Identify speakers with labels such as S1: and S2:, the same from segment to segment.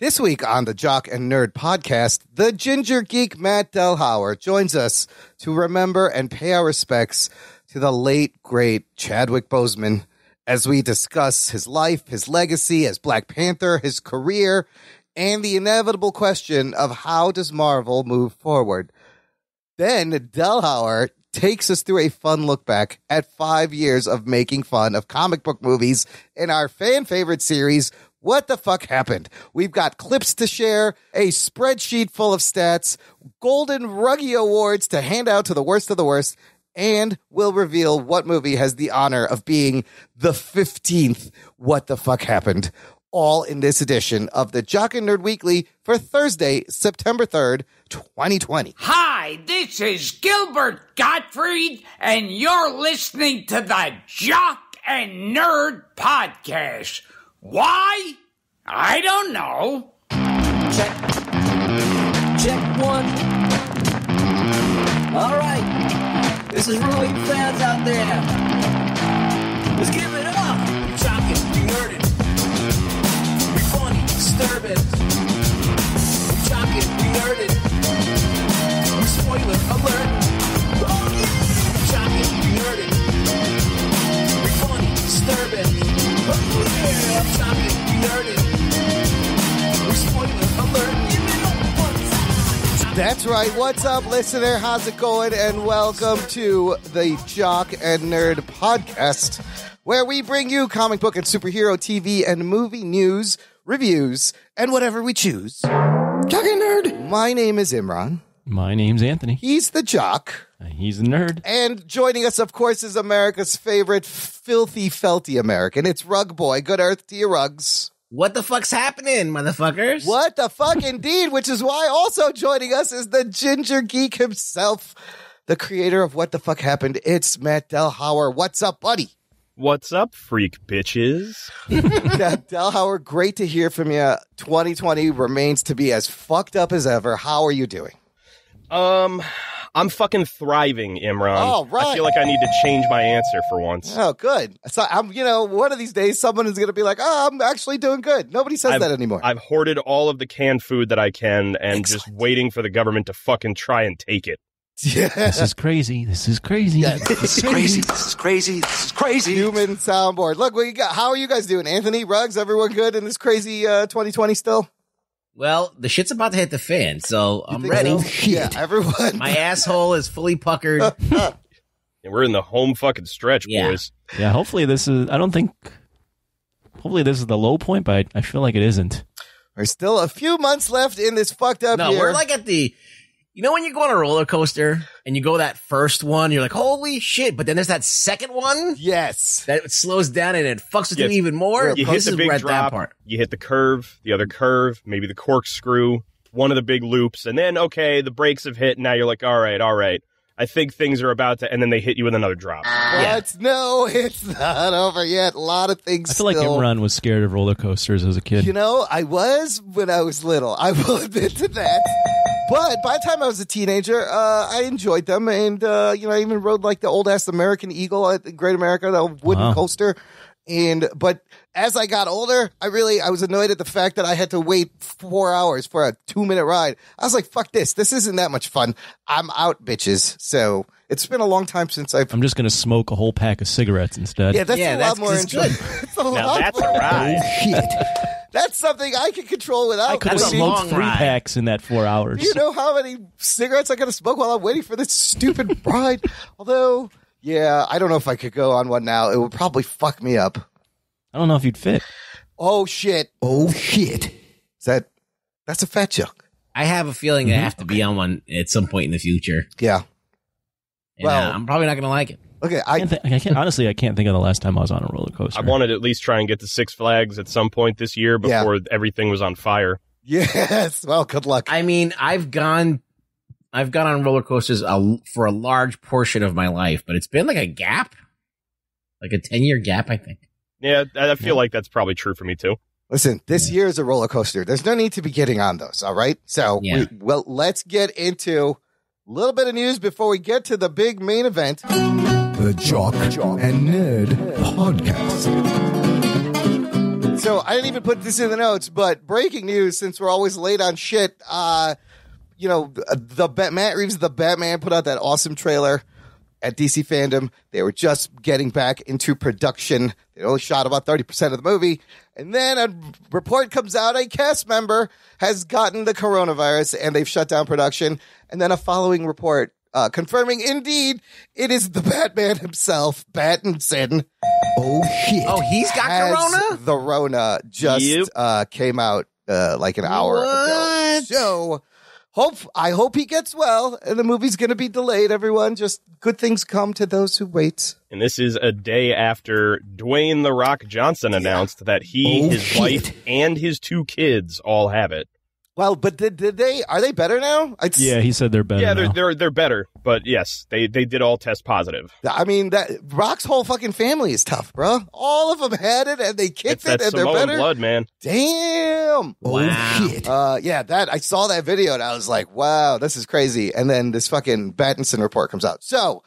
S1: This week on the Jock and Nerd podcast, the Ginger Geek Matt Delhauer joins us to remember and pay our respects to the late, great Chadwick Boseman as we discuss his life, his legacy as Black Panther, his career, and the inevitable question of how does Marvel move forward. Then Delhauer takes us through a fun look back at 5 years of making fun of comic book movies in our fan favorite series, What the Fuck Happened? We've got clips to share, a spreadsheet full of stats, golden Ruggy Awards to hand out to the worst of the worst, and we'll reveal what movie has the honor of being the 15th What the Fuck Happened. All in this edition of the Jock and Nerd Weekly for Thursday, September 3rd, 2020.
S2: Hi, this is Gilbert Gottfried, and you're listening to the Jock and Nerd podcast. Why? I don't know.
S3: Check one. All right. This is for all you fans out there. Let's give it up. We jockin', we nerdin'. We funny, disturbing. We jockin', we nerdin'. We spoiler alert. Oh yeah. We jockin', we nerdin'. We funny, disturbing. Oh yeah. I'm jockin', we nerdin'. We spoiler alert. Give it up one time.
S1: That's right. What's up, listener? How's it going? And welcome to the Jock and Nerd podcast, where we bring you comic book and superhero TV and movie news, reviews, and whatever we choose. Jock and Nerd. My name is Imran.
S4: My name's Anthony.
S1: He's the Jock.
S4: He's the Nerd.
S1: And joining us, of course, is America's favorite filthy, felty American. It's Rugboy. Good earth to your rugs.
S5: What the fuck's happening, motherfuckers?
S1: What the fuck indeed, which is why also joining us is the Ginger Geek himself, the creator of What the Fuck Happened. It's Matt Delhauer. What's up, buddy?
S6: What's up, freak bitches?
S1: Delhauer, great to hear from you. 2020 remains to be as fucked up as ever. How are you doing?
S6: I'm fucking thriving, Imran.
S1: Oh, right.
S6: I feel like I need to change my answer for once.
S1: Oh, good. So one of these days, someone is going to be like, "Oh, I'm actually doing good." Nobody says that anymore.
S6: I've hoarded all of the canned food that I can, and just waiting for the government to fucking try and take it.
S1: Yeah.
S4: This is crazy. This is crazy.
S1: Yeah,
S3: This is crazy. This is crazy. This is crazy.
S1: Human soundboard. Look, what you got? How are you guys doing? Anthony, Ruggs, everyone good in this crazy 2020 still?
S5: Well, the shit's about to hit the fan, so I'm
S1: Think
S5: ready.
S1: so? Yeah, everyone.
S5: My asshole is fully puckered.
S6: And we're in the home fucking stretch,
S5: Yeah.
S6: boys.
S4: Yeah, hopefully this is the low point, but I feel like it isn't.
S1: There's still a few months left in this fucked up
S5: No,
S1: year.
S5: we're like at the... You know when you go on a roller coaster and you go that first one, you're like, holy shit, but then there's that second one
S1: Yes.
S5: that slows down and it fucks with
S6: Yeah,
S5: you even more?
S6: You hit
S5: This
S6: the
S5: is
S6: big
S5: right
S6: drop,
S5: that part.
S6: you hit the curve, the other curve, maybe the corkscrew, one of the big loops, and then, okay, the brakes have hit, and now you're like, all right. I think things are about to, and then they hit you with another drop.
S1: But no, it's not over yet. A lot of things
S4: I feel like
S1: still.
S4: Imran was scared of roller coasters as a kid.
S1: You know, I was when I was little. I will admit to that. But by the time I was a teenager, I enjoyed them. And, I even rode like the old ass American Eagle at Great America, the wooden coaster. But as I got older, I was annoyed at the fact that I had to wait 4 hours for a 2-minute ride. I was like, fuck this. This isn't that much fun. I'm out, bitches. So it's been a long time since
S4: I'm just going to smoke a whole pack of cigarettes instead.
S1: Yeah, that's a lot more enjoyable.
S6: Now that's a ride.
S1: Shit. That's something I can control without.
S4: I could have
S5: That's a
S4: smoked
S5: long
S4: 3
S5: ride.
S4: packs in that 4 hours.
S1: Do you know how many cigarettes I got to smoke while I'm waiting for this stupid ride? Although, yeah, I don't know if I could go on one now. It would probably fuck me up.
S4: I don't know if you'd fit.
S1: Oh, shit. That's a fat joke.
S5: I have a feeling I have to be on one at some point in the future.
S1: Yeah.
S5: And,
S1: Well-
S5: I'm probably not going to like it.
S1: Okay.
S4: Honestly, I can't think of the last time I was on a roller coaster.
S6: I wanted to at least try and get to Six Flags at some point this year before everything was on fire.
S1: Yes. Well, good luck.
S5: I mean, I've gone on roller coasters for a large portion of my life, but it's been like a gap, like a 10-year gap, I think.
S6: Yeah, I feel like that's probably true for me too.
S1: Listen, this year is a roller coaster. There's no need to be getting on those. All right. So, let's get into a little bit of news before we get to the big main event.
S7: The Jock and Nerd podcast.
S1: So I didn't even put this in the notes, but breaking news, since we're always late on shit, you know, Matt Reeves' The Batman put out that awesome trailer at DC Fandom. They were just getting back into production. They only shot about 30% of the movie. And then a report comes out, a cast member has gotten the coronavirus and they've shut down production. And then a following report confirming indeed it is the Batman himself, Pattinson.
S7: Oh, shit.
S5: Oh, he's got corona?
S1: The Rona just came out like an hour ago. So I hope he gets well, and the movie's going to be delayed, everyone. Just good things come to those who wait.
S6: And this is a day after Dwayne "The Rock" Johnson announced that he, his wife, and his 2 kids all have it.
S1: Well, but did they? Are they better now?
S4: Yeah, he said they're better.
S6: Yeah,
S4: now.
S6: they're better. But yes, they did all test positive.
S1: I mean, that Rock's whole fucking family is tough, bro. All of them had it, and they kicked it, and they're
S6: Samoan
S1: better.
S6: blood, man.
S1: Damn.
S7: Oh, shit.
S1: Yeah, I saw that video, and I was like, wow, this is crazy. And then this fucking Pattinson report comes out. So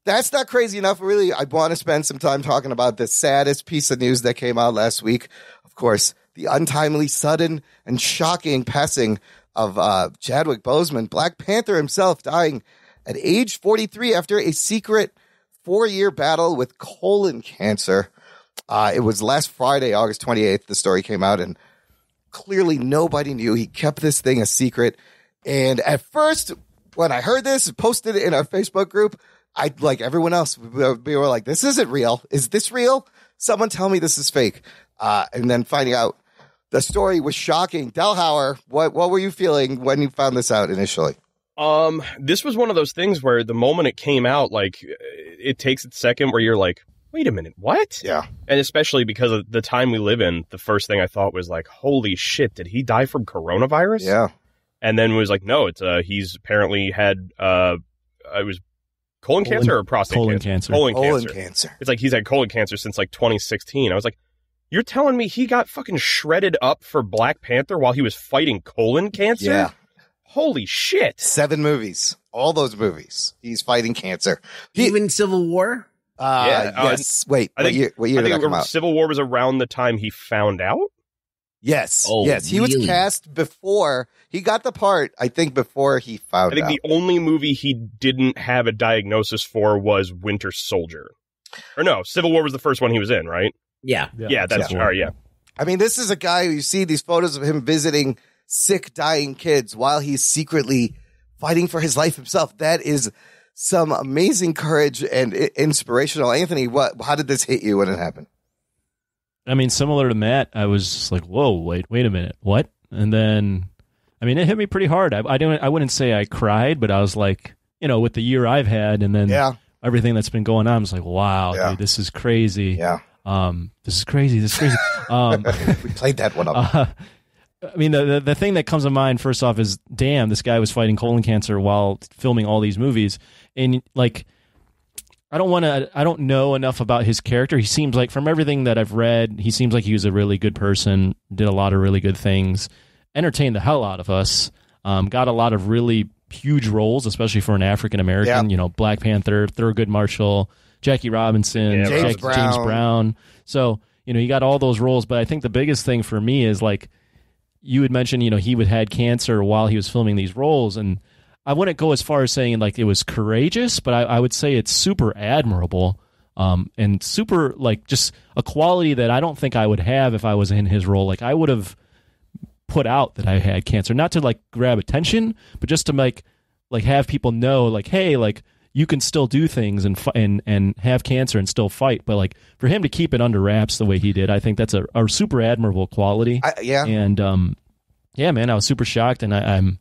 S1: that's not crazy enough. Really, I want to spend some time talking about the saddest piece of news that came out last week. Of course, the untimely, sudden, and shocking passing of Chadwick Boseman, Black Panther himself, dying at age 43 after a secret 4-year battle with colon cancer. It was last Friday, August 28th, the story came out, and clearly nobody knew. He kept this thing a secret. And at first, when I heard this, posted it in our Facebook group, I, like everyone else, we were like, this isn't real. Is this real? Someone tell me this is fake. And then finding out the story was shocking. Delhauer, what were you feeling when you found this out initially?
S6: This was one of those things where the moment it came out, like, it takes a second where you're like, wait a minute, what?
S1: Yeah.
S6: And especially because of the time we live in, the first thing I thought was like, holy shit, did he die from coronavirus?
S1: Yeah.
S6: And then it was like, no, it's he's apparently had it was colon cancer or prostate cancer? Colon cancer. It's like he's had colon cancer since like 2016. I was like, you're telling me he got fucking shredded up for Black Panther while he was fighting colon cancer?
S1: Yeah.
S6: Holy shit.
S1: 7 movies. All those movies. He's fighting cancer.
S5: Even Civil War?
S1: Yes. Wait, what year did that come out?
S6: Civil War was around the time he found out?
S1: Yes.
S5: Oh,
S1: yes. He was cast before. He got the part, I think, before he found out.
S6: I think the only movie he didn't have a diagnosis for was Winter Soldier. Or no, Civil War was the first one he was in, right?
S5: Yeah.
S6: Yeah, that's all right, yeah.
S1: I mean, this is a guy who you see these photos of him visiting sick, dying kids while he's secretly fighting for his life himself. That is some amazing courage and inspirational. Anthony, how did this hit you when it happened?
S4: I mean, similar to Matt, I was just like, whoa, wait a minute, what? And then, I mean, it hit me pretty hard. I wouldn't say I cried, but I was like, you know, with the year I've had and then everything that's been going on, I was like, wow, dude, this is crazy.
S1: Yeah.
S4: This is crazy.
S1: We played that one up.
S4: I mean, the thing that comes to mind first off is, damn, this guy was fighting colon cancer while filming all these movies. And like, I don't know enough about his character. He seems like, from everything that I've read, he seems like he was a really good person, did a lot of really good things, entertained the hell out of us, got a lot of really huge roles, especially for an African American, you know, Black Panther, Thurgood Marshall, Jackie Robinson, James Brown. So, you know, he got all those roles. But I think the biggest thing for me is, like, you had mentioned, you know, he had cancer while he was filming these roles. And I wouldn't go as far as saying, like, it was courageous, but I would say it's super admirable and super, like, just a quality that I don't think I would have if I was in his role. Like, I would have put out that I had cancer, not to, like, grab attention, but just to, like have people know, like, hey, like, you can still do things and have cancer and still fight. But, like, for him to keep it under wraps the way he did, I think that's a super admirable quality. And yeah, man, I was super shocked, and I'm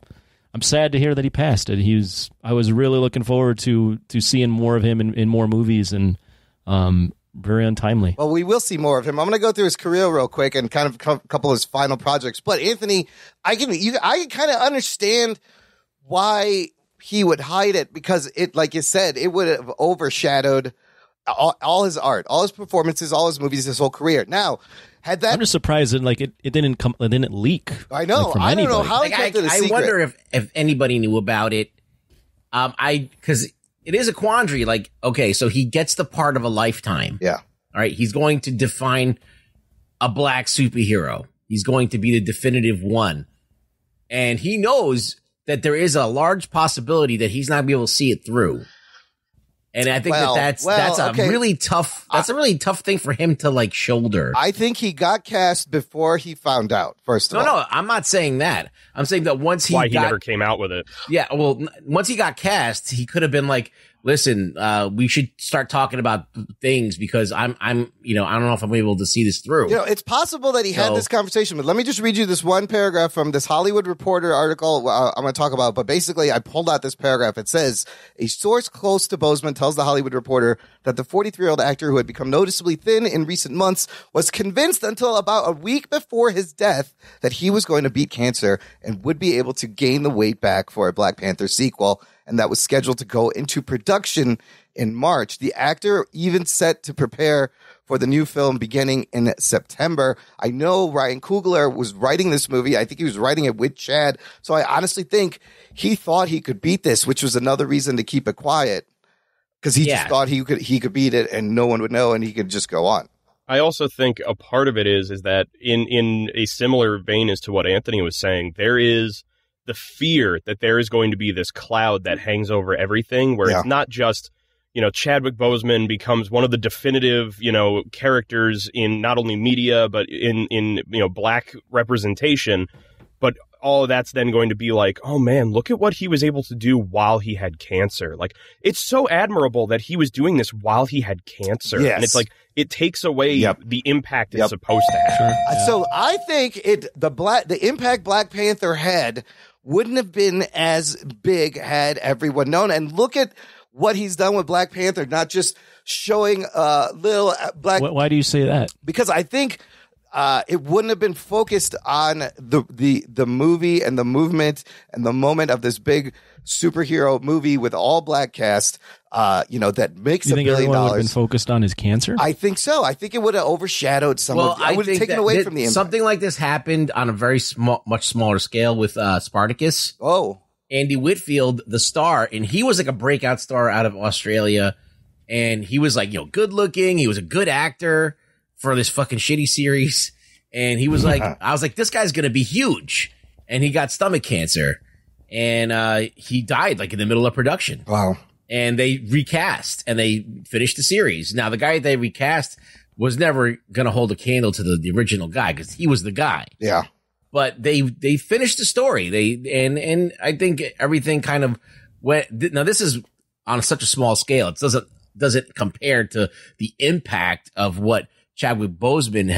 S4: sad to hear that he passed. I was really looking forward to seeing more of him in more movies, and very untimely.
S1: Well, we will see more of him. I'm going to go through his career real quick and kind of a couple of his final projects. But Anthony, I can kind of understand why he would hide it, because it, like you said, it would have overshadowed all his art, all his performances, all his movies, his whole career. Now, had that,
S4: I'm just surprised that, like, it didn't leak.
S1: I know.
S4: Like,
S1: I don't know how
S5: like,
S1: he kept it a secret.
S5: I wonder if anybody knew about it. Because it is a quandary. Like, okay, so he gets the part of a lifetime.
S1: Yeah.
S5: All right. He's going to define a black superhero. He's going to be the definitive one. And he knows that there is a large possibility that he's not going to be able to see it through. And I think that's a really tough thing for him to like shoulder.
S1: I think he got cast before he found out. First of all,
S5: no, I'm not saying that. I'm saying that once he
S6: never came out with it.
S5: Yeah, well, once he got cast, he could have been like, listen, we should start talking about things because I'm, I don't know if I'm able to see this through.
S1: It's possible that he had this conversation, but let me just read you this one paragraph from this Hollywood Reporter article I'm going to talk about. But basically, I pulled out this paragraph. It says, a source close to Boseman tells the Hollywood Reporter that the 43-year-old actor who had become noticeably thin in recent months was convinced until about a week before his death that he was going to beat cancer and would be able to gain the weight back for a Black Panther sequel. And that was scheduled to go into production in March. The actor even set to prepare for the new film beginning in September. I know Ryan Coogler was writing this movie. I think he was writing it with Chad. So I honestly think he thought he could beat this, which was another reason to keep it quiet. Because he just thought he could beat it and no one would know and he could just go on.
S6: I also think a part of it is that in a similar vein as to what Anthony was saying, there is the fear that there is going to be this cloud that hangs over everything where it's not just, Chadwick Boseman becomes one of the definitive, characters in not only media, but in black representation. But all of that's then going to be like, oh man, look at what he was able to do while he had cancer. Like, it's so admirable that he was doing this while he had cancer.
S1: Yes.
S6: And it's like, it takes away the impact it's supposed to have.
S1: Sure. So I think the impact Black Panther had wouldn't have been as big had everyone known. And look at what he's done with Black Panther, not just showing little black.
S4: Why do you say that?
S1: Because I think it wouldn't have been focused on the movie and the movement and the moment of this big superhero movie with all black cast, that makes $1 billion.
S4: Would have been focused on his cancer?
S1: I think so. I think it would have overshadowed some. I would have taken away from the impact.
S5: Something like this happened on a very much smaller scale with Spartacus.
S1: Oh,
S5: Andy Whitfield, the star, and he was like a breakout star out of Australia, and he was like, good looking. He was a good actor for this fucking shitty series. And he was like, I was like, this guy's going to be huge. And he got stomach cancer and he died like in the middle of production.
S1: Wow.
S5: And they recast and they finished the series. Now the guy they recast was never going to hold a candle to the original guy because he was the guy.
S1: Yeah.
S5: But they finished the story. And I think everything kind of went. Now this is on such a small scale. It doesn't compare to the impact of what Chadwick Boseman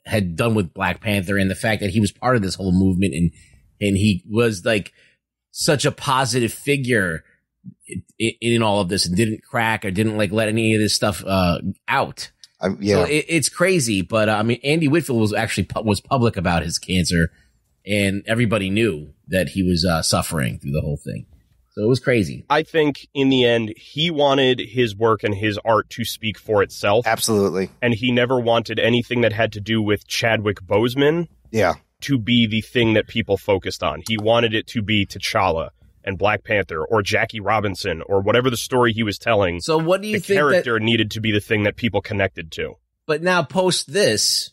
S5: had done with Black Panther and the fact that he was part of this whole movement and he was like such a positive figure in all of this and didn't crack or didn't like let any of this stuff out. So it's crazy, but Andy Whitfield was actually was public about his cancer, and everybody knew that he was suffering through the whole thing. So it was crazy.
S6: I think in the end, he wanted his work and his art to speak for itself.
S1: Absolutely.
S6: And he never wanted anything that had to do with Chadwick Boseman to be the thing that people focused on. He wanted it to be T'Challa and Black Panther or Jackie Robinson or whatever the story he was telling.
S5: So what do you think
S6: the character needed to be the thing that people connected to?
S5: But now post this,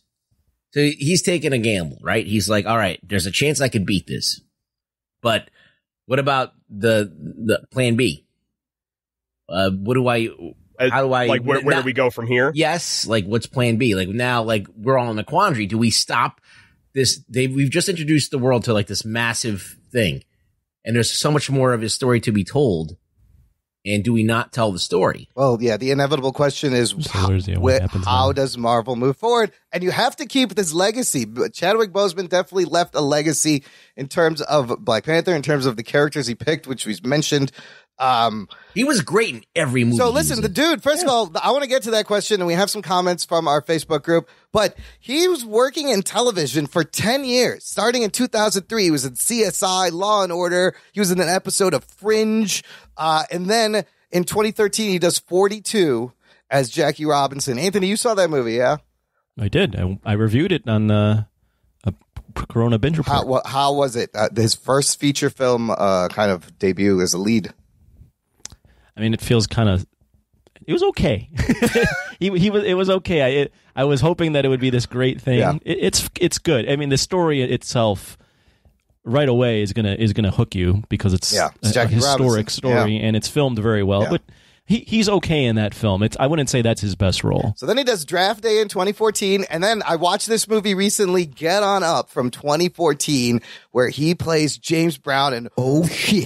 S5: so he's taking a gamble, right? He's like, all right, there's a chance I could beat this. But what about the plan B? How do I
S6: like where do we go from here?
S5: Yes, like what's plan B? Like now, like we're all in a quandary. Do we stop this? We've just introduced the world to like this massive thing, and there's so much more of his story to be told. And do we not tell the story?
S1: Well, yeah, the inevitable question is how does Marvel move forward? And you have to keep this legacy. Chadwick Boseman definitely left a legacy in terms of Black Panther, in terms of the characters he picked, which we've mentioned.
S5: He was great in every movie.
S1: So listen, the dude, first of all, I want to get to that question, and we have some comments from our Facebook group, but he was working in television for 10 years. Starting in 2003, he was in CSI, Law and Order. He was in an episode of Fringe. And then in 2013, he does 42 as Jackie Robinson. Anthony, you saw that movie, yeah?
S4: I did. I reviewed it on a Corona Binge Report.
S1: How was it? His first feature film kind of debut as a lead.
S4: I mean, it feels it was okay. he was. It was okay. I was hoping that it would be this great thing.
S1: Yeah.
S4: It's good. I mean, the story itself right away is gonna hook you because it's a historic story and it's filmed very well.
S1: Yeah.
S4: But he's okay in that film. I wouldn't say that's his best role.
S1: So then he does Draft Day in 2014, and then I watched this movie recently, Get On Up, from 2014, where he plays James Brown, and holy shit,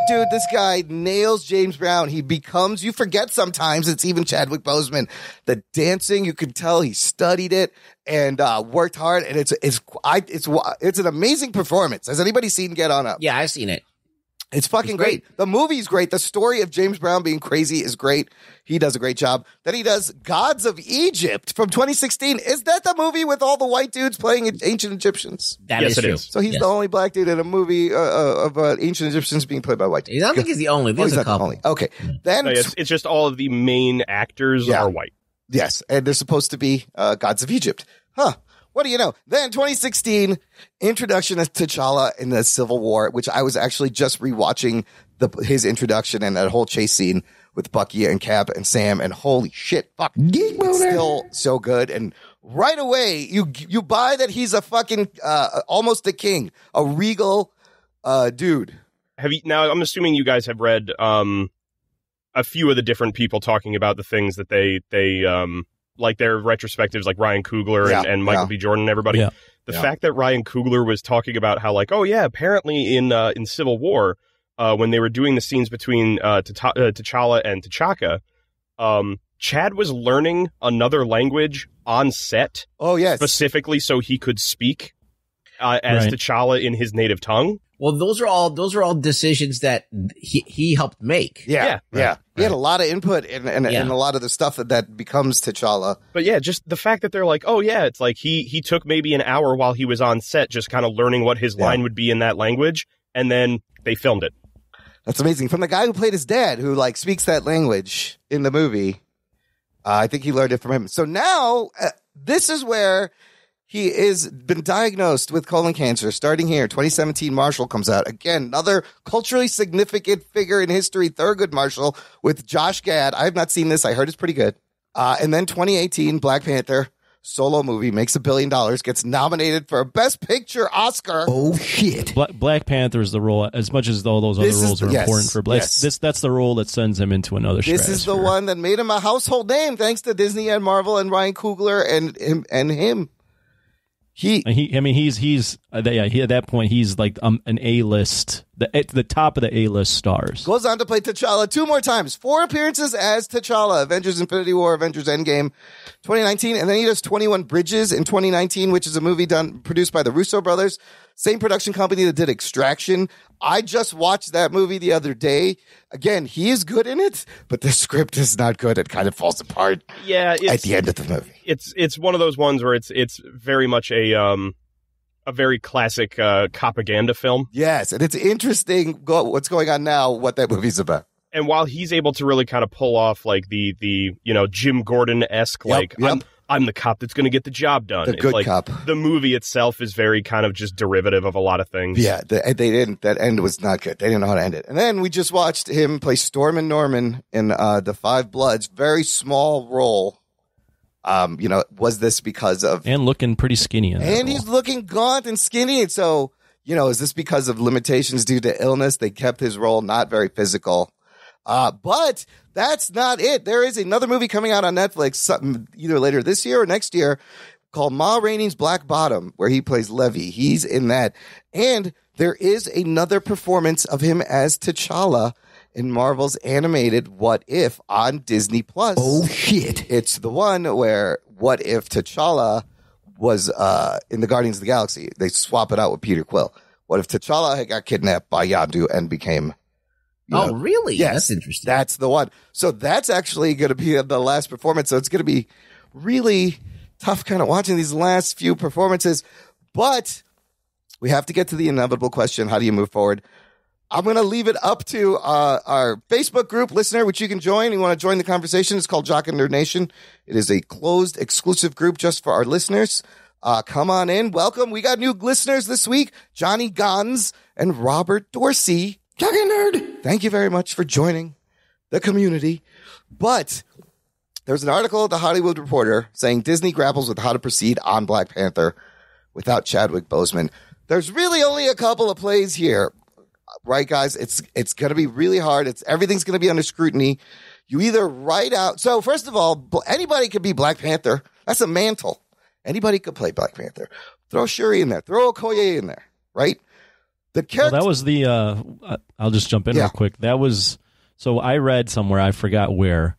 S1: dude, this guy nails James Brown. He becomes, you forget sometimes it's even Chadwick Boseman. The dancing, you could tell he studied it and worked hard, and it's an amazing performance. Has anybody seen Get On Up?
S5: Yeah, I've seen it.
S1: It's fucking great. The movie's great. The story of James Brown being crazy is great. He does a great job. Then he does Gods of Egypt from 2016. Is that the movie with all the white dudes playing ancient Egyptians?
S5: Yes, it is.
S1: So he's the only black dude in a movie of ancient Egyptians being played by white dudes.
S5: I don't think he's the only. There's a couple.
S1: Okay. Then
S6: it's just all of the main actors are white.
S1: Yes, and they're supposed to be Gods of Egypt. Huh. What do you know? Then 2016, introduction of T'Challa in the Civil War, which I was actually just rewatching his introduction and that whole chase scene with Bucky and Cap and Sam, and holy shit, fuck, it's still so good. And right away, you buy that he's a fucking almost a king, a regal dude.
S6: Now, I'm assuming you guys have read a few of the different people talking about the things that they like their retrospectives, like Ryan Coogler and Michael B. Jordan and everybody.
S4: Yeah.
S6: The fact that Ryan Coogler was talking about how, like, apparently in Civil War, when they were doing the scenes between T'Challa and T'Chaka, Chad was learning another language on set.
S1: Oh, yes.
S6: Specifically so he could speak as T'Challa in his native tongue.
S5: Well, those are all decisions that he helped make.
S1: Yeah. He had a lot of input in a lot of the stuff that becomes T'Challa.
S6: But yeah, just the fact that they're like, it's like he took maybe an hour while he was on set just kind of learning what his line would be in that language, and then they filmed it.
S1: That's amazing. From the guy who played his dad, who like speaks that language in the movie. I think he learned it from him. So now this is where he is been diagnosed with colon cancer. Starting here, 2017, Marshall comes out. Again, another culturally significant figure in history, Thurgood Marshall, with Josh Gad. I have not seen this. I heard it's pretty good. And then 2018, Black Panther, solo movie, makes $1 billion, gets nominated for a Best Picture Oscar.
S7: Oh, shit.
S4: Black Panther is the role, as much as all those other roles are important for Black. That's the role that sends him into another
S1: This is the one that made him a household name, thanks to Disney and Marvel and Ryan Coogler and him. He's at that point he's like an A-list, the top of the A-list stars. Goes on to play T'Challa 2 more times, 4 appearances as T'Challa, Avengers Infinity War, Avengers Endgame, 2019, and then he does 21 Bridges in 2019, which is a movie produced by the Russo brothers, same production company that did Extraction. I just watched that movie the other day. Again, he is good in it, but the script is not good. It kind of falls apart.
S6: Yeah,
S1: at the end of the movie.
S6: It's one of those ones where it's very much a very classic propaganda film.
S1: Yes, and it's interesting what's going on now, what that movie's about.
S6: And while he's able to really kind of pull off like the Jim Gordon-esque, I'm the cop that's going to get the job done.
S1: The good cop.
S6: The movie itself is very kind of just derivative of a lot of things.
S1: Yeah, they didn't. That end was not good. They didn't know how to end it. And then we just watched him play Stormin' Norman in The Five Bloods. Very small role. Was this because of...
S4: And looking pretty skinny in that
S1: And
S4: role.
S1: he's looking gaunt and skinny. And so, is this because of limitations due to illness? They kept his role not very physical. But that's not it. There is another movie coming out on Netflix, either later this year or next year, called Ma Rainey's Black Bottom, where he plays Levy. He's in that. And there is another performance of him as T'Challa in Marvel's animated What If on Disney Plus.
S7: Oh, shit.
S1: It's the one where What If T'Challa was in the Guardians of the Galaxy. They swap it out with Peter Quill. What if T'Challa had got kidnapped by Yondu and became...
S5: really?
S1: Yes,
S5: that's interesting.
S1: That's the one. So that's actually going to be the last performance. So it's going to be really tough kind of watching these last few performances. But we have to get to the inevitable question. How do you move forward? I'm going to leave it up to our Facebook group listener, which you can join. You want to join the conversation. It's called Jock and Nerd Nation. It is a closed, exclusive group just for our listeners. Come on in. Welcome. We got new listeners this week. Johnny Gons and Robert Dorsey.
S7: Jock and Nerd.
S1: Thank you very much for joining the community. But There's an article at The Hollywood Reporter saying Disney grapples with how to proceed on Black Panther without Chadwick Boseman. There's really only a couple of plays here, right, guys? It's going to be really hard. Everything's going to be under scrutiny. You either write out. So first of all, anybody could be Black Panther. That's a mantle. Anybody could play Black Panther. Throw Shuri in there. Throw Okoye in there, right? The character.
S4: Well, that was the. I'll just jump in real quick. That was. So I read somewhere, I forgot where,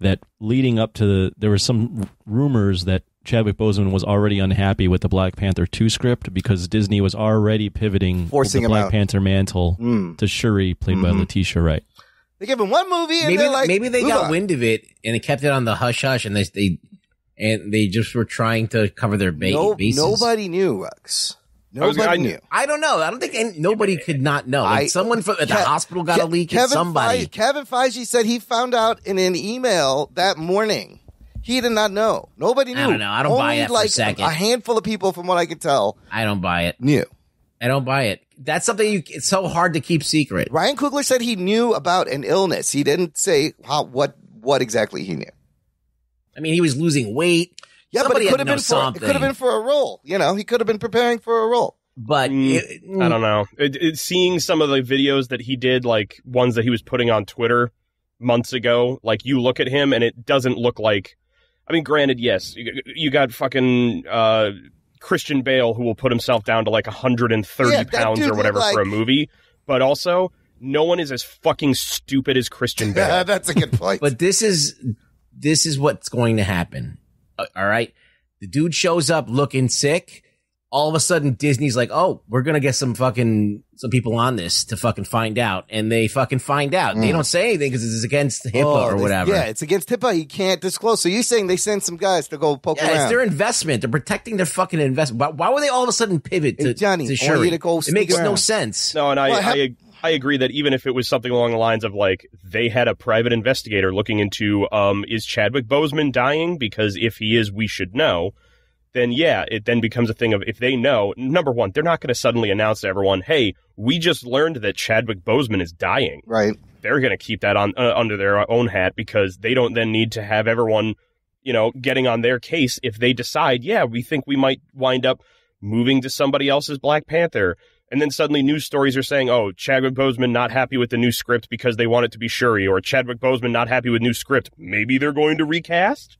S4: that leading up to there were some rumors that Chadwick Boseman was already unhappy with the Black Panther 2 script because Disney was already pivoting
S1: forcing
S4: the Black Panther mantle to Shuri, played by Letitia Wright.
S1: They gave him one movie, and
S5: maybe they got wind of it and they kept it on the hush hush, and they just were trying to cover their bases.
S1: Nobody knew, Rex. Nobody knew.
S5: I don't know. I don't think nobody could not know. Like someone at the hospital got a leak. Somebody.
S1: Kevin Feige said he found out in an email that morning. He did not know. Nobody knew.
S5: I don't know. I don't buy it for a second.
S1: A handful of people, from what I could tell.
S5: I don't buy it.
S1: Knew.
S5: I don't buy it. That's something it's so hard to keep secret.
S1: Ryan Coogler said he knew about an illness. He didn't say what exactly he knew.
S5: I mean, he was losing weight.
S1: Yeah,
S5: somebody
S1: but it could have been for a role. You know, he could have been preparing for a role.
S5: But
S6: I don't know. Seeing some of the videos that he did, like ones that he was putting on Twitter months ago, like you look at him and it doesn't look like. I mean, granted, yes, you got fucking Christian Bale who will put himself down to like 130 pounds or whatever for a movie, but also no one is as fucking stupid as Christian Bale.
S1: That's a good point.
S5: But this is what's going to happen. All right, the dude shows up looking sick. All of a sudden, Disney's like, "Oh, we're gonna get some people on this to fucking find out," and they fucking find out. They don't say anything because it's against HIPAA or whatever.
S1: Yeah, it's against HIPAA. You can't disclose. So you're saying they send some guys to go poke around?
S5: It's their investment. They're protecting their fucking investment. Why would they all of a sudden pivot to Shuri? It makes no sense.
S6: No, and I agree that even if it was something along the lines of like they had a private investigator looking into is Chadwick Boseman dying? Because if he is, we should know. Then yeah, it then becomes a thing of if they know, number one, they're not going to suddenly announce to everyone, hey, we just learned that Chadwick Boseman is dying.
S1: Right.
S6: They're going to keep that on under their own hat because they don't then need to have everyone, getting on their case if they decide, yeah, we think we might wind up moving to somebody else's Black Panther. And then suddenly news stories are saying, oh, Chadwick Boseman not happy with the new script because they want it to be Shuri, or Chadwick Boseman not happy with new script. Maybe they're going to recast?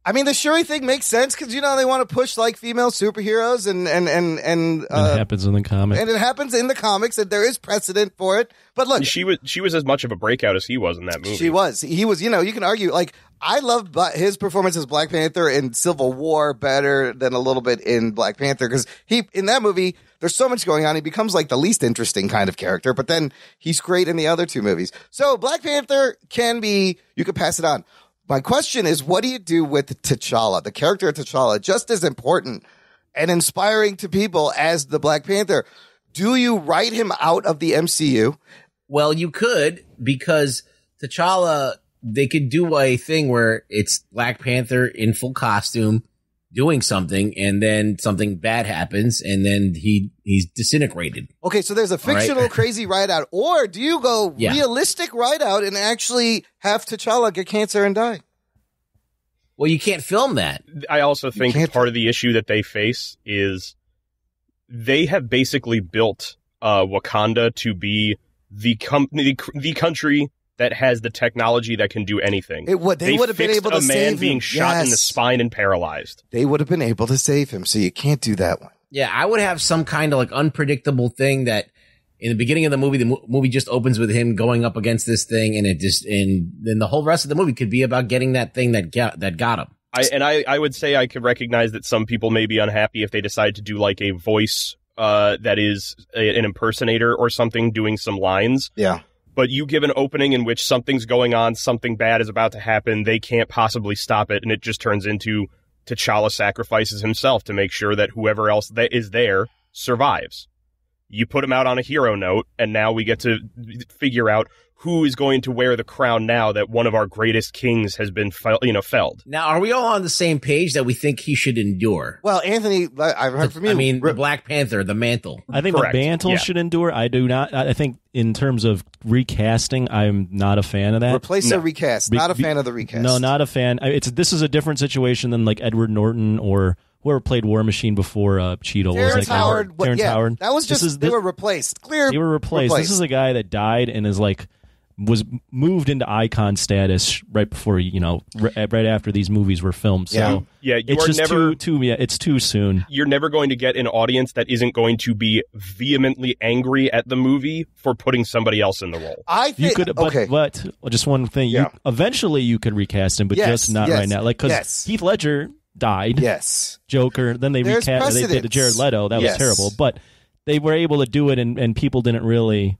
S1: I mean, the Shuri thing makes sense because, they want to push like female superheroes and
S4: it happens in the comics.
S1: And it happens in the comics, and there is precedent for it. But look,
S6: she was as much of a breakout as he was in that movie.
S1: She was. He was, you can argue, like, I love his performance as Black Panther in Civil War better than a little bit in Black Panther because in that movie, there's so much going on. He becomes like the least interesting kind of character, but then he's great in the other two movies. So Black Panther you could pass it on. My question is, what do you do with T'Challa? The character of T'Challa, just as important and inspiring to people as the Black Panther. Do you write him out of the MCU?
S5: Well, you could, because T'Challa, they could do a thing where it's Black Panther in full costume doing something, and then something bad happens, and then he's disintegrated.
S1: Okay, so there's a fictional crazy write-out, or do you go realistic write-out and actually have T'Challa get cancer and die?
S5: Well, you can't film that.
S6: I also think part of the issue that they face is they have basically built Wakanda to be the country that has the technology that can do anything.
S1: They would have been able to save him.
S6: A man being shot in the spine and paralyzed.
S1: They would have been able to save him, so you can't do that one.
S5: Yeah, I would have some kind of like unpredictable thing that in the beginning of the movie just opens with him going up against this thing, and then the whole rest of the movie could be about getting that thing that got him.
S6: I would say I could recognize that some people may be unhappy if they decide to do like a voice that is an impersonator or something doing some lines.
S1: Yeah.
S6: But you give an opening in which something's going on, something bad is about to happen, they can't possibly stop it, and it just turns into T'Challa sacrifices himself to make sure that whoever else that is there survives. You put him out on a hero note, and now we get to figure out who is going to wear the crown now that one of our greatest kings has been felled.
S5: Now, are we all on the same page that we think he should endure?
S1: Well, Anthony, I've heard from you.
S5: I mean, the Black Panther, the mantle.
S4: I think
S6: Correct.
S4: the mantle should endure. I do not. I think in terms of recasting, I'm not a fan of that.
S1: Replace or recast. Not a fan of the recast.
S4: No, not a fan. This is a different situation than like Edward Norton or whoever played War Machine before Cheeto.
S1: Terrence Howard.
S4: Terrence Howard.
S1: That was just, they were replaced. They
S4: were replaced. This is a guy that died and is like, was moved into icon status right before, right after these movies were filmed. So it's just it's too soon.
S6: You're never going to get an audience that isn't going to be vehemently angry at the movie for putting somebody else in the role.
S1: I think
S4: you could, but just one thing. Eventually you could recast him, but just not right now. Like, because Heath Ledger died.
S1: Yes.
S4: Joker. Then they recast. They did Jared Leto. That was terrible. But they were able to do it, and people didn't really.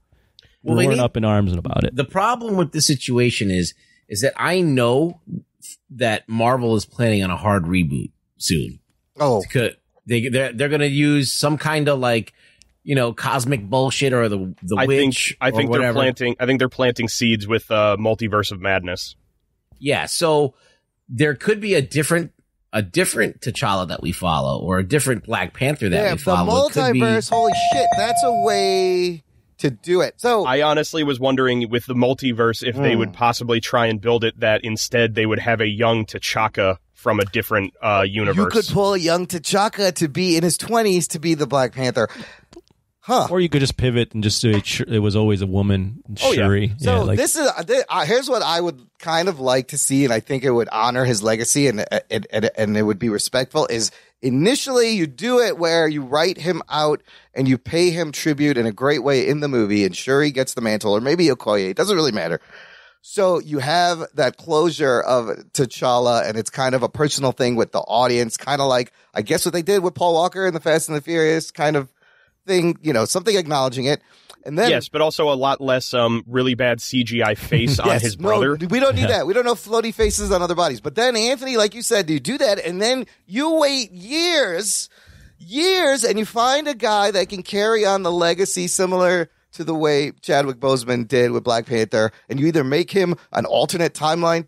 S4: Well, weren't up in arms about it.
S5: The problem with this situation is that I know that Marvel is planning on a hard reboot soon.
S1: Oh,
S5: they're going to use some kind of like, cosmic bullshit or the witch.
S6: I think they're planting seeds with Multiverse of Madness.
S5: Yeah, so there could be a different T'Challa that we follow, or a different Black Panther that we follow.
S1: The multiverse, holy shit, that's a way to do it. So
S6: I honestly was wondering with the multiverse if they would possibly try and build it that instead they would have a young T'Chaka from a different universe.
S1: You could pull a young T'Chaka to be in his 20s to be the Black Panther. Huh.
S4: Or you could just pivot and just say it was always a woman, Shuri.
S1: So here's what I would kind of like to see, and I think it would honor his legacy and it would be respectful, is initially you do it where you write him out and you pay him tribute in a great way in the movie, and Shuri gets the mantle, or maybe Okoye. It doesn't really matter. So you have that closure of T'Challa, and it's kind of a personal thing with the audience, kind of like, I guess, what they did with Paul Walker in the Fast and the Furious kind of thing, something acknowledging it. And then,
S6: yes, but also a lot less really bad CGI face on his brother.
S1: No, we don't need that. We don't know floaty faces on other bodies. But then, Anthony, like you said, you do that, and then you wait years, and you find a guy that can carry on the legacy similar to the way Chadwick Boseman did with Black Panther, and you either make him an alternate timeline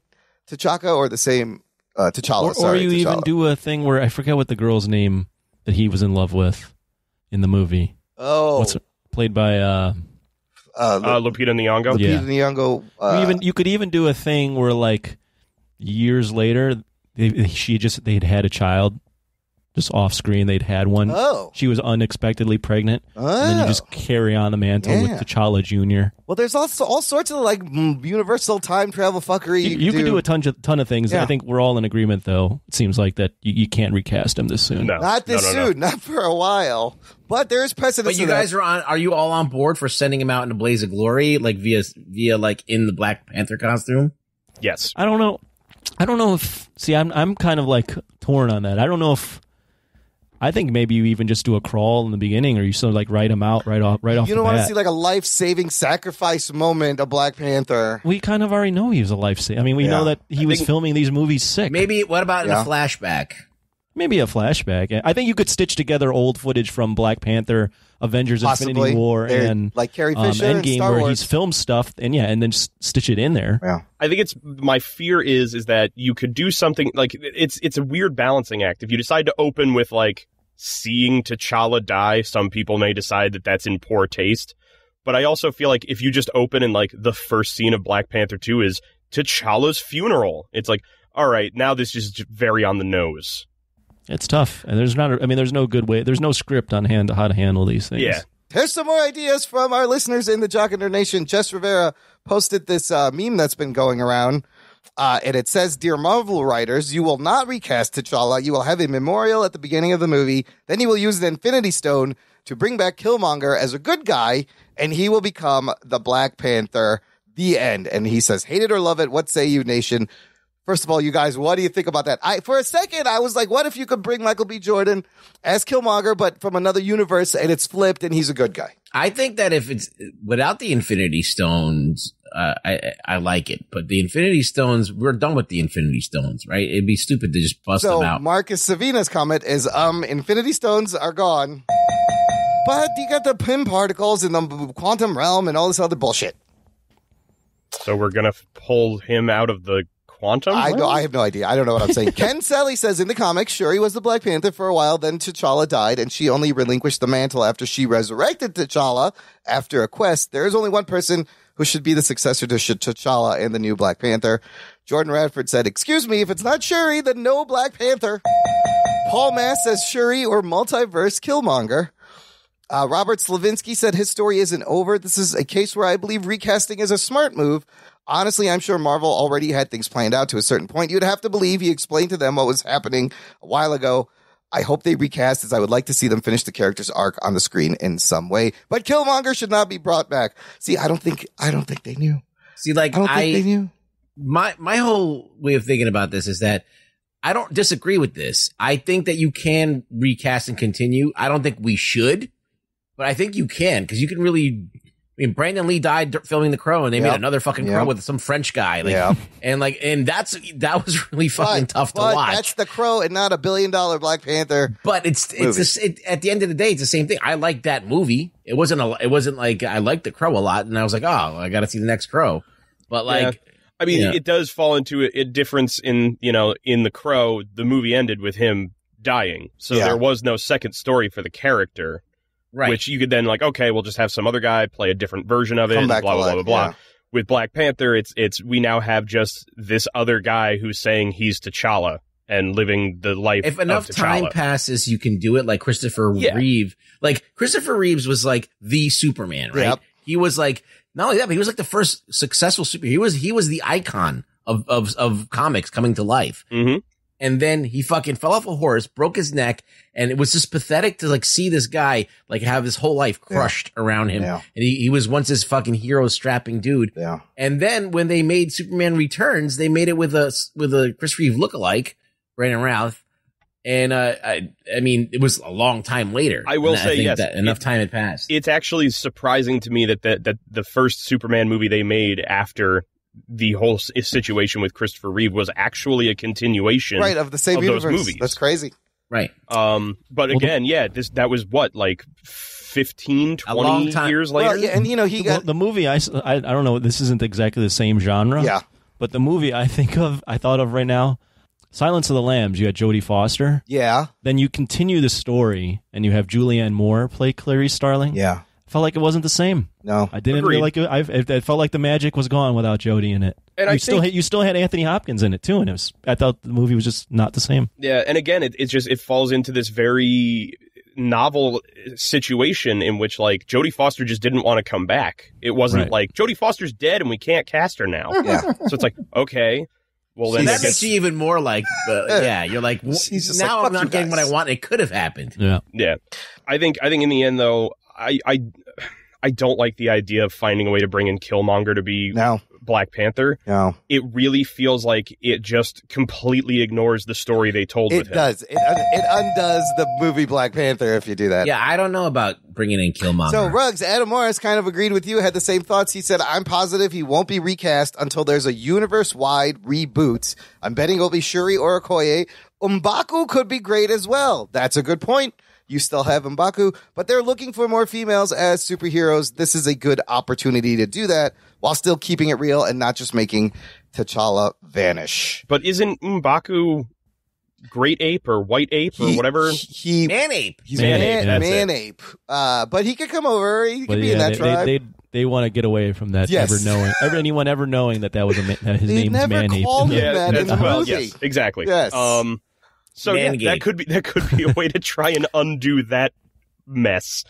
S1: T'Chaka or the same T'Challa.
S4: Or you even do a thing where, I forget what the girl's name that he was in love with in the movie. Played by
S6: Lupita Nyong'o.
S1: Lupita Nyong'o.
S4: You could even do a thing where, like, years later, they'd had a child, just off screen. They'd had one.
S1: Oh,
S4: she was unexpectedly pregnant, and then you just carry on the mantle with T'Challa Jr.
S1: Well, there's also all sorts of like universal time travel fuckery.
S4: You could do a ton of things. Yeah. I think we're all in agreement, though. It seems like that you can't recast him this soon.
S6: No,
S1: not this soon. Not for a while. But there is precedent.
S5: But you guys are you all on board for sending him out in a blaze of glory, like via like in the Black Panther costume?
S6: Yes.
S4: I don't know if. See, I'm kind of like torn on that. I don't know if. I think maybe you even just do a crawl in the beginning, or you sort of like write him out right off.
S1: You don't want to see like a life-saving sacrifice moment of Black Panther.
S4: We kind of already know he was a life-saving. I mean, we know that he was filming these movies sick.
S5: Maybe what about in a flashback?
S4: Maybe a flashback. I think you could stitch together old footage from Black Panther, Avengers: Infinity War, and
S1: like Carrie Fisher
S4: Endgame,
S1: and Star Wars,
S4: where he's filmed stuff, and then stitch it in there.
S1: Yeah.
S6: I think my fear is that you could do something like it's a weird balancing act. If you decide to open with like seeing T'Challa die, some people may decide that that's in poor taste. But I also feel like if you just open and like the first scene of Black Panther 2 is T'Challa's funeral, it's like, all right, now this is very on the nose.
S4: It's tough, and there's no good way. There's no script on hand how to handle these things.
S6: Yeah.
S1: Here's some more ideas from our listeners in the Jock and Nerd Nation. Jess Rivera posted this meme that's been going around, and it says, "Dear Marvel writers, you will not recast T'Challa. You will have a memorial at the beginning of the movie. Then you will use the Infinity Stone to bring back Killmonger as a good guy, and he will become the Black Panther. The end." And he says, "Hate it or love it, what say you, nation?" First of all, you guys, what do you think about that? For a second, I was like, what if you could bring Michael B. Jordan as Killmonger, but from another universe, and it's flipped, and he's a good guy?
S5: I think that if it's without the Infinity Stones, I like it. But the Infinity Stones, we're done with the Infinity Stones, right? It'd be stupid to just bust them out.
S1: So Marcus Savina's comment is, Infinity Stones are gone, but you got the Pym particles in the quantum realm and all this other bullshit.
S6: So we're going to pull him out of the quantum?
S1: I have no idea. I don't know what I'm saying. Ken Selly says in the comics, Shuri was the Black Panther for a while, then T'Challa died, and she only relinquished the mantle after she resurrected T'Challa after a quest. There is only one person who should be the successor to T'Challa and the new Black Panther. Jordan Radford said, excuse me, if it's not Shuri, then no Black Panther. Paul Mass says Shuri or multiverse Killmonger. Robert Slavinsky said his story isn't over. This is a case where I believe recasting is a smart move. Honestly, I'm sure Marvel already had things planned out to a certain point. You'd have to believe he explained to them what was happening a while ago. I hope they recast, as I would like to see them finish the character's arc on the screen in some way. But Killmonger should not be brought back. See, I don't think they knew.
S5: See, like
S1: I don't think they knew.
S5: My whole way of thinking about this is that I don't disagree with this. I think that you can recast and continue. I don't think we should, but I think you can, because you can really. I mean, Brandon Lee died filming The Crow, and they made another fucking Crow with some French guy. And that was really fucking tough to watch.
S1: That's The Crow and not $1 billion Black Panther.
S5: But at the end of the day, it's the same thing. I liked that movie. It wasn't like I liked The Crow a lot, and I was like, oh, I got to see the next Crow. But
S6: I mean, it does fall into a difference in The Crow. The movie ended with him dying, so there was no second story for the character. Right. Which you could then okay, we'll just have some other guy play a different version of it, blah, blah, blah, blah. With Black Panther, it's we now have just this other guy who's saying he's T'Challa and living the life of T'Challa.
S5: If enough time passes, you can do it like Christopher Reeve. Like, Christopher Reeves was like the Superman, right? Yep. He was like, not only that, but he was like the first successful superhero. He was the icon of comics coming to life. Mm-hmm. And then he fucking fell off a horse, broke his neck, and it was just pathetic to see this guy have his whole life crushed around him. Yeah. And he was once this fucking hero strapping dude. Yeah. And then when they made Superman Returns, they made it with a Chris Reeve lookalike, Brandon Routh. And I mean, it was a long time later.
S6: I will say yes,
S5: that enough time had passed.
S6: It's actually surprising to me that the first Superman movie they made after the whole situation with Christopher Reeve was actually a continuation
S1: of the same universe.
S6: Those movies.
S1: That's crazy.
S5: Right.
S6: But again, that was what, 15, 20 years later?
S1: Well, and he got
S4: the movie. I don't know. This isn't exactly the same genre.
S1: Yeah.
S4: But the movie I thought of right now, Silence of the Lambs. You had Jodie Foster.
S1: Yeah.
S4: Then you continue the story, and you have Julianne Moore play Clarice Starling.
S1: Yeah.
S4: Felt like it wasn't the same.
S1: No,
S4: I didn't feel like it. It felt like the magic was gone without Jodie in it. And you still had Anthony Hopkins in it too, and I thought the movie was just not the same.
S6: Yeah, and again, it falls into this very novel situation in which Jodie Foster just didn't want to come back. It wasn't Jodie Foster's dead and we can't cast her now.
S1: Yeah,
S6: so it's okay. Well, then
S5: that makes you even more you're like, now I'm not getting what I want. It could have happened.
S4: Yeah,
S6: yeah. I think in the end though, I don't like the idea of finding a way to bring in Killmonger to be Black Panther.
S1: No.
S6: It really feels like it just completely ignores the story they told with him.
S1: It does. It undoes the movie Black Panther if you do that.
S5: Yeah, I don't know about bringing in Killmonger.
S1: So, Ruggs, Adam Morris kind of agreed with you, had the same thoughts. He said, I'm positive he won't be recast until there's a universe-wide reboot. I'm betting it'll be Shuri or Okoye. M'Baku could be great as well. That's a good point. You still have M'Baku, but they're looking for more females as superheroes. This is a good opportunity to do that while still keeping it real and not just making T'Challa vanish.
S6: But isn't M'Baku Great Ape or White Ape or whatever?
S5: Man Ape.
S1: He's Man Ape. But he could come over. He could be in that tribe.
S4: They want to get away from that anyone ever knowing that was his name's Man Ape.
S1: That in the movie.
S6: Yes, exactly.
S1: Yes.
S6: So that could be a way to try and undo that mess.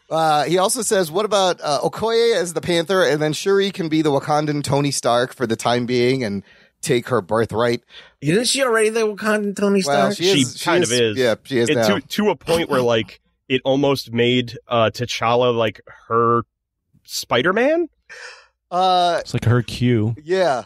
S1: He also says, what about Okoye as the Panther, and then Shuri can be the Wakandan Tony Stark for the time being and take her birthright.
S5: Isn't she already the Wakandan Tony Stark?
S6: Well, she kind of is.
S1: Yeah, she is now.
S6: To a point where it almost made T'Challa her Spider-Man.
S4: It's like her Q.
S1: Yeah.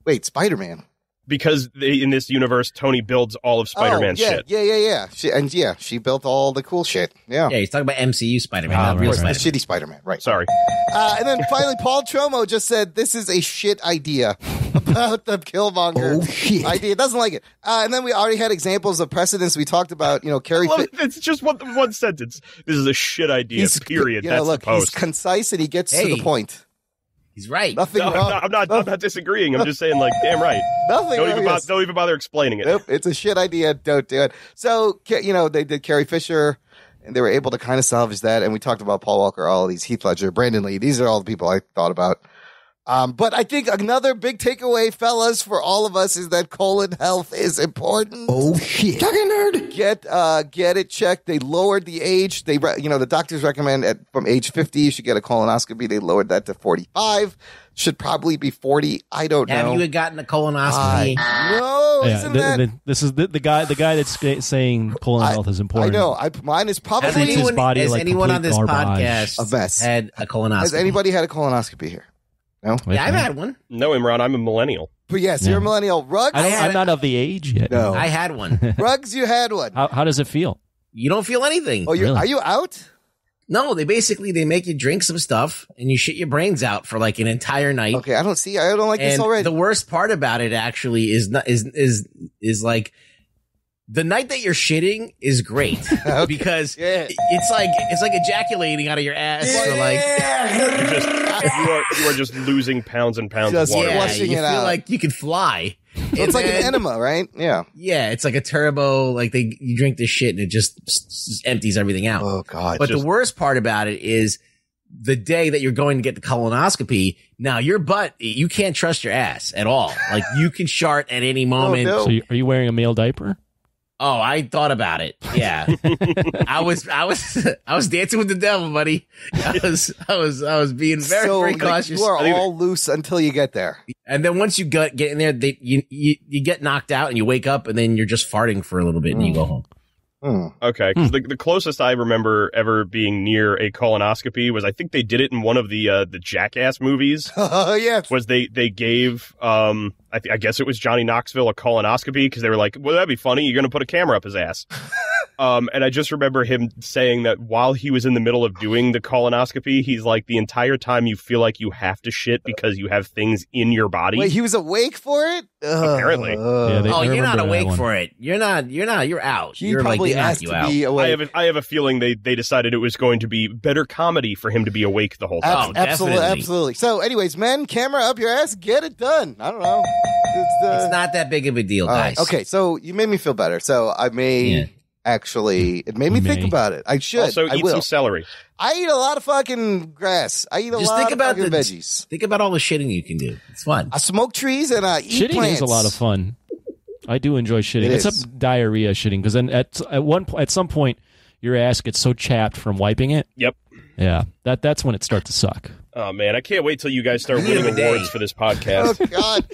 S1: Wait, Spider-Man.
S6: Because in this universe, Tony builds all of Spider-Man's shit.
S1: Yeah. She built all the cool shit. Yeah.
S5: Yeah, he's talking about MCU Spider-Man, not real Spider-Man.
S1: The shitty Spider-Man, right.
S6: Sorry.
S1: And then finally, Paul Tromo just said, this is a shit idea about the Killmonger idea. It doesn't like it. And then we already had examples of precedents we talked about, Carrie
S6: it's just one sentence. This is a shit idea, period. That's the post.
S1: He's concise and he gets to the point.
S5: He's right.
S1: Nothing wrong.
S6: I'm not disagreeing. I'm just saying, like, damn right.
S1: Nothing wrong.
S6: Don't even bother explaining it.
S1: Nope, it's a shit idea. Don't do it. So, they did Carrie Fisher, and they were able to kind of salvage that. And we talked about Paul Walker, all of these, Heath Ledger, Brandon Lee. These are all the people I thought about. But I think another big takeaway, fellas, for all of us is that colon health is important.
S7: Oh, shit. Jock and Nerd.
S1: Get it checked. They lowered the age. The doctors recommend from age 50, you should get a colonoscopy. They lowered that to 45. Should probably be 40. I don't know.
S5: Have you gotten a colonoscopy?
S1: No, isn't that?
S4: This is the guy that's saying colon health is important.
S1: I know. Mine is probably.
S5: Has anyone on this podcast
S1: a mess.
S5: had a colonoscopy?
S1: Has anybody had a colonoscopy here? No?
S5: Yeah, I've had one.
S6: No, Imran, I'm a millennial.
S1: But yes, you're a millennial. Ruggs?
S4: I'm not of the age yet.
S1: No.
S5: I had one.
S1: Ruggs, you had one.
S4: How does it feel?
S5: You don't feel anything.
S1: Oh,
S4: Really?
S1: Are you out?
S5: No, they make you drink some stuff and you shit your brains out for like an entire night.
S1: Okay, I don't like this
S5: And
S1: already.
S5: the worst part about it actually is is like the night that you're shitting is great because it's like ejaculating out of your ass for like
S6: you are just losing pounds and pounds
S1: Just
S6: of water.
S1: flushing
S5: you
S1: it
S5: feel
S1: out.
S5: like you could fly.
S1: It's like an enema, right? Yeah.
S5: Yeah, it's like a turbo. Like you drink this shit and it just empties everything out.
S1: Oh God!
S5: But the worst part about it is the day that you're going to get the colonoscopy. Now your butt, you can't trust your ass at all. Like you can shart at any moment.
S1: Oh, no.
S4: So are you wearing a male diaper?
S5: Oh, I thought about it. Yeah, I was dancing with the devil, buddy. I was being very cautious.
S1: You are all loose until you get there.
S5: And then once you get in there, you get knocked out and you wake up and then you're just farting for a little bit and you go home.
S6: Okay, because the closest I remember ever being near a colonoscopy was I think they did it in one of the Jackass movies.
S1: Oh yes,
S6: was they gave I guess it was Johnny Knoxville a colonoscopy because they were like, well, that'd be funny. You're gonna put a camera up his ass. And I just remember him saying that while he was in the middle of doing the colonoscopy, he's like, the entire time you feel like you have to shit because you have things in your body.
S1: Wait, he was awake for it?
S6: Apparently.
S5: You're not awake for it. You're not. You're out.
S1: He
S5: you're
S1: probably
S5: like,
S1: asked to be awake.
S6: I have a feeling they decided it was going to be better comedy for him to be awake the whole time.
S1: Absolutely. So, anyways, men, camera up your ass, get it done. I don't know.
S5: It's not that big of a deal, guys.
S1: Right. Okay, so you made me feel better. So I may actually, it made me think about it. I should.
S6: Also, eat some celery.
S1: I eat a lot of fucking grass. I eat a lot of fucking veggies.
S5: Think about all the shitting you can do. It's fun.
S1: I smoke trees and I eat
S4: shitting
S1: plants.
S4: is a lot of fun. I do enjoy shitting. Except diarrhea shitting, because then at some point your ass gets so chapped from wiping it.
S6: Yep.
S4: Yeah, that's when it starts to suck.
S6: Oh man, I can't wait till you guys start winning awards for this podcast.
S1: Oh God!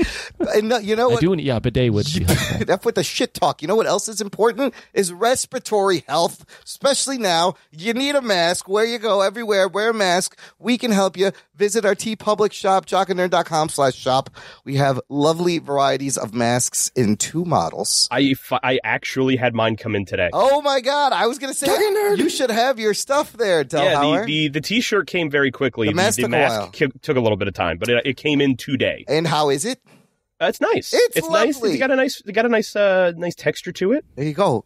S1: And you know what?
S4: Bidet would be helpful.
S1: That's with the shit talk. You know what else is important? Is respiratory health, especially now. You need a mask. Where you go, everywhere, wear a mask. We can help you. Visit our TeePublic shop, jockandnerd.com/shop. We have lovely varieties of masks in 2 models.
S6: I actually had mine come in today.
S1: Oh my God! I was gonna say you should have your stuff there, Delhauer.
S6: Yeah, the t-shirt came very quickly.
S1: The mask
S6: took a little bit of time, but it came in today.
S1: And how is it?
S6: It's nice.
S1: It's
S6: nice.
S1: lovely.
S6: It's got a nice texture to it.
S1: There you go.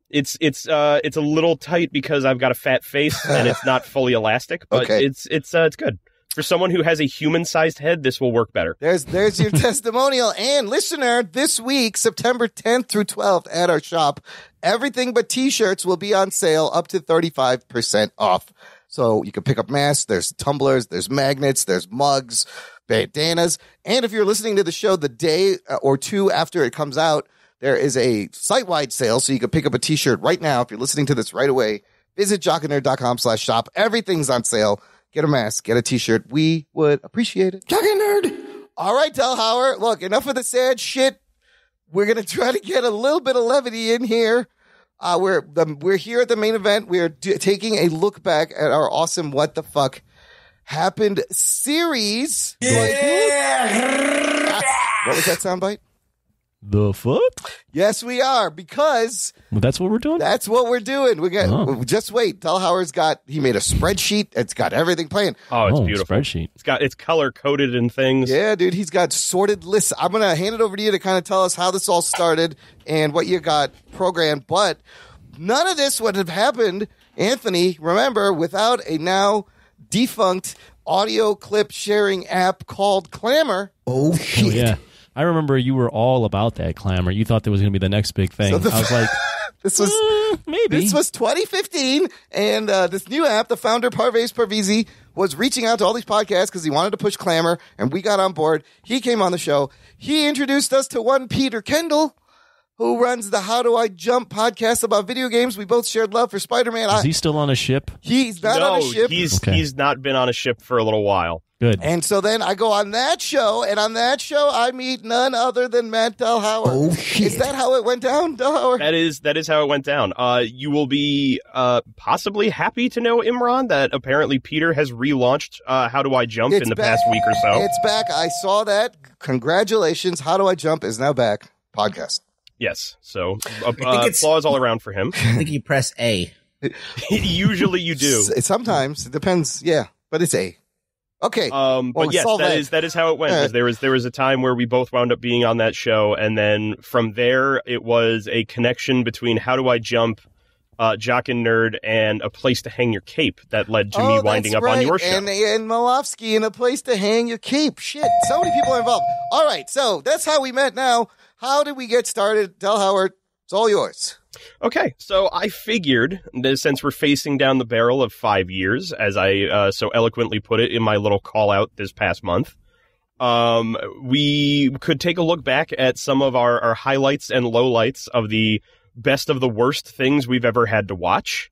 S6: It's a little tight because I've got a fat face and it's not fully elastic, but it's good. For someone who has a human-sized head, this will work better.
S1: There's your testimonial. And listener, this week, September 10th through 12th at our shop, everything but t-shirts will be on sale up to 35% off. So you can pick up masks, there's tumblers, there's magnets, there's mugs, bandanas. And if you're listening to the show the day or 2 after it comes out, there is a site-wide sale. So you can pick up a t-shirt right now. If you're listening to this right away, visit jockandnerd.com/shop. Everything's on sale. Get a mask, get a t-shirt. We would appreciate it.
S7: Jock and Nerd.
S1: All right, Delhauer. Look, enough of the sad shit. We're going to try to get a little bit of levity in here. We're here at the main event. We're taking a look back at our awesome What the Fuck Happened series. Yeah. What was that soundbite?
S4: The fuck?
S1: Yes, we are, because
S4: that's what we're doing.
S1: That's what we're doing. We got just wait. Delhauer's he made a spreadsheet. It's got everything playing.
S6: Oh, it's beautiful.
S4: Spreadsheet.
S6: It's color coded and things.
S1: Yeah, dude, he's got sorted lists. I'm gonna hand it over to you to kind of tell us how this all started and what you got programmed. But none of this would have happened, Anthony. Remember, without a now defunct audio clip sharing app called Clamor.
S7: Oh, shit.
S4: Oh, yeah. I remember you were all about that Clamor. You thought that was going to be the next big thing.
S1: So
S4: I was like, maybe.
S1: This was 2015, and this new app, the founder, Parvez Parvizi, was reaching out to all these podcasts because he wanted to push Clamor, and we got on board. He came on the show. He introduced us to one Peter Kendall, who runs the How Do I Jump podcast about video games. We both shared love for Spider-Man.
S4: Is he still on a ship?
S1: He's not on a ship.
S6: He's not been on a ship for a little while.
S4: Good.
S1: And so then I go on that show, and on that show I meet none other than Matt Delhauer.
S7: Oh, shit.
S1: Is that how it went down, Delhauer?
S6: That is how it went down. You will be possibly happy to know, Imran, that apparently Peter has relaunched How Do I Jump in the past week or so.
S1: It's back. I saw that. Congratulations. How Do I Jump is now back. Podcast.
S6: Yes. So applause all around for him.
S5: I think you press A.
S6: Usually you do.
S1: Sometimes. It depends. Yeah. But it's A. Okay.
S6: But yes, that is how it went. There was a time where we both wound up being on that show, and then from there it was a connection between How Do I Jump, Jock and Nerd, and A Place to Hang Your Cape that led to me winding up on your show.
S1: And Malofsky and A Place to Hang Your Cape. Shit, so many people are involved. All right, so that's how we met now. How did we get started? Delhauer, it's all yours.
S6: Okay, so I figured that since we're facing down the barrel of 5 years, as I so eloquently put it in my little call-out this past month, we could take a look back at some of our highlights and lowlights of the best of the worst things we've ever had to watch,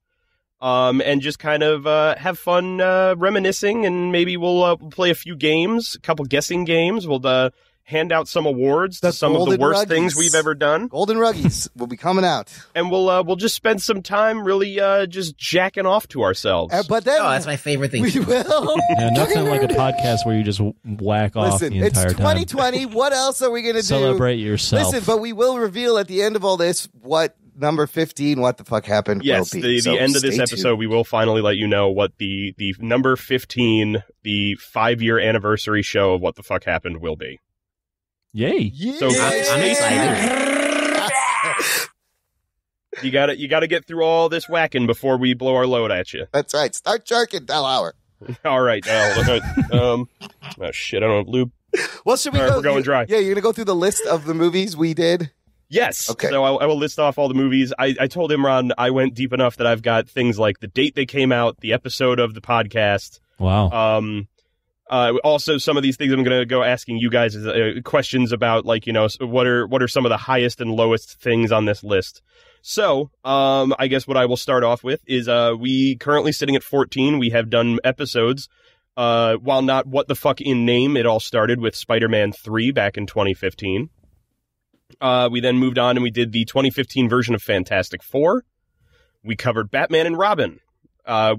S6: and just kind of have fun reminiscing, and maybe we'll play a few games, a couple guessing games. We'll hand out some awards to some of the worst things we've ever done.
S1: Golden Ruggies will be coming out.
S6: And we'll just spend some time really just jacking off to ourselves.
S1: But then,
S5: that's my favorite thing.
S1: We will.
S4: Yeah, nothing like a podcast where you just whack off the entire time.
S1: It's 2020. What else are we going to do?
S4: Celebrate yourself.
S1: Listen, but we will reveal at the end of all this what number 15, What the Fuck Happened
S6: yes,
S1: will be.
S6: The end of this episode, we will finally let you know what the number 15, the 5-year anniversary show of What the Fuck Happened will be.
S4: Yay.
S6: So
S5: I'm excited.
S6: You gotta get through all this whacking before we blow our load at you.
S1: That's right. Start jerking, Delhauer.
S6: All right. Oh shit, I don't have lube.
S1: Well, should we go?
S6: We're going dry.
S1: Yeah, you're gonna go through the list of the movies we did?
S6: Yes.
S1: Okay.
S6: So I will list off all the movies. I told Imran I went deep enough that I've got things like the date they came out, the episode of the podcast.
S4: Wow.
S6: Also, some of these things I'm going to go asking you guys questions about, like, you know, what are some of the highest and lowest things on this list. So, I guess what I will start off with is we currently sitting at 14. We have done episodes. While not what the fuck in name, it all started with Spider-Man 3 back in 2015. We then moved on and we did the 2015 version of Fantastic Four. We covered Batman and Robin.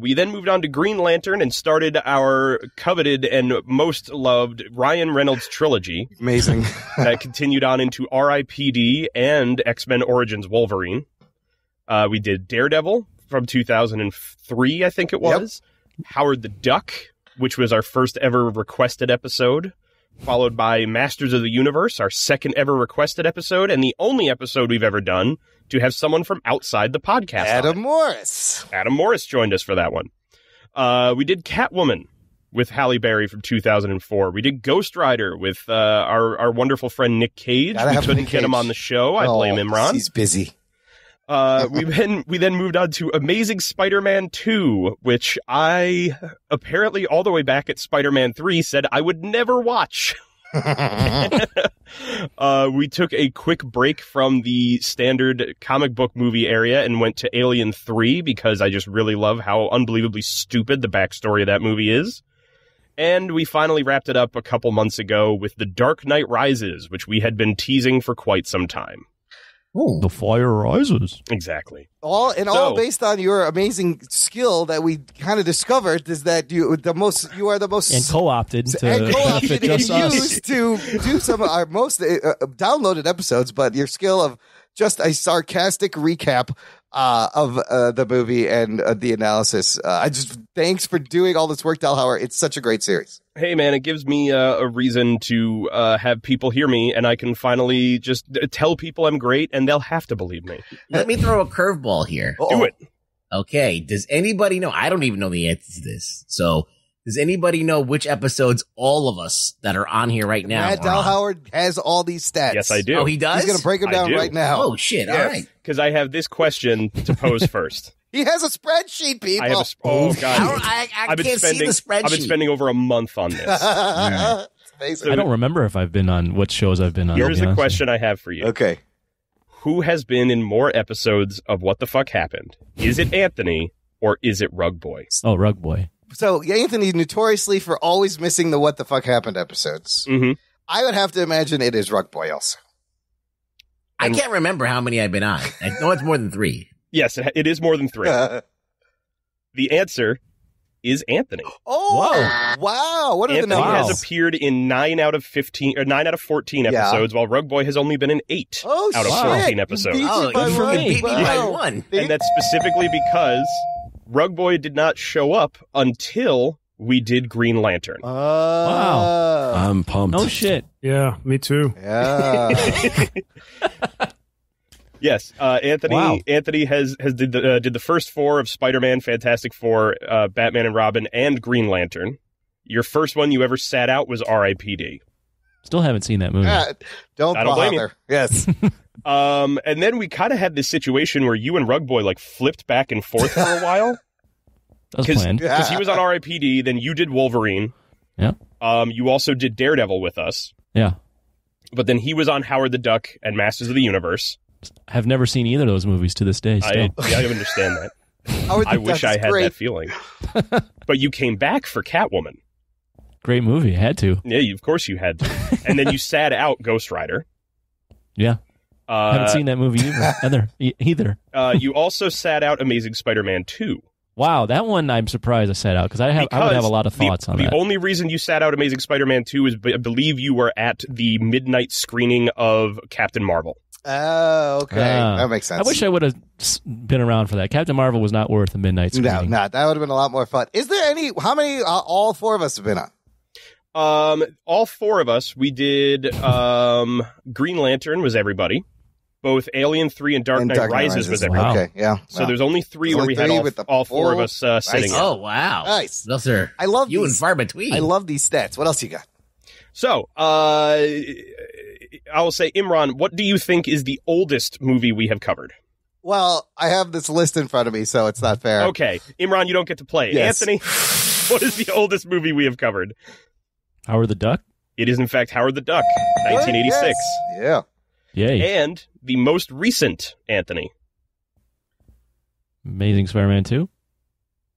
S6: We then moved on to Green Lantern and started our coveted and most loved Ryan Reynolds trilogy.
S1: Amazing.
S6: That continued on into R.I.P.D. and X-Men Origins Wolverine. We did Daredevil from 2003, I think it was. Yep. Howard the Duck, which was our first ever requested episode. Followed by Masters of the Universe, our second ever requested episode, and the only episode we've ever done to have someone from outside the podcast.
S1: Adam Morris.
S6: Adam Morris joined us for that one. We did Catwoman with Halle Berry from 2004. We did Ghost Rider with our wonderful friend Nick Cage. We couldn't get him on the show. I blame Imran.
S1: He's busy.
S6: We then moved on to Amazing Spider-Man 2, which I apparently all the way back at Spider-Man 3 said I would never watch. We took a quick break from the standard comic book movie area and went to Alien 3 because I just really love how unbelievably stupid the backstory of that movie is. And we finally wrapped it up a couple months ago with The Dark Knight Rises, which we had been teasing for quite some time.
S4: Ooh. The fire rises.
S6: Exactly.
S1: All based on your amazing skill that we kind of discovered is that you are the most
S4: and co-opted
S1: and used to do some of our most downloaded episodes, but your skill of just a sarcastic recap of the movie and the analysis. Thanks for doing all this work, Delhauer. It's such a great series.
S6: Hey, man, it gives me a reason to have people hear me, and I can finally just tell people I'm great, and they'll have to believe me.
S5: Let me throw a curveball here.
S6: Do it.
S5: Okay. Does anybody know? I don't even know the answer to this. So, Does anybody know which episodes all of us that are on here right now?
S1: Matt Delhauer has all these stats.
S6: Yes, I do.
S5: Oh, he does?
S1: He's going to break them down right now.
S5: Oh, shit. All right.
S6: Because I have this question to pose first.
S1: He has a spreadsheet, people.
S6: I have oh, God.
S5: I can't see the spreadsheet.
S6: I've been spending over a month on this.
S4: I don't remember if I've been on what shows I've been on.
S6: Here's the question I have for you.
S1: Okay.
S6: Who has been in more episodes of What the Fuck Happened? Is it Anthony or is it Rugboy?
S4: Oh, Rugboy.
S1: So Anthony, notoriously for always missing the What the Fuck Happened episodes.
S6: Mm-hmm.
S1: I would have to imagine it is Rugboy also.
S5: I can't remember how many I've been on. I know it's more than 3.
S6: Yes, it is more than 3. The answer is Anthony.
S1: Oh, wow. What are
S6: Anthony
S1: the numbers?
S6: has appeared in 9 out of 14 episodes, while Rugboy has only been in 8 out of 14 episodes.
S5: You beat me by 1.
S6: And that's specifically because Rugboy did not show up until we did Green Lantern.
S4: Wow.
S8: I'm pumped.
S4: No shit.
S9: Yeah, me too.
S1: Yeah.
S6: Yes, Anthony.
S4: Wow.
S6: Anthony did the first 4 of Spider-Man, Fantastic Four, Batman and Robin, and Green Lantern. Your first one you ever sat out was R.I.P.D.
S4: Still haven't seen that movie.
S1: Don't
S6: blame you.
S1: Yes.
S6: And then we kind of had this situation where you and Rugboy like flipped back and forth for a while.
S4: That was planned.
S6: Because he was on R.I.P.D., then you did Wolverine.
S4: Yeah.
S6: You also did Daredevil with us.
S4: Yeah.
S6: But then he was on Howard the Duck and Masters of the Universe.
S4: Have never seen either of those movies to this day. Still.
S6: I understand that. I wish I had that feeling. But you came back for Catwoman.
S4: Great movie. Had to.
S6: Yeah, of course you had to. And then you sat out Ghost Rider.
S4: Yeah. Haven't seen that movie either.
S6: You also sat out Amazing Spider-Man 2.
S4: Wow, that one I'm surprised I sat out because I would have a lot of thoughts on that.
S6: The only reason you sat out Amazing Spider-Man 2 is I believe you were at the midnight screening of Captain Marvel.
S1: Oh, okay. That makes sense.
S4: I wish I would have been around for that. Captain Marvel was not worth a midnight screening.
S1: No, that would have been a lot more fun. Is there how many, all 4 of us have been on?
S6: All 4 of us, we did Green Lantern was everybody. Both Alien 3 and Dark Knight Rises was everybody.
S1: Okay, yeah.
S6: So there's only 3 where we had all 4 of us sitting.
S5: Oh, wow.
S1: Nice.
S5: Those are
S1: I love
S5: you
S1: these.
S5: and far between.
S1: I love these stats. What else you got?
S6: So, I will say, Imran, what do you think is the oldest movie we have covered?
S1: Well, I have this list in front of me, so it's not fair.
S6: Okay. Imran, you don't get to play.
S1: Yes.
S6: Anthony, what is the oldest movie we have covered?
S4: Howard the Duck?
S6: It is, in fact, Howard the Duck, 1986.
S1: Yes. Yeah.
S4: Yay.
S6: And the most recent, Anthony.
S4: Amazing Spider-Man 2?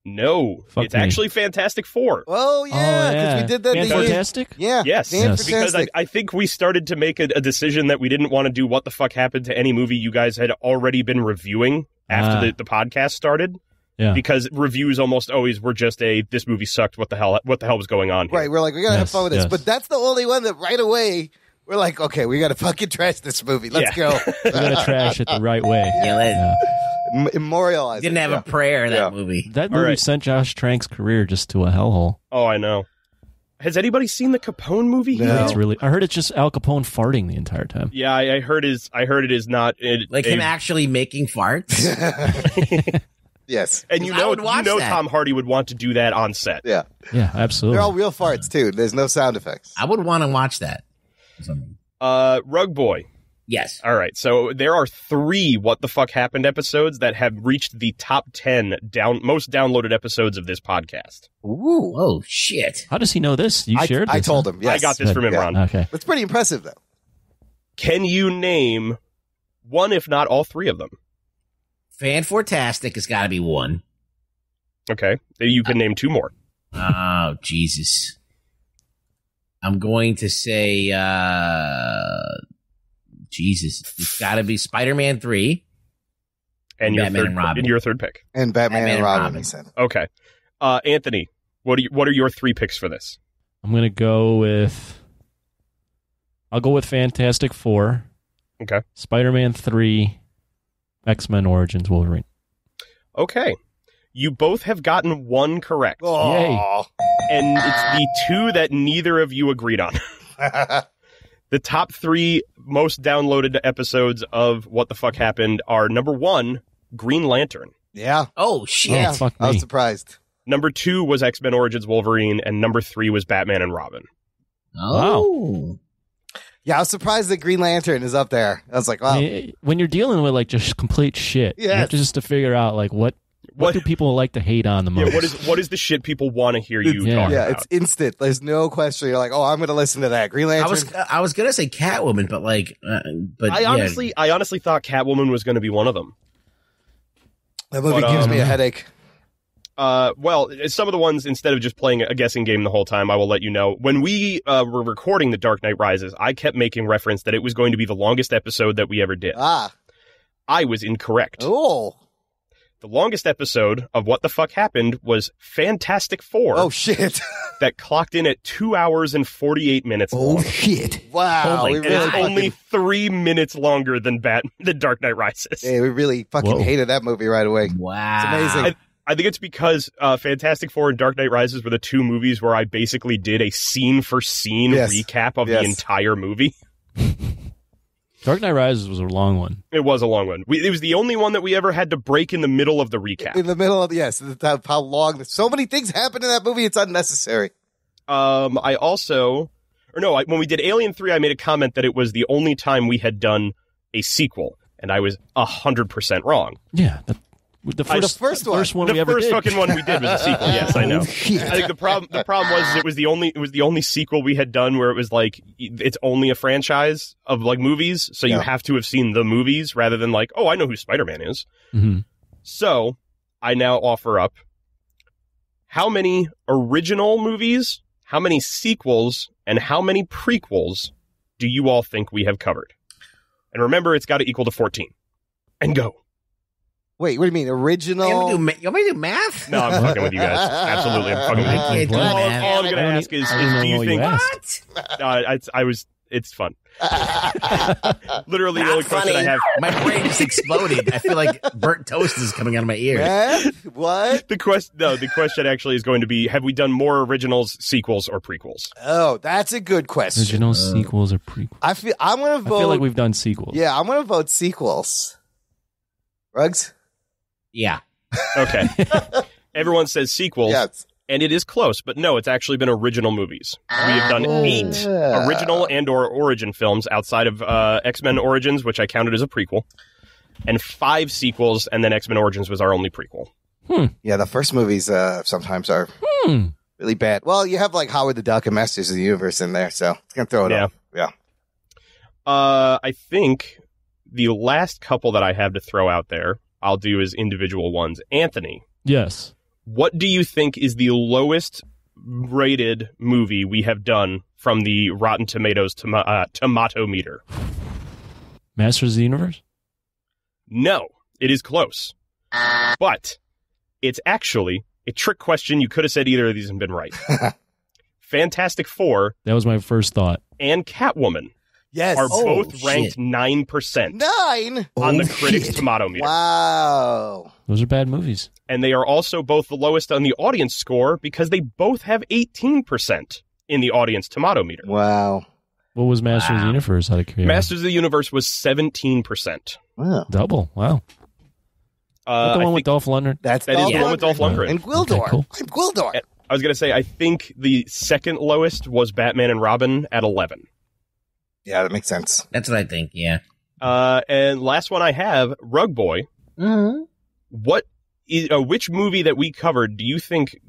S6: No. It's actually Fantastic Four.
S1: Oh, yeah, because we did that.
S4: Fantastic?
S1: Yeah.
S6: Yes. Because I think we started to make a decision that we didn't want to do What the Fuck Happened to any movie you guys had already been reviewing after the podcast started.
S4: Yeah.
S6: Because reviews almost always were just this movie sucked, what the hell was going on here?
S1: Right, we're like, we gotta have fun with this. But that's the only one that right away we're like, okay, we gotta fucking trash this movie. Let's go.
S4: We gotta trash it the right way.
S1: Memorialize.
S5: Didn't have a prayer, that movie.
S4: That movie sent Josh Trank's career just to a hellhole.
S6: Oh, I know. Has anybody seen the Capone movie?
S4: No. I heard it's just Al Capone farting the entire time.
S6: Yeah, I heard it is not
S5: him actually making farts.
S1: Yes.
S6: And you know Tom Hardy would want to do that on set.
S1: Yeah.
S4: Yeah, absolutely.
S1: They're all real farts too. There's no sound effects.
S5: I would want to watch that.
S6: Rugboy.
S5: Yes.
S6: All right. So there are 3 What the Fuck Happened episodes that have reached the top 10 most downloaded episodes of this podcast.
S1: Ooh.
S5: Oh, shit.
S4: How does he know this? You shared this?
S1: I told him. Yes.
S6: I got this from Imran.
S4: Yeah. Okay.
S1: That's pretty impressive, though.
S6: Can you name one, if not all 3 of them?
S5: Fan-Fortastic has got to be 1.
S6: Okay. You can name 2 more.
S5: Oh, Jesus. I'm going to say, Jesus. It's got to be Spider-Man 3.
S6: And your
S5: Batman and Robin.
S6: And your third pick.
S1: And Batman and Robin, he said.
S6: Okay. Anthony, what are your 3 picks for this?
S4: I'm going to go with... I'll go with Fantastic Four.
S6: Okay.
S4: Spider-Man 3, X-Men Origins Wolverine.
S6: Okay. You both have gotten 1 correct.
S1: Oh.
S4: Yay.
S6: And it's the 2 that neither of you agreed on. The top 3 most downloaded episodes of What the Fuck Happened are number 1, Green Lantern.
S1: Yeah.
S5: Oh, shit.
S1: Yeah.
S4: Fuck me.
S1: I was surprised.
S6: Number 2 was X-Men Origins Wolverine, and number 3 was Batman and Robin.
S5: Oh.
S4: Wow.
S1: Yeah, I was surprised that Green Lantern is up there. I was like, wow.
S4: When you're dealing with like just complete shit, you have to just to figure out like what do people like to hate on the most?
S6: Yeah, what is the shit people want to hear you talk about?
S1: Yeah, it's instant. There's no question. You're like, oh, I'm going to listen to that. Green Lantern.
S5: I was going to say Catwoman, but like,
S6: I honestly thought Catwoman was going to be one of them.
S1: That movie gives me a headache.
S6: Well, some of the ones, instead of just playing a guessing game the whole time, I will let you know. When we were recording The Dark Knight Rises, I kept making reference that it was going to be the longest episode that we ever did. I was incorrect.
S1: Oh.
S6: The longest episode of What the Fuck Happened was Fantastic Four.
S1: Oh, shit.
S6: That clocked in at 2 hours and 48 minutes long.
S7: Oh, shit.
S1: Wow.
S6: And it's only 3 minutes longer than Dark Knight Rises.
S1: Hey, we really fucking hated that movie right away.
S5: Wow.
S1: It's amazing.
S6: I think it's because Fantastic Four and Dark Knight Rises were the 2 movies where I basically did a scene-for-scene recap of the entire movie.
S4: Dark Knight Rises was a long one.
S6: It was a long one. It was the only one that we ever had to break in the middle of the recap.
S1: In the middle of, how long. So many things happened in that movie, it's unnecessary.
S6: When we did Alien 3, I made a comment that it was the only time we had done a sequel, and I was 100% wrong.
S4: Yeah, the first one we ever did.
S6: The first fucking one we did was a sequel. Yes, I know. I think the problem was it was the only sequel we had done where it was like it's only a franchise of like movies, so you have to have seen the movies rather than like, oh, I know who Spider-Man is.
S4: Mm-hmm.
S6: So I now offer up how many original movies, how many sequels, and how many prequels do you all think we have covered? And remember, it's got to equal to 14. And go.
S1: Wait, what do you mean? Original?
S5: You want me to do math?
S6: No, I'm fucking with you guys. Absolutely, I'm fucking with you. All I'm going to ask is do you think...
S5: What?
S6: It's fun. Literally the only question I have...
S5: My brain just exploded. I feel like burnt toast is coming out of my ears.
S1: What?
S6: The question actually is going to be, have we done more originals, sequels, or prequels?
S1: Oh, that's a good question.
S4: Originals, sequels, or prequels?
S1: I'm going to vote...
S4: I feel like we've done sequels.
S1: Yeah, I'm going to vote sequels. Rugs?
S5: Yeah.
S6: Okay. Everyone says sequels.
S1: Yes.
S6: And it is close, but no, it's actually been original movies. We have done 8 original and or origin films outside of X-Men Origins, which I counted as a prequel, and 5 sequels, and then X-Men Origins was our only prequel.
S1: Yeah, the first movies sometimes are really bad. Well, you have like Howard the Duck and Masters of the Universe in there, so it's going to throw it off. Yeah.
S6: I think the last couple that I have to throw out there, I'll do as individual ones. Anthony.
S4: Yes.
S6: What do you think is the lowest rated movie we have done from the Rotten Tomatoes tomato meter?
S4: Masters of the Universe?
S6: No, it is close. But it's actually a trick question. You could have said either of these and been right. Fantastic Four.
S4: That was my first thought.
S6: And Catwoman.
S1: Yes.
S6: Are both ranked 9%.
S1: 9?
S6: On the critics' tomato meter.
S1: Wow.
S4: Those are bad movies.
S6: And they are also both the lowest on the audience score because they both have 18% in the audience tomato meter.
S1: Wow.
S4: What was Masters of the Universe out of curiosity?
S6: Masters of the Universe was 17%.
S1: Wow.
S4: Double. Wow. The one with Dolph Lundgren?
S1: That
S6: is the one with Dolph Lundgren.
S1: And Gwildor.
S4: Okay, cool.
S1: I'm Gwildor.
S6: I was going to say, I think the second lowest was Batman and Robin at 11.
S1: Yeah, that makes sense.
S5: That's what I think, yeah.
S6: And last one I have, Rugboy.
S5: Mm-hmm.
S6: Which movie that we covered do you think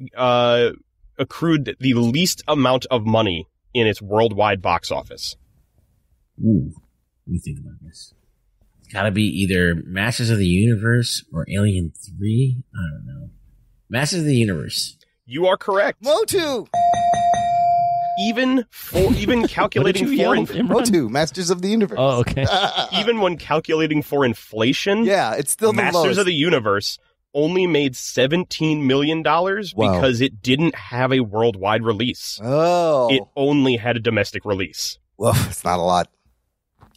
S6: accrued the least amount of money in its worldwide box office?
S5: Ooh, let me think about this. It's gotta be either Masters of the Universe or Alien 3? I don't know. Masters of the Universe.
S6: You are correct.
S1: Motu!
S6: Even calculating for
S1: Motu, Masters of the Universe.
S4: Oh, okay.
S6: Even when calculating for inflation,
S1: it's still the
S6: Masters
S1: lowest.
S6: of the Universe only made $17 million because it didn't have a worldwide release.
S1: Oh.
S6: It only had a domestic release.
S1: Well, it's not a lot.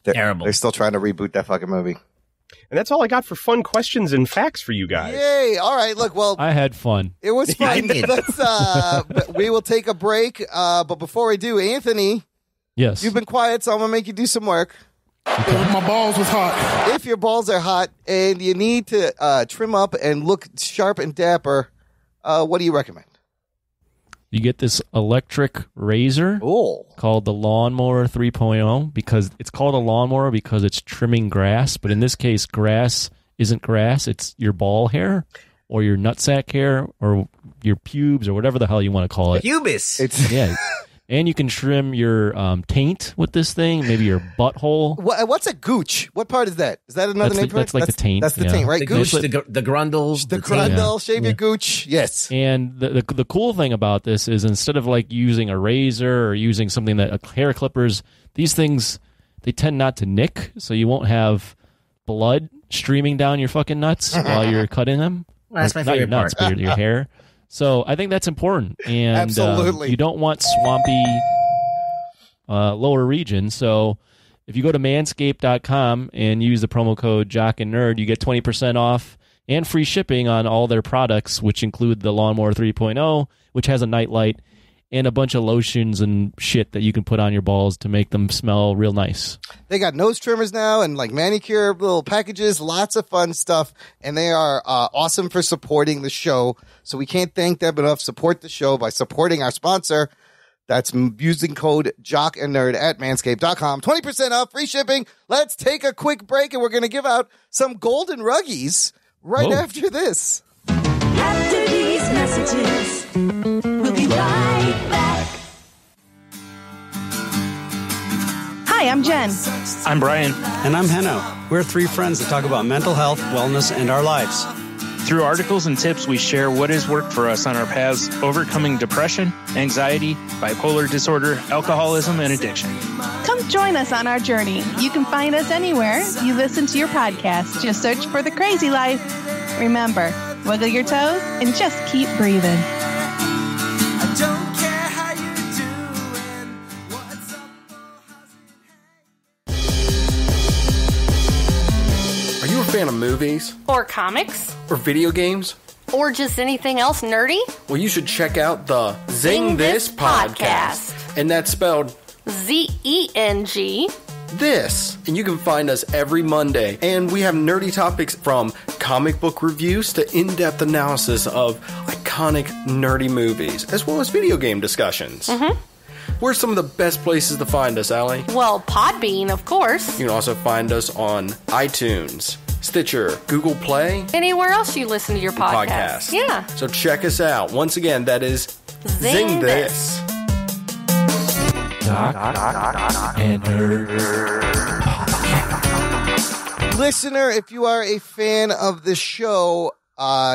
S5: Terrible.
S1: They're still trying to reboot that fucking movie.
S6: And that's all I got for fun questions and facts for you guys.
S1: Yay! All right, look, well...
S4: I had fun.
S1: It was fun. We will take a break, but before we do, Anthony...
S4: Yes?
S1: You've been quiet, so I'm going to make you do some work.
S7: If my balls was hot.
S1: If your balls are hot and you need to trim up and look sharp and dapper, What do you recommend?
S4: You get this electric razor called the Lawnmower 3.0 because it's called a lawnmower because it's trimming grass. But in this case, grass isn't grass. It's your ball hair or your nutsack hair or your pubes or whatever the hell you want to call it.
S5: Pubis.
S4: Yeah. And you can trim your taint with this thing, maybe your butthole.
S1: What's a gooch? What part is that? Is that another name for it?
S4: That's like the taint.
S1: That's the taint, right?
S5: The
S1: gooch.
S5: the grundle.
S1: The grundle, shave your gooch. Yes.
S4: And the cool thing about this is instead of like using a razor or using something that hair clippers, these things, they tend not to nick, so you won't have blood streaming down your fucking nuts while you're cutting them.
S5: Well, that's my favorite
S4: not your nuts,
S5: part.
S4: but your hair. So I think that's important. And
S1: Absolutely.
S4: you don't want swampy lower region. So if you go to manscaped.com and use the promo code Jock and Nerd, you get 20% off and free shipping on all their products, which include the Lawnmower 3.0, which has a nightlight, and a bunch of lotions and shit that you can put on your balls to make them smell real nice.
S1: They got nose trimmers now and like manicure little packages, lots of fun stuff. And they are awesome for supporting the show. So we can't thank them enough. Support the show by supporting our sponsor. That's using code Jock and Nerd at manscaped.com. 20% off, free shipping. Let's take a quick break and we're going to give out some golden Ruggies right after this.
S8: After these messages, we'll be right back.
S9: Hi, I'm Jen.
S10: I'm Brian.
S11: And I'm Henno. We're three friends that talk about mental health, wellness, and our lives.
S10: Through articles and tips, we share what has worked for us on our paths overcoming depression, anxiety, bipolar disorder, alcoholism, and addiction.
S9: Come join us on our journey. You can find us anywhere you listen to your podcast. Just search for The Crazy Life. Remember, wiggle your toes and just keep breathing.
S3: I don't care how you're doing. What's up?
S12: Are you a fan of movies?
S13: Or comics?
S12: Or video games?
S13: Or just anything else nerdy?
S12: Well, you should check out the Zeng This podcast. And that's spelled
S13: Zeng.
S12: This. And you can find us every Monday. And we have nerdy topics from comic book reviews to in-depth analysis of iconic nerdy movies, as well as video game discussions.
S13: Mm-hmm.
S12: Where's some of the best places to find us, Allie?
S13: Well, Podbean, of course.
S12: You can also find us on iTunes, Stitcher, Google Play.
S13: Anywhere else you listen to your podcast. Yeah.
S12: So check us out. Once again, that is Zing This.
S4: Jock and Nerd.
S1: Listener, if you are a fan of the show,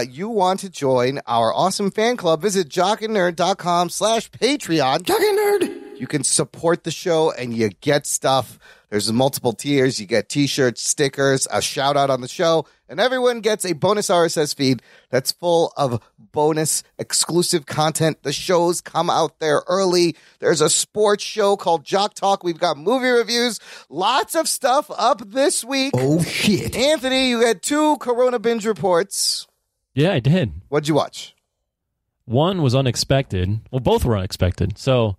S1: you want to join our awesome fan club, visit jockandnerd.com/Patreon.
S12: Jock and Nerd.
S1: You can support the show and you get stuff. There's multiple tiers. You get t-shirts, stickers, a shout out on the show, and everyone gets a bonus RSS feed that's full of bonus exclusive content. The shows come out there early. There's a sports show called Jock Talk. We've got movie reviews. Lots of stuff up this week.
S7: Oh, shit.
S1: Anthony, you had 2 Corona binge reports.
S4: Yeah, I did.
S1: What'd you watch?
S4: One was unexpected. Well, both were unexpected. So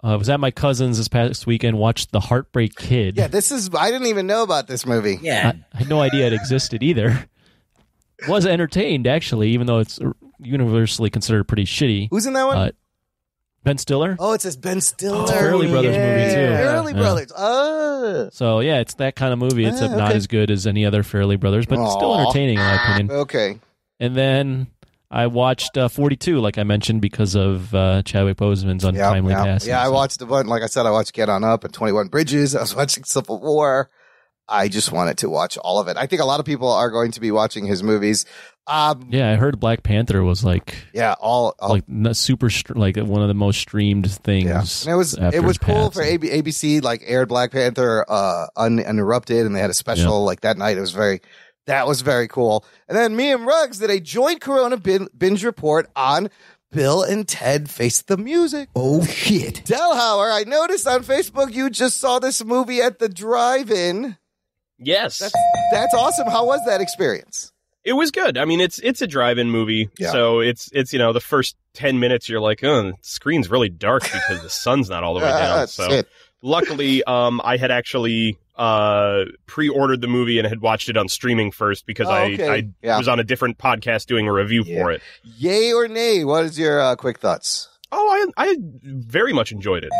S4: I was at my cousin's this past weekend, watched The Heartbreak Kid.
S1: Yeah, I didn't even know about this movie.
S5: Yeah.
S4: I had no idea it existed either. Was entertained, actually, even though it's universally considered pretty shitty.
S1: Who's in that one?
S4: Ben Stiller.
S1: Oh, it says Ben Stiller.
S4: It's a Fairly Brothers movie, too.
S1: Fairly Brothers. Oh.
S4: So, yeah, it's that kind of movie. It's not as good as any other Fairly Brothers, but still entertaining, in my opinion.
S1: Okay.
S4: And then I watched 42, like I mentioned, because of Chadwick Boseman's untimely passing.
S1: Yeah, I watched a bunch. Like I said, I watched Get On Up and 21 Bridges. I was watching Civil War. I just wanted to watch all of it. I think a lot of people are going to be watching his movies.
S4: Yeah, I heard Black Panther was like
S1: all
S4: like super like one of the most streamed things.
S1: Yeah. And it was cool for ABC. Like aired Black Panther uninterrupted, and they had a special like that night. That was very cool. And then me and Ruggs did a joint Corona binge report on Bill and Ted Face the Music.
S7: Oh, shit.
S1: Delhauer, I noticed on Facebook you just saw this movie at the drive-in.
S6: Yes.
S1: That's awesome. How was that experience?
S6: It was good. I mean, it's a drive-in movie, so it's the first 10 minutes you're like, oh, the screen's really dark because the sun's not all the way down. So Luckily, I had actually pre-ordered the movie and had watched it on streaming first because I was on a different podcast doing a review for it.
S1: Yay or nay? What is your quick thoughts?
S6: Oh, I very much enjoyed it.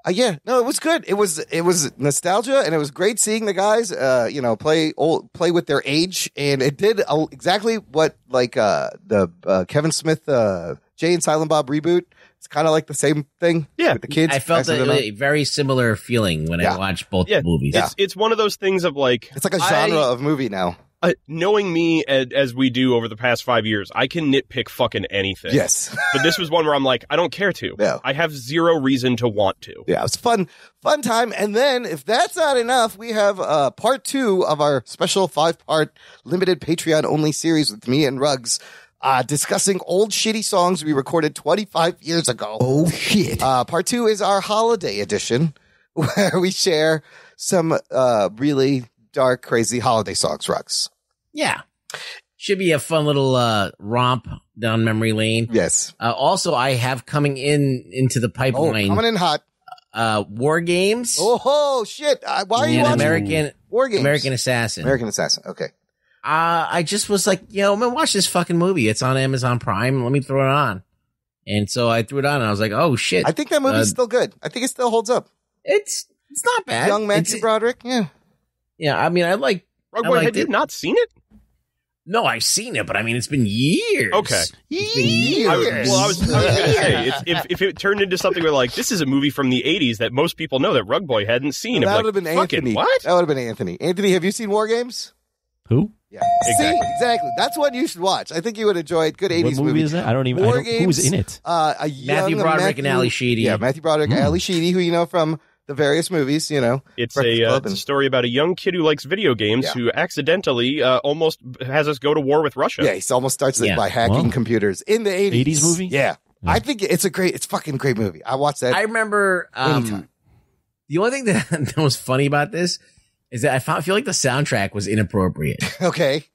S1: It was good. It was nostalgia, and it was great seeing the guys, play with their age, and it did exactly what the Kevin Smith, Jay and Silent Bob reboot. It's kind of like the same thing. Yeah, with the kids.
S5: I felt a very similar feeling when I watched both movies.
S6: It's one of those things of it's
S1: like a genre of movie now.
S6: Knowing me as we do over the past 5 years, I can nitpick fucking anything.
S1: Yes.
S6: But this was one where I'm like, I don't care to.
S1: Yeah.
S6: I have zero reason to want to.
S1: Yeah, it was fun time. And then, if that's not enough, we have part 2 of our special 5-part limited Patreon-only series with me and Ruggs, discussing old shitty songs we recorded 25 years ago.
S7: Oh, shit.
S1: Part 2 is our holiday edition, where we share some really dark, crazy holiday songs, Ruggs.
S5: Yeah. Should be a fun little romp down memory lane.
S1: Yes.
S5: Also, I have coming into the pipeline.
S1: Coming in hot.
S5: War Games.
S1: Oh, shit. Why are you watching War Games?
S5: American Assassin.
S1: American Assassin. Okay.
S5: I just was like, I'm gonna watch this fucking movie. It's on Amazon Prime. Let me throw it on. And so I threw it on, and I was like, oh shit.
S1: I think that movie's still good. I think it still holds up.
S5: It's not bad.
S1: Young Matthew Broderick. Yeah.
S5: Yeah. I mean, I like.
S6: Rugboy, had you not seen it?
S5: No, I've seen it, but I mean, it's been years.
S6: Okay.
S5: It's been years.
S6: I was going to say, if it turned into something where, this is a movie from the 80s that most people know that Rugboy hadn't seen.
S1: That would have been Anthony.
S6: What?
S1: That would have been Anthony. Anthony, have you seen War Games?
S4: Who?
S1: Yeah. Exactly. That's what you should watch. I think you would enjoy it. Good 80s
S4: movie. What movie is that? I don't even know who's in it.
S5: Matthew Broderick and Ali Sheedy.
S1: Yeah, Matthew Broderick and Ali Sheedy, who you know from the various movies,
S6: It's a story about a young kid who likes video games who accidentally almost has us go to war with Russia.
S1: Yeah, he almost starts by hacking computers in the 80s.
S4: 80s movie?
S1: Yeah. I think it's fucking great movie. I watched that.
S5: I remember the only thing that was funny about this is that I feel like the soundtrack was inappropriate.
S1: Okay.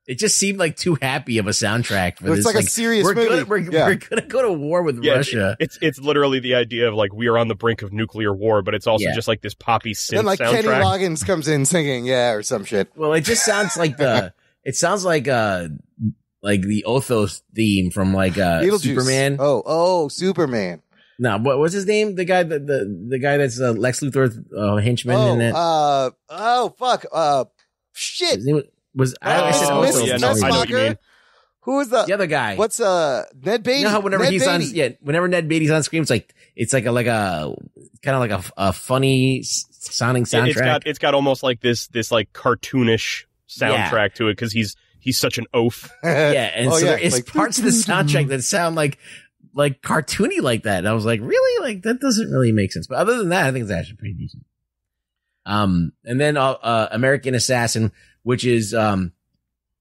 S5: It just seemed like too happy of a soundtrack for this.
S1: It's like a serious movie.
S5: We're gonna go to war with Russia.
S6: It's literally the idea of we are on the brink of nuclear war, but it's also just like this poppy synth
S1: and
S6: soundtrack.
S1: Kenny Loggins comes in singing, or some shit.
S5: Well, it just sounds like the Othos theme from Superman.
S1: Oh, Superman.
S5: No, what's his name? The guy the guy that's Lex Luthor's henchman in it.
S1: Fuck. Shit.
S5: His name was
S6: I know what you mean.
S1: Who is the
S5: other guy?
S1: What's Ned Beatty?
S5: You know how whenever
S1: Ned
S5: he's
S1: Beatty.
S5: on, whenever Ned Beatty's on screen, it's like a funny sounding soundtrack.
S6: It's got almost like this cartoonish soundtrack to it because he's such an oaf.
S5: Yeah, and there is parts of the soundtrack that sound like cartoony like that. And I was like, really? That doesn't really make sense. But other than that, I think it's actually pretty decent. And then American Assassin, which is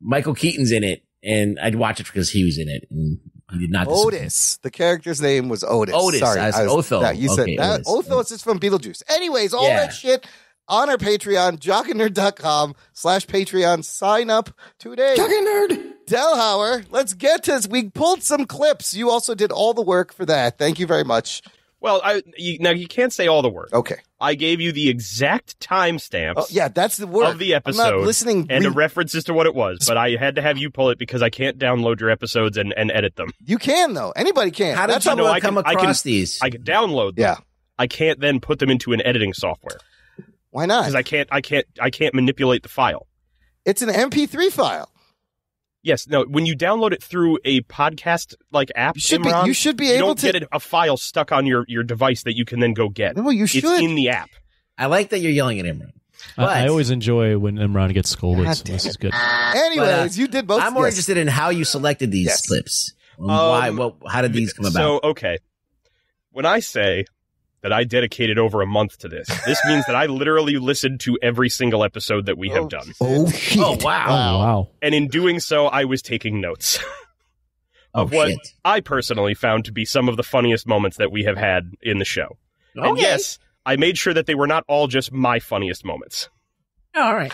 S5: Michael Keaton's in it, and I'd watch it because he was in it, and he did not.
S1: Otis. The character's name was Otis.
S5: Sorry, I said Otho.
S1: You said that. Otis is from Beetlejuice. Anyways, all that shit on our Patreon, jockandnerd.com/Patreon. Sign up today.
S7: Jock and Nerd.
S1: Delhauer, let's get to this. We pulled some clips. You also did all the work for that. Thank you very much.
S6: Well, now you can't say all the work.
S1: Okay.
S6: I gave you the exact timestamps.
S1: Oh, yeah, that's the word
S6: of the episode.
S1: I'm not listening.
S6: And the references to what it was, but I had to have you pull it because I can't download your episodes and edit them.
S1: You can though. Anybody can.
S5: How did you come across these?
S6: I can download them.
S1: Yeah.
S6: I can't then put them into an editing software.
S1: Why not?
S6: Because I can't manipulate the file.
S1: It's an MP3 file.
S6: Yes, no. When you download it through a podcast app,
S1: you should be able to
S6: get a file stuck on your device that you can then go get.
S1: No, you should.
S6: It's in the app.
S5: I like that you're yelling at Imran.
S4: I always enjoy when Imran gets scolded. So this is good.
S1: Anyways, you did both.
S5: I'm more interested in how you selected these clips. Why? How did these come about?
S6: So okay, when I say that I dedicated over a month to this means that I literally listened to every single episode that we have done.
S7: Oh, shit.
S5: Oh, wow.
S6: And in doing so, I was taking notes of what I personally found to be some of the funniest moments that we have had in the show. Okay. And yes, I made sure that they were not all just my funniest moments.
S5: All right.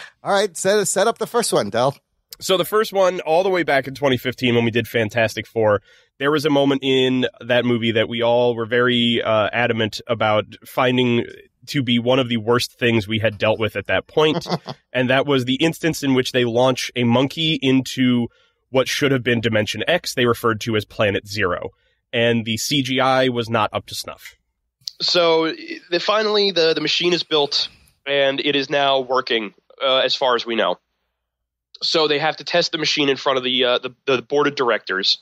S1: Set up the first one, Del.
S6: So the first one, all the way back in 2015 when we did Fantastic Four, there was a moment in that movie that we all were very adamant about finding to be one of the worst things we had dealt with at that point. And that was the instance in which they launch a monkey into what should have been Dimension X, they referred to as Planet Zero. And the CGI was not up to snuff.
S14: So finally, the machine is built, and it is now working, as far as we know. So they have to test the machine in front of the board of directors,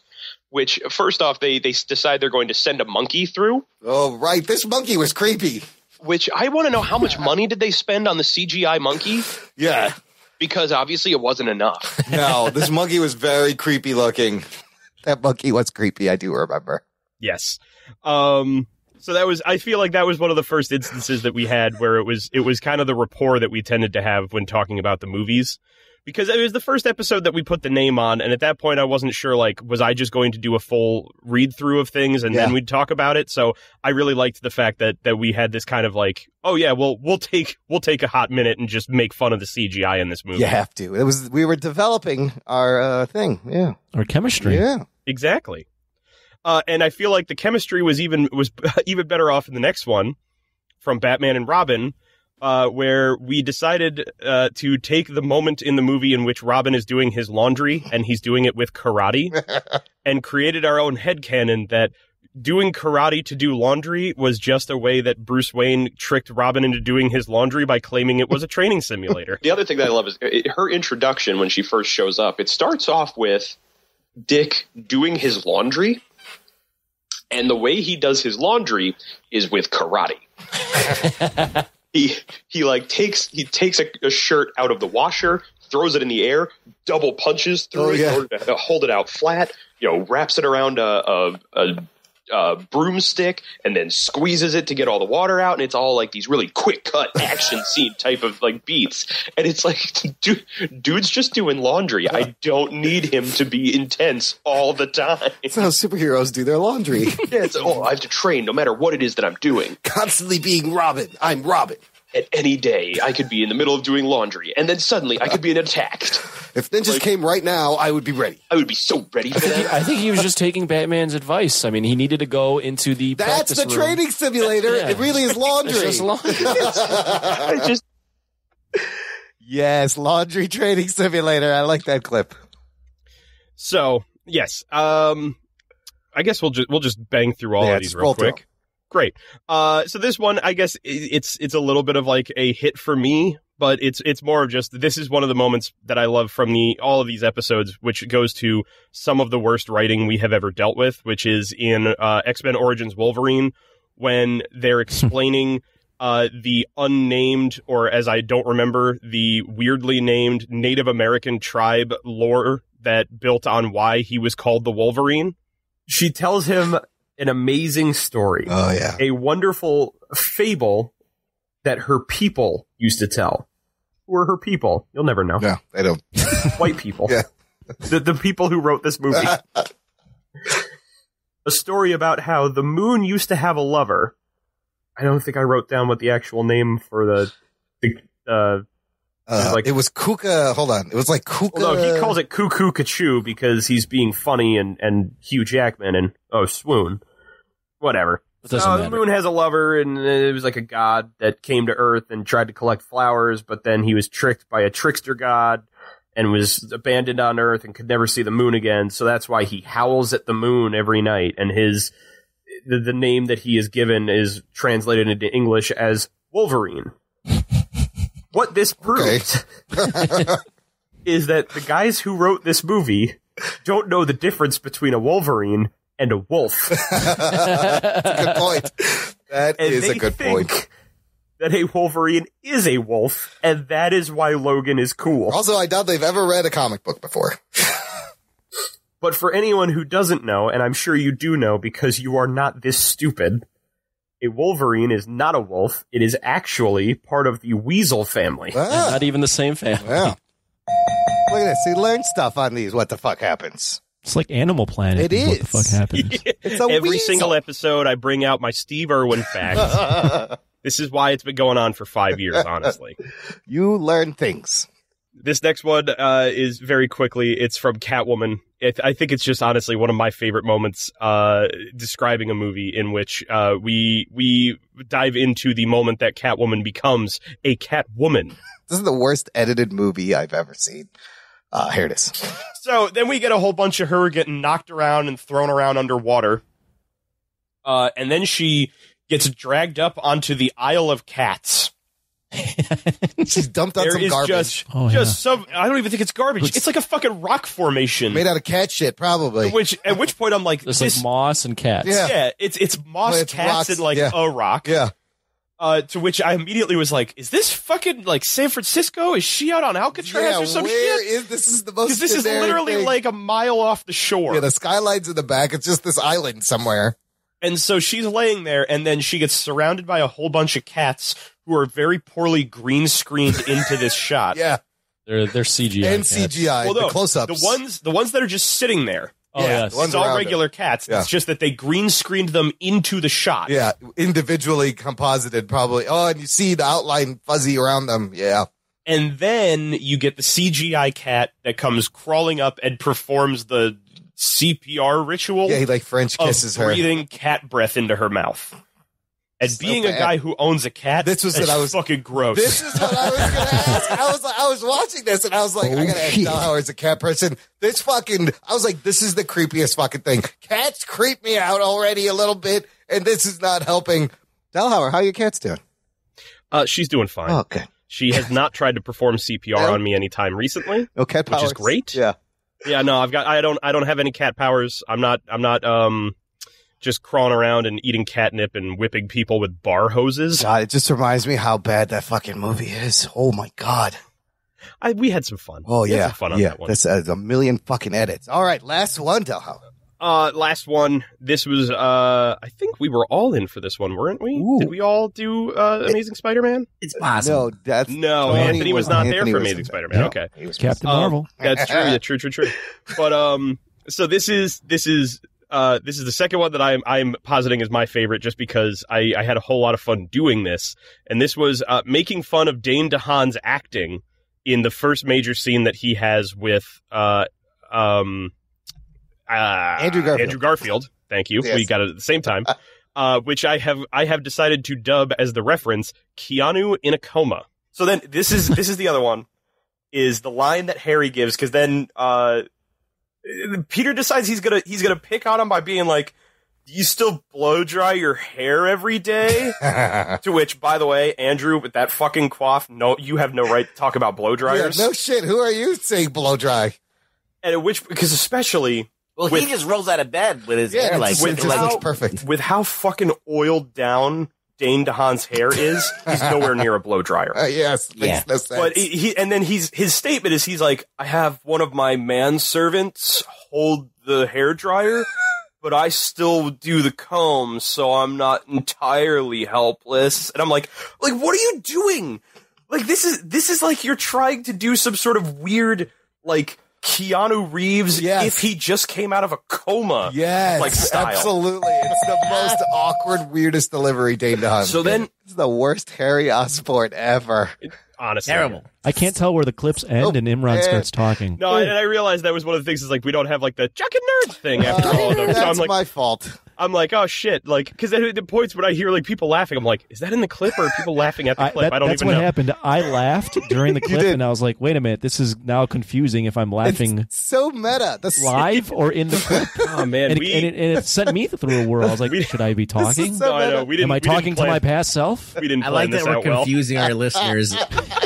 S14: which, first off, they decide they're going to send a monkey through.
S1: Oh, right. This monkey was creepy.
S14: Which I want to know, how much money did they spend on the CGI monkey?
S1: Yeah.
S14: Because obviously it wasn't enough.
S1: No, this monkey was very creepy looking. That monkey was creepy, I do remember.
S6: Yes. So I feel like that was one of the first instances that we had where it was kind of the rapport that we tended to have when talking about the movies. Because it was the first episode that we put the name on, and at that point I wasn't sure, like, was I just going to do a full read-through of things and then we'd talk about it? So I really liked the fact that we had this kind of like, oh yeah, we'll take a hot minute and just make fun of the CGI in this movie.
S1: You have to. We were developing our thing, yeah.
S4: Our chemistry.
S1: Yeah.
S6: Exactly. And I feel like the chemistry was even better off in the next one from Batman and Robin, where we decided to take the moment in the movie in which Robin is doing his laundry and he's doing it with karate and created our own headcanon that doing karate to do laundry was just a way that Bruce Wayne tricked Robin into doing his laundry by claiming it was a training simulator.
S14: The other thing that I love is her introduction when she first shows up. It starts off with Dick doing his laundry, and the way he does his laundry is with karate. He takes a shirt out of the washer, throws it in the air, double punches through it in order to hold it out flat, wraps it around a broomstick and then squeezes it to get all the water out, and it's all like these really quick cut action scene type of like beats, and it's like, dude's just doing laundry. I don't need him to be intense all the time.
S1: It's how superheroes do their laundry.
S14: Yeah, I have to train no matter what it is that I'm doing.
S1: Constantly being Robin. I'm Robin.
S14: At any day, I could be in the middle of doing laundry, and then suddenly I could be attacked.
S1: If ninjas came right now, I would be ready.
S14: I would be so ready for that.
S15: I think he was just taking Batman's advice. I mean, he needed to go into the practice room.
S1: Training simulator. Yeah. It really is laundry.
S15: It's just laundry.
S1: Yes, laundry training simulator. I like that clip.
S6: So, yes. I guess we'll just bang through all of these real quick. Great. So this one, I guess it's a little bit of like a hit for me, but it's more of just, this is one of the moments that I love from all of these episodes, which goes to some of the worst writing we have ever dealt with, which is in X-Men Origins Wolverine, when they're explaining the unnamed, or as I don't remember, the weirdly named Native American tribe lore that built on why he was called the Wolverine.
S14: She tells him an amazing story.
S1: Oh, yeah.
S14: A wonderful fable that her people used to tell. Who are her people? You'll never know.
S1: No, they don't.
S14: White people.
S1: Yeah.
S14: The people who wrote this movie. A story about how the moon used to have a lover. I don't think I wrote down what the actual name for
S1: it was Kuka. Hold on. It was like Kuka.
S14: Well, no, he calls it Cuckoo Kachu because he's being funny and Hugh Jackman and swoon. Whatever. The moon has a lover, and it was like a god that came to Earth and tried to collect flowers, but then he was tricked by a trickster god and was abandoned on Earth and could never see the moon again. So that's why he howls at the moon every night, and the name that he is given is translated into English as Wolverine. What this proves is that the guys who wrote this movie don't know the difference between a Wolverine and a wolf.
S1: That's a good point. That is a good point.
S14: That a Wolverine is a wolf, and that is why Logan is cool.
S1: Also, I doubt they've ever read a comic book before.
S14: But for anyone who doesn't know, and I'm sure you do know because you are not this stupid, a Wolverine is not a wolf. It is actually part of the weasel family.
S15: Ah. Not even the same family.
S1: Yeah. Look at this. He learned stuff on these. What the fuck happens?
S4: It's like Animal Planet.
S1: It is.
S4: What the fuck happens?
S6: Yeah.
S1: It's a
S6: Every
S1: weasel.
S6: single episode, I bring out my Steve Irwin facts. This is why it's been going on for 5 years, honestly.
S1: You learn things.
S6: This next one is very quickly. It's from Catwoman. I think it's just honestly one of my favorite moments describing a movie in which we dive into the moment that Catwoman becomes a Catwoman.
S1: This is the worst edited movie I've ever seen. Here it is.
S6: So then we get a whole bunch of her getting knocked around and thrown around underwater. And then she gets dragged up onto the Isle of Cats.
S1: She's dumped on some garbage.
S6: Just some. I don't even think it's garbage. It's like a fucking rock formation
S1: made out of cat shit, probably.
S6: At which point I'm like,
S4: there's like moss and cats.
S6: Yeah, it's moss, cats, rocks, and like a rock.
S1: Yeah.
S6: To which I immediately was like, is this fucking like San Francisco? Is she out on Alcatraz or some shit?
S1: This is the most.
S6: Because this is literally
S1: thing.
S6: like a mile off the shore.
S1: Yeah, the skyline's in the back. It's just this island somewhere.
S6: And so she's laying there, and then she gets surrounded by a whole bunch of cats who are very poorly green screened into this shot.
S1: Yeah,
S4: they're CGI
S1: and
S4: cats.
S1: CGI.
S6: Well, no,
S1: the close-ups.
S6: The ones that are just sitting there.
S4: Oh, yes.
S6: It's all regular cats.
S1: Yeah.
S6: It's just that they green screened them into the shot.
S1: Yeah, individually composited, probably. Oh, and you see the outline fuzzy around them. Yeah.
S6: And then you get the CGI cat that comes crawling up and performs the CPR ritual.
S1: Yeah, he like French kisses her,
S6: breathing cat breath into her mouth. And
S1: so
S6: being
S1: bad.
S6: a guy who owns a cat,
S1: this was what I was
S6: fucking gross.
S1: This is what I was going to ask. I was watching this and I was like, I gotta ask Delhauer as a cat person. I was like, this is the creepiest fucking thing. Cats creep me out already a little bit, and this is not helping. Delhauer, how are your cats doing?
S6: She's doing fine.
S1: Oh, okay.
S6: She has not tried to perform CPR on me anytime recently.
S1: No cat powers,
S6: which is great.
S1: Yeah.
S6: Yeah, no, I don't have any cat powers. I'm not just crawling around and eating catnip and whipping people with bar hoses.
S1: God, it just reminds me how bad that fucking movie is. Oh my God.
S6: We had some fun.
S1: Oh,
S6: we
S1: yeah.
S6: had some fun on that one.
S1: That's a million fucking edits. All right, last one, Delhauer.
S6: Last one. This was, I think we were all in for this one, weren't we?
S1: Ooh.
S6: Did we all do Amazing Spider-Man?
S5: It's possible.
S1: No,
S6: Anthony was not there for Amazing Spider-Man. Okay.
S4: He was Captain Marvel.
S6: That's true. True. But, so this is the second one that I'm positing as my favorite just because I had a whole lot of fun doing this. And this was, making fun of Dane DeHaan's acting in the first major scene that he has with, Andrew Garfield. Thank you. Yes. We got it at the same time. Which I have decided to dub as the reference Keanu in a coma. So then this is the other one, is the line that Harry gives, because then Peter decides he's gonna pick on him by being like, "You still blow dry your hair every day?" To which, by the way, Andrew, with that fucking coif, no, you have no right to talk about blow dryers.
S1: Yeah, no shit. Who are you saying blow dry?
S6: And at which, because especially.
S5: Well, he just rolls out of bed with his hair like
S1: looks perfect.
S6: With how fucking oiled down Dane DeHaan's hair is, he's nowhere near a blow dryer.
S1: Yes, makes no sense.
S6: But his statement is, he's like, I have one of my manservants hold the hair dryer, but I still do the comb, so I'm not entirely helpless. And I'm like, what are you doing? Like, this is like you're trying to do some sort of weird, like, Keanu Reeves, if he just came out of a coma.
S1: Yes,
S6: like style.
S1: Absolutely. It's the most awkward, weirdest delivery Dane DeHaan.
S6: So then,
S1: it's the worst Harry Osborn ever.
S6: Honestly,
S5: terrible.
S4: I can't tell where the clips end and Imran starts talking.
S6: No, and I realized that was one of the things is like we don't have like the Jock and Nerd thing after all of them. So
S1: That's
S6: I'm like,
S1: my fault.
S6: I'm like, oh shit, like, because at the points when I hear like people laughing, I'm like, is that in the clip or are people laughing at the clip? I don't
S4: that's
S6: even know.
S4: That's what happened. I laughed during the clip, and I was like, wait a minute, this is now confusing if I'm laughing.
S1: It's so meta.
S4: Live or in the clip?
S6: Oh man,
S4: and it sent me through a whirl. I was like, should I be talking?
S1: So
S6: I know.
S4: Am I talking to my past self?
S6: We didn't.
S5: I like that we're confusing our listeners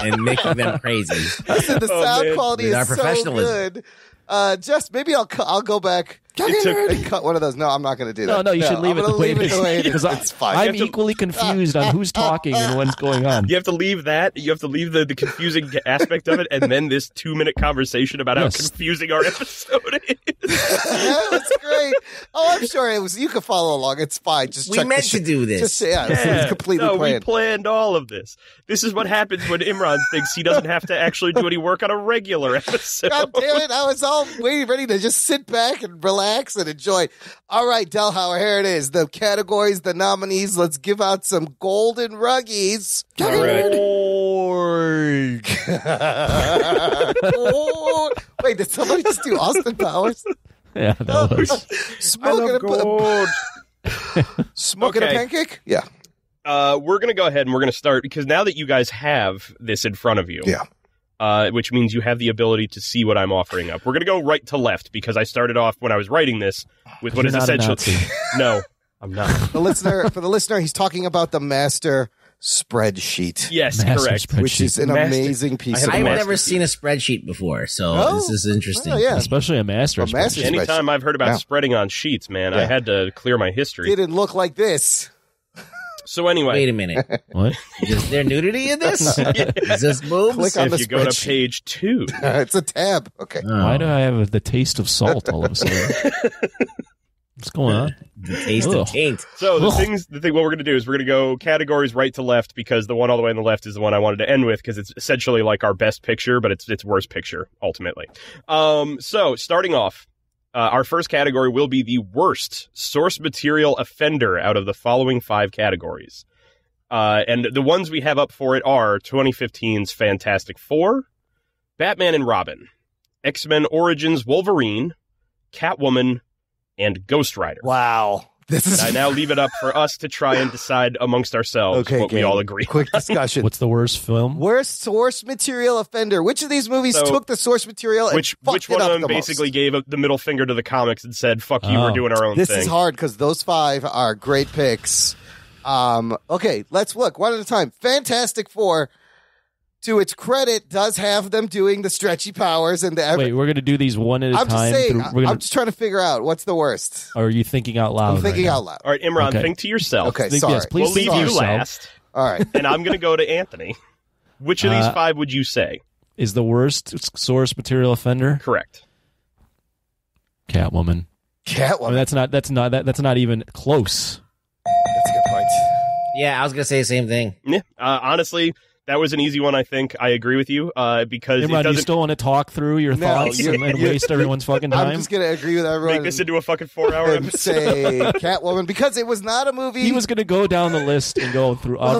S5: and making them crazy.
S1: Listen, the sound quality
S5: With our
S1: is so
S5: professionalism.
S1: good. Just maybe I'll go back and cut one of those. No, I'm not going to do that.
S4: No, you should leave it the way it is. Because
S1: It's fine.
S4: I'm equally confused on who's talking and what's going on.
S6: You have to leave that. You have to leave the confusing aspect of it, and then this 2-minute conversation about how confusing our episode is.
S1: That's great. Oh, I'm sure it was. You can follow along. It's fine. Just
S5: we meant to do this.
S1: It's completely planned.
S6: We planned all of this. This is what happens when Imran thinks he doesn't have to actually do any work on a regular episode.
S1: God damn it! I was all ready to just sit back and relax and enjoy. All right, Delhauer, here it is. The categories, the nominees. Let's give out some golden Ruggies.
S6: All right.
S1: Geek. Oh, wait, did somebody just do Austin Powers?
S4: Yeah, that was.
S1: Smoking a pancake? Yeah.
S6: We're going to go ahead and we're going to start, because now that you guys have this in front of you, which means you have the ability to see what I'm offering up. We're going to go right to left, because I started off when I was writing this with what is essentially... No, I'm not.
S1: For the listener, he's talking about the master spreadsheet.
S6: Yes, correct.
S1: Which is an amazing piece of
S5: I've never seen a spreadsheet before, so this is interesting.
S1: Oh, yeah.
S4: Especially a master spreadsheet.
S6: Anytime I've heard about spreading on sheets, man, I had to clear my history.
S1: Didn't look like this.
S6: So anyway.
S5: Wait a minute.
S4: What?
S5: Is there nudity in this? Is this boobs?
S1: Click on
S6: if you go to page 2.
S1: It's a tab. Okay.
S4: Why do I have the taste of salt all of a sudden? What's going on?
S5: The taste of taint.
S6: So what we're going to do is we're going to go categories right to left, because the one all the way on the left is the one I wanted to end with, because it's essentially like our best picture, but it's worst picture ultimately. So starting off, our first category will be the worst source material offender out of the following 5 categories. And the ones we have up for it are 2015's Fantastic Four, Batman and Robin, X-Men Origins Wolverine, Catwoman, and Ghost Rider.
S1: Wow.
S6: I now leave it up for us to try and decide amongst ourselves what we all agree.
S1: Quick discussion.
S4: What's the worst film?
S1: Worst source material offender. Which of these movies took the source material and
S6: which one of them basically gave the middle finger to the comics and said, fuck you, we're doing our own thing?
S1: This is hard, because those 5 are great picks. Okay, let's look one at a time. Fantastic Four, to its credit, does have them doing the stretchy powers and the...
S4: Wait, we're going to do these one at a time?
S1: I'm just saying, I'm just trying to figure out what's the worst.
S4: Or are you thinking out loud?
S1: I'm thinking out loud.
S6: All right, Imran, think to yourself.
S1: Okay, sorry.
S4: Yes, please
S6: we'll leave you last.
S1: All right.
S6: And I'm going to go to Anthony. Which of these 5 would you say
S4: is the worst source material offender?
S6: Correct.
S4: Catwoman.
S1: Catwoman.
S4: I mean, that's not even close.
S1: That's a good point.
S5: Yeah, I was going to say the same thing.
S6: Yeah, honestly, that was an easy one, I think. I agree with you, because
S4: Imran, you still want to talk through your thoughts and waste everyone's fucking time?
S1: I'm just going to agree with everyone.
S6: Make this into a fucking 4-hour episode.
S1: Say Catwoman, because it was not a movie.
S4: He was going to go down the list and go through all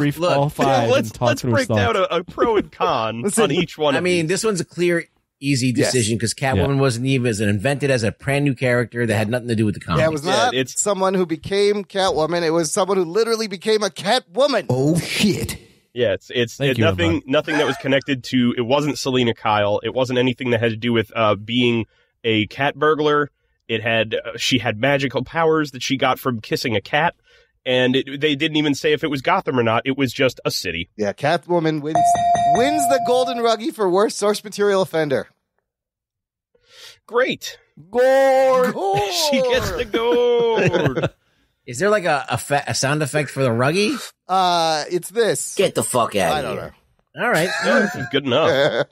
S4: 5 and talk through
S6: let's break down a pro and con on each one.
S5: I mean, this one's a clear, easy decision, because Catwoman wasn't even invented as a brand new character that had nothing to do with the comics.
S1: Yeah, it was not someone who became Catwoman. It was someone who literally became a Catwoman.
S7: Oh, shit.
S6: Yeah, it's nothing that was connected to. It wasn't Selena Kyle. It wasn't anything that had to do with being a cat burglar. It had she had magical powers that she got from kissing a cat, and they didn't even say if it was Gotham or not. It was just a city.
S1: Yeah, Catwoman wins the Golden Ruggy for worst source material offender.
S6: Great,
S1: gourd.
S6: She gets the gourd.
S5: Is there like a sound effect for the Ruggy?
S1: It's this.
S5: Get the fuck out of here. All right.
S6: Good enough.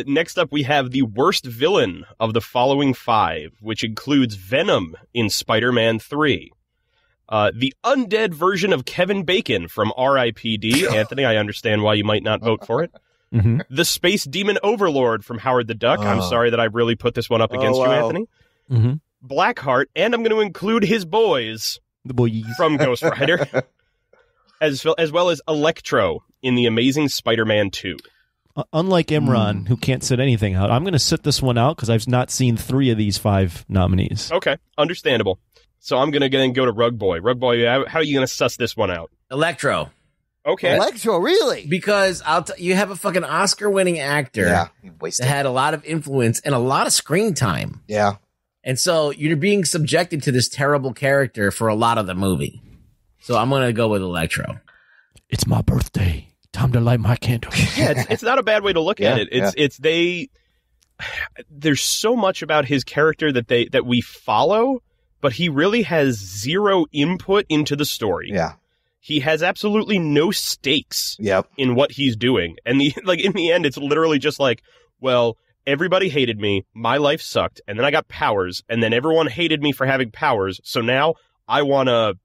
S6: Next up, we have the worst villain of the following 5, which includes Venom in Spider-Man 3. The undead version of Kevin Bacon from R.I.P.D. Anthony, I understand why you might not vote for it.
S4: Mm-hmm.
S6: The space demon Overlord from Howard the Duck. I'm sorry that I really put this one up against you, Anthony.
S4: Mm-hmm.
S6: Blackheart, and I'm going to include his boys,
S4: the boys
S6: from Ghost Rider, as well as Electro in The Amazing Spider-Man 2.
S4: Unlike Imran, who can't sit anything out, I'm going to sit this one out because I've not seen 3 of these 5 nominees.
S6: Okay, understandable. So I'm going to go to Rugboy. Rugboy, how are you going to suss this one out?
S5: Electro.
S6: Okay.
S1: Electro, really?
S5: Because you have a fucking Oscar-winning actor that had a lot of influence and a lot of screen time.
S1: Yeah.
S5: And so you're being subjected to this terrible character for a lot of the movie. So I'm going to go with Electro.
S4: It's my birthday. Time to light my candle.
S6: Yeah, it's not a bad way to look at it. There's so much about his character that we follow, but he really has zero input into the story.
S1: Yeah.
S6: He has absolutely no stakes in what he's doing. And in the end, it's literally just like, well, everybody hated me, my life sucked, and then I got powers, and then everyone hated me for having powers, so now I want to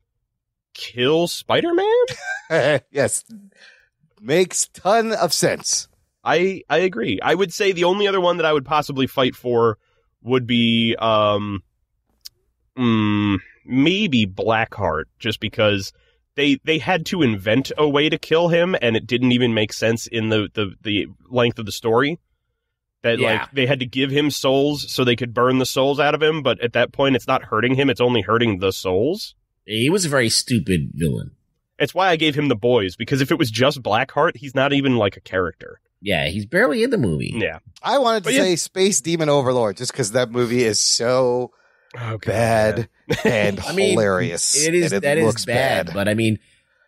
S6: kill Spider-Man?
S1: Yes. Makes ton of sense.
S6: I agree. I would say the only other one that I would possibly fight for would be maybe Blackheart, just because they had to invent a way to kill him, and it didn't even make sense in the length of the story. That like they had to give him souls so they could burn the souls out of him, but at that point it's not hurting him, it's only hurting the souls.
S5: He was a very stupid villain.
S6: It's why I gave him the Boyz, because if it was just Blackheart, he's not even like a character.
S5: Yeah, he's barely in the movie.
S6: Yeah.
S1: I wanted to say Space Demon Overlord, just because that movie is so bad and hilarious.
S5: It is,
S1: and
S5: that
S1: looks
S5: is bad, but I mean,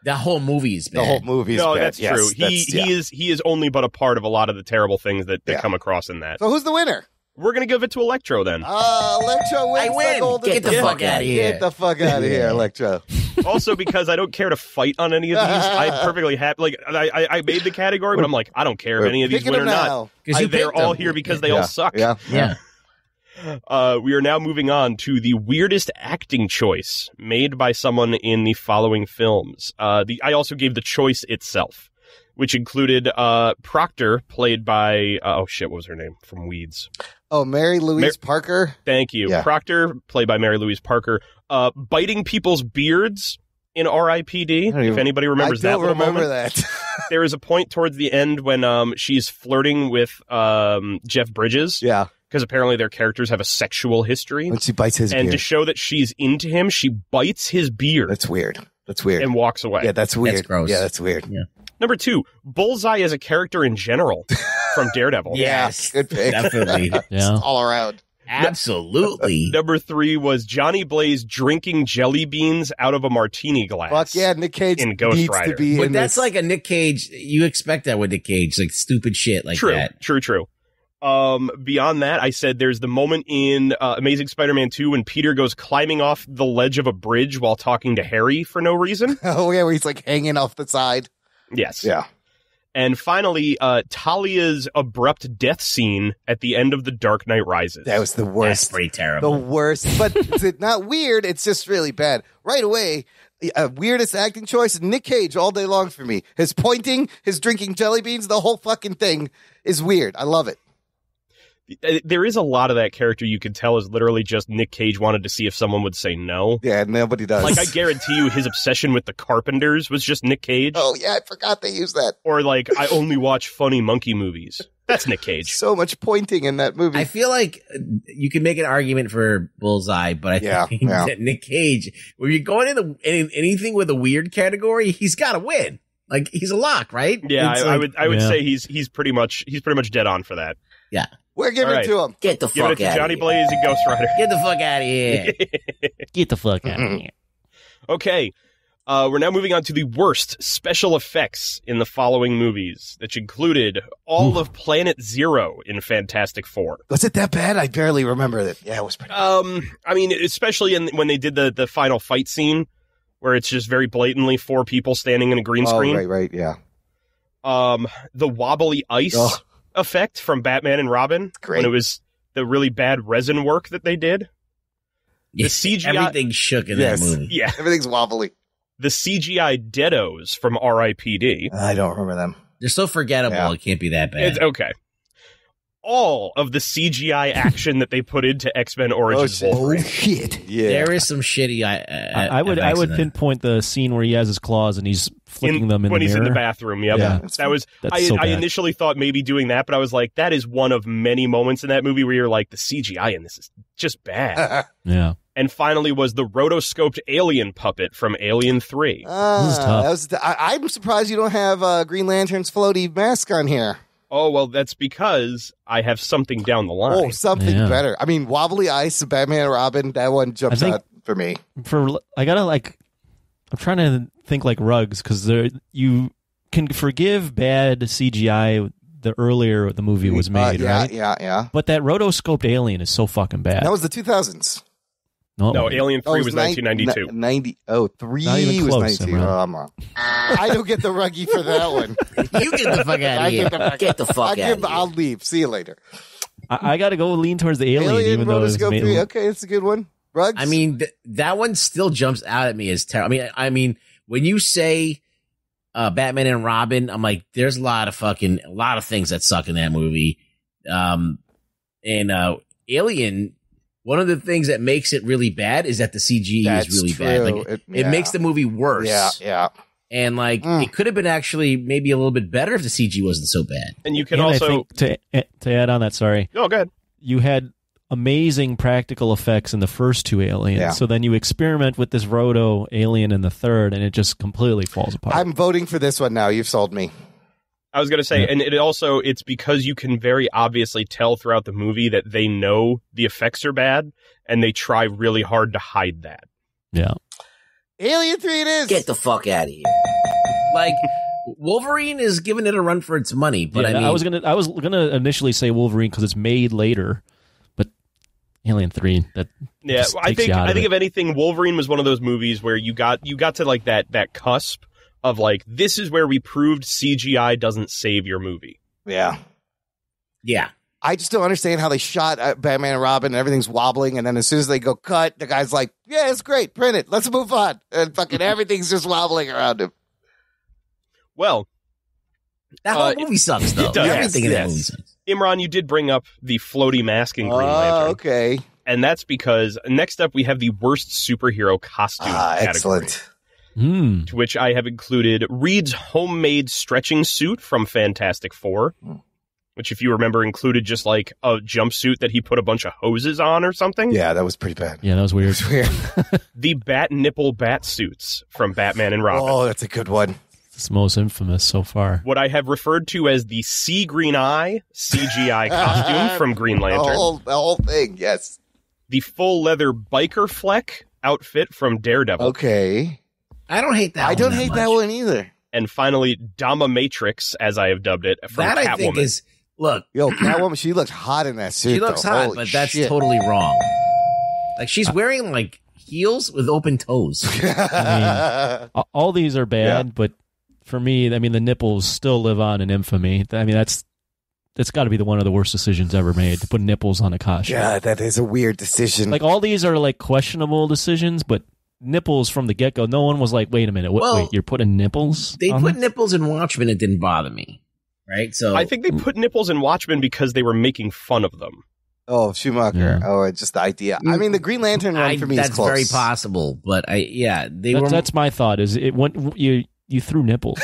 S5: the whole movie is bad.
S1: The whole movie is bad.
S6: No, that's true. He is only but a part of a lot of the terrible things that come across in that.
S1: So who's the winner?
S6: We're going to give it to Electro then.
S1: Electro wins.
S5: I win. Get the fuck out of here.
S1: Get the fuck out of here, Electro.
S6: Also, because I don't care to fight on any of these, I'm perfecly happy. Like I made the category, but I'm like, I don't care if any of these win or not. They're all here because they all suck.
S5: Yeah.
S6: We are now moving on to the weirdest acting choice made by someone in the following films. I also gave the choice itself, which included Proctor, played by what was her name from Weeds?
S1: Oh, Mary Louise Parker.
S6: Thank you. Yeah. Proctor, played by Mary Louise Parker, biting people's beards in R.I.P.D. If anybody remembers that little moment.
S1: I don't remember that.
S6: There is a point towards the end when she's flirting with Jeff Bridges.
S1: Yeah.
S6: Because apparently their characters have a sexual history.
S1: When she bites his beard.
S6: And to show that she's into him, she bites his beard.
S1: That's weird. And
S6: walks away.
S1: Yeah, that's weird.
S5: That's gross.
S1: Yeah, that's weird.
S5: Yeah.
S6: Number 2, Bullseye as a character in general from Daredevil.
S5: Yes.
S1: Good pick.
S5: Definitely.
S4: Yeah.
S1: All around.
S5: Absolutely.
S6: Number 3 was Johnny Blaze drinking jelly beans out of a martini glass.
S1: Fuck yeah, Nick Cage
S6: in Ghost
S1: needs
S6: Rider.
S1: to be
S5: But
S1: in
S5: that's
S1: this.
S5: like a Nick Cage. You expect that with Nick Cage, like stupid shit like that.
S6: True. Beyond that, I said there's the moment in Amazing Spider-Man 2 when Peter goes climbing off the ledge of a bridge while talking to Harry for no reason.
S1: Oh yeah, where he's like hanging off the side.
S6: Yes.
S1: Yeah.
S6: And finally, Talia's abrupt death scene at the end of The Dark Knight Rises.
S1: That was the worst.
S5: That's pretty terrible.
S1: The worst. But it's not weird. It's just really bad. Right away, weirdest acting choice, Nick Cage all day long for me. His pointing, his drinking jelly beans, the whole fucking thing is weird. I love it.
S6: There is a lot of that character you can tell is literally just Nick Cage wanted to see if someone would say no.
S1: Yeah, nobody does.
S6: Like, I guarantee you his obsession with the Carpenters was just Nick Cage.
S1: Oh, yeah, I forgot they used that.
S6: Or, like, I only watch funny monkey movies. That's Nick Cage.
S1: So much pointing in that movie.
S5: I feel like you can make an argument for Bullseye, but I think that Nick Cage, when you're going into anything with a weird category, he's got to win. Like, he's a lock, right?
S6: Yeah, I would say he's pretty much dead on for that.
S5: Yeah.
S1: We're giving it to him.
S5: Get the fuck out of here.
S6: Johnny Blaze and Ghost Rider.
S5: Get the fuck out of here.
S4: Get the fuck out of here.
S6: Okay. We're now moving on to the worst special effects in the following movies, which included all of Planet Zero in Fantastic Four.
S1: Was it that bad? I barely remember it. Yeah, it was pretty
S6: I mean, especially when they did the final fight scene, where it's just very blatantly 4 people standing in a green screen.
S1: Right, yeah.
S6: The wobbly ice effect from Batman and Robin.
S1: Great.
S6: When it was the really bad resin work that they did. The CGI...
S5: Everything shook in that movie.
S6: Yeah.
S1: Everything's wobbly.
S6: The CGI Deados from R.I.P.D.
S1: I don't remember them.
S5: They're so forgettable, it can't be that bad.
S6: It's okay. All of the CGI action that they put into X-Men Origins Wolverine.
S1: Oh, shit. Yeah.
S5: There is some shitty
S4: I would pinpoint the scene where he has his claws and he's flicking them in
S6: when
S4: the
S6: he's
S4: mirror.
S6: in the bathroom. Yep.
S4: Yeah.
S6: That was
S4: so
S6: I
S4: bad.
S6: initially thought maybe doing that, but I was like, that is one of many moments in that movie where you're like, the CGI in this is just bad.
S4: Yeah.
S6: And finally was the rotoscoped alien puppet from Alien 3.
S1: I'm surprised you don't have Green Lantern's floaty mask on here.
S6: Oh, well, that's because I have something down the line.
S1: Oh, something better. I mean, Wobbly Ice, Batman and Robin, that one jumps out for me.
S4: I'm trying to think like Rugs, because you can forgive bad CGI the earlier the movie was made, right?
S1: Yeah.
S4: But that rotoscoped alien is so fucking bad.
S1: That was the 2000s.
S6: No, Alien 3 was 1992.
S1: 3
S4: Not even
S1: was
S4: close,
S1: 92. Oh, I'm wrong. I don't get the Ruggy for that one.
S5: You get the fuck out of here. Get the fuck out of here.
S1: I'll leave. See you later.
S4: I got to go lean towards the alien even though it's
S1: Rotoscope 3. Okay, it's a good one. Rugs?
S5: I mean, that one still jumps out at me as terrible. I mean, when you say Batman and Robin, I'm like, there's a lot of things that suck in that movie. And Alien, one of the things that makes it really bad is that the CG is really bad. Like, it makes the movie worse.
S1: Yeah.
S5: And like it could have been actually maybe a little bit better if the CG wasn't so bad.
S6: And you can also
S4: to add on that. Sorry.
S6: Oh, go ahead.
S4: You had amazing practical effects in the first two Aliens.
S1: Yeah.
S4: So then you experiment with this Roto alien in the third, and it just completely falls apart.
S1: I'm voting for this one now. You've sold me.
S6: I was going to say, and it's because you can very obviously tell throughout the movie that they know the effects are bad, and they try really hard to hide that.
S4: Yeah.
S1: Alien 3 it is.
S5: Get the fuck out of here. Like, Wolverine is giving it a run for its money, but I mean,
S4: I was gonna initially say Wolverine because it's made later, but Alien 3 that
S6: I think if anything, Wolverine was one of those movies where you got to like that cusp of like, this is where we proved CGI doesn't save your movie.
S1: Yeah.
S5: Yeah.
S1: I just don't understand how they shot Batman and Robin and everything's wobbling, and then as soon as they go cut, the guy's like, yeah, it's great, print it, let's move on, and fucking everything's just wobbling around him.
S6: Well,
S5: that whole movie sucks, though. Everything in that movie sucks.
S6: Imran, you did bring up the floaty mask in Green Lantern.
S1: Okay.
S6: And that's because next up we have the worst superhero costume category.
S1: Excellent.
S6: To which I have included Reed's homemade stretching suit from Fantastic Four, which, if you remember, included just like a jumpsuit that he put a bunch of hoses on or something.
S1: Yeah, that was pretty bad.
S4: Yeah, that was weird.
S6: The bat nipple bat suits from Batman and Robin.
S1: Oh, that's a good one.
S4: It's most infamous so far.
S6: What I have referred to as the Sea Green Eye CGI costume from Green Lantern.
S1: The whole thing, yes.
S6: The full leather biker fleck outfit from Daredevil.
S1: Okay.
S5: I don't hate that one.
S1: I don't hate that one either.
S6: And finally, Dama Matrix, as I have dubbed it, from
S5: that
S6: Catwoman.
S5: I think is, look.
S1: Yo, Catwoman, she looks hot in that suit.
S5: She looks hot,
S1: Holy
S5: but that's
S1: shit.
S5: totally wrong. Like, she's wearing, like, heels with open toes.
S4: I mean, all these are bad, but for me, I mean, the nipples still live on in infamy. I mean, that's got to be one of the worst decisions ever made, to put nipples on a costume.
S1: Yeah, that is a weird decision.
S4: Like, all these are, like, questionable decisions, but nipples from the get-go, no one was like, wait a minute, wait, you're putting nipples?
S5: They put nipples in Watchmen, it didn't bother me. Right? So
S6: I think they put nipples in Watchmen because they were making fun of them.
S1: Oh, Schumacher. Yeah. Oh, it's just the idea. I mean, the Green Lantern one for me is close.
S5: That's very possible, but
S4: that's my thought, is it when you threw nipples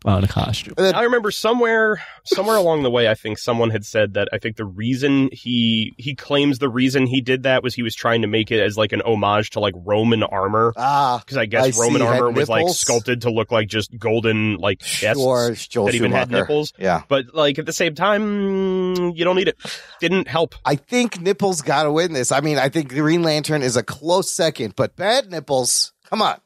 S4: on a costume.
S6: I remember somewhere along the way, I think someone had said that I think the reason he claims the reason he did that was he was trying to make it as like an homage to like Roman armor. Because I guess Roman armor was like sculpted to look like just golden like chests that even had nipples.
S1: Yeah.
S6: But like at the same time, you don't need it. Didn't help.
S1: I think nipples got to win this. I mean, I think Green Lantern is a close second, but bad nipples, come on.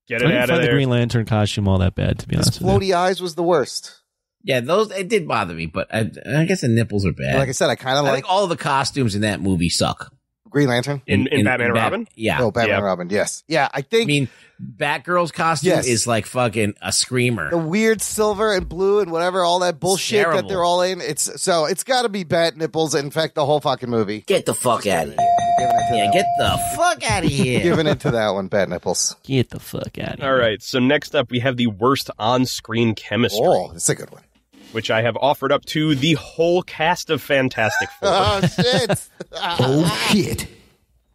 S6: Get
S4: I
S6: it
S4: didn't
S6: out of
S4: find
S6: there.
S4: the Green Lantern costume all that bad, to be honest.
S1: Floaty eyes was the worst.
S5: Yeah, those it did bother me, but I guess the nipples are bad.
S1: Like I said, I kind of like
S5: all the costumes in that movie suck.
S1: Green Lantern
S6: in Batman and Robin.
S5: Yeah,
S1: Batman and Robin. Yes, yeah. I mean,
S5: Batgirl's costume is like fucking a screamer.
S1: The weird silver and blue and whatever, all that bullshit that they're all in. It's got to be bat nipples. In fact, the whole fucking movie.
S5: Get the fuck out of here. Get the fuck out of here.
S1: Giving it to that one, bat nipples.
S4: Get the fuck out of here.
S6: All right, so next up we have the worst on-screen chemistry.
S1: Oh, that's a good one.
S6: Which I have offered up to the whole cast of Fantastic Four.
S1: Oh, shit.
S7: Oh, shit.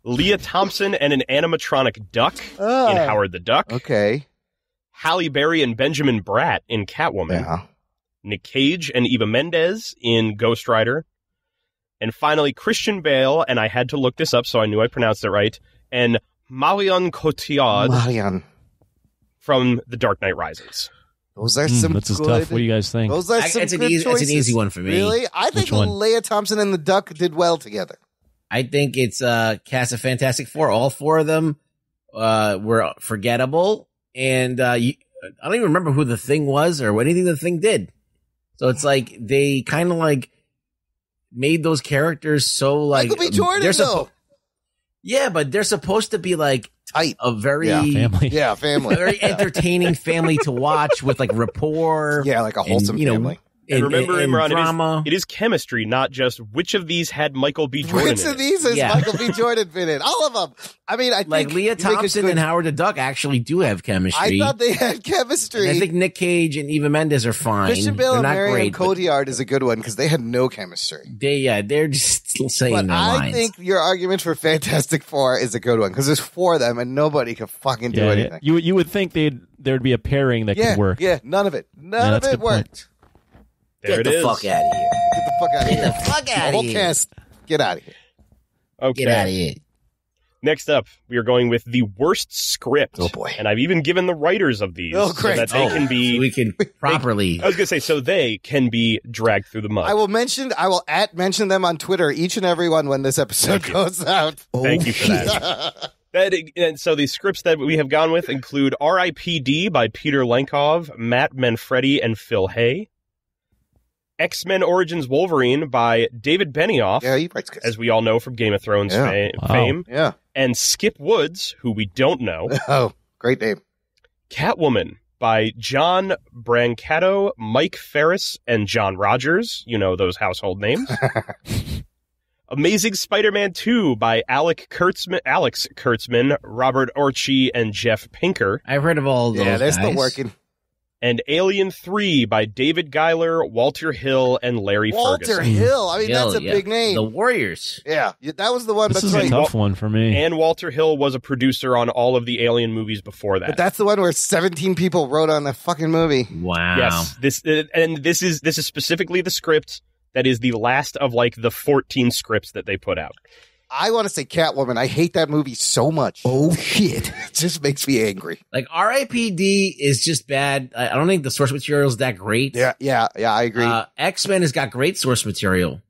S6: Leah Thompson and an animatronic duck in Howard the Duck.
S1: Okay.
S6: Halle Berry and Benjamin Bratt in Catwoman.
S1: Yeah.
S6: Nick Cage and Eva Mendes in Ghost Rider. And finally, Christian Bale, and I had to look this up so I knew I pronounced it right, and Marion Cotillard from The Dark Knight Rises.
S1: Those are some
S4: that's
S1: good...
S4: tough. What do you guys think?
S1: Those are some good choices.
S5: It's an easy one for me.
S1: Really? I think Leah Thompson and the Duck did well together.
S5: I think it's cast of Fantastic Four. All four of them were forgettable. And I don't even remember who the Thing was or anything the Thing did. So it's like they kind of like made those characters so like...
S1: Michael B. Jordan, though.
S5: Yeah, but they're supposed to be like
S1: tight,
S5: a very
S4: family.
S1: Yeah, family.
S5: Very entertaining family to watch with like rapport.
S1: Yeah, like a wholesome
S5: family.
S6: And remember, Imran,
S5: drama.
S6: it is chemistry, not just which of these had Michael B. Jordan
S1: Which of these has Michael B. Jordan been in? All of them. I mean, I think
S5: Leah Thompson and Howard the Duck actually do have chemistry.
S1: I thought they had chemistry.
S5: And I think Nick Cage and Eva Mendes are fine.
S1: Christian Bale and Marion
S5: great,
S1: Cotillard is a good one because they had no chemistry.
S5: They're just still saying their lines.
S1: I think your argument for Fantastic Four is a good one because there's 4 of them and nobody could fucking do anything.
S4: You would think there'd be a pairing that could work.
S1: Yeah, none of it. None of it worked.
S5: Get the fuck out of here.
S1: Get the fuck out of here.
S5: Get the fuck out of
S1: The whole
S5: here.
S1: cast, get out of here.
S6: Okay.
S5: Get out of here.
S6: Next up, we are going with the worst script.
S1: Oh, boy.
S6: And I've even given the writers of these
S1: Oh, great.
S6: so that they can be...
S5: So we can properly...
S6: I was going to say, so they can be dragged through the mud.
S1: I will mention them on Twitter, each and every one, when this episode goes out.
S6: Thank you for that. And so the scripts that we have gone with include R.I.P.D. by Peter Lenkov, Matt Manfredi, and Phil Hay. X-Men Origins Wolverine by David Benioff,
S1: he writes good.
S6: as we all know from Game of Thrones fame.
S1: Yeah.
S6: And Skip Woods, who we don't know.
S1: Oh, great name.
S6: Catwoman by John Brancato, Mike Ferris, and John Rogers. You know those household names. Amazing Spider-Man 2 by Alex Kurtzman, Robert Orci, and Jeff Pinker.
S5: I've heard of all those
S1: Yeah, they're
S5: guys.
S1: still working.
S6: And Alien 3 by David Giler, Walter Hill, and Larry Ferguson.
S1: Walter Hill. I mean, that's a big name.
S5: The Warriors.
S1: Yeah, that was the one.
S4: This is a tough one for me.
S6: And Walter Hill was a producer on all of the Alien movies before that.
S1: But that's the one where 17 people wrote on the fucking movie.
S5: Wow.
S6: Yes. This is specifically the script that is the last of like the 14 scripts that they put out.
S1: I want to say Catwoman. I hate that movie so much.
S7: Oh, shit.
S1: It just makes me angry.
S5: Like, R.I.P.D. is just bad. I don't think the source material is that great.
S1: Yeah, I agree.
S5: X-Men has got great source material,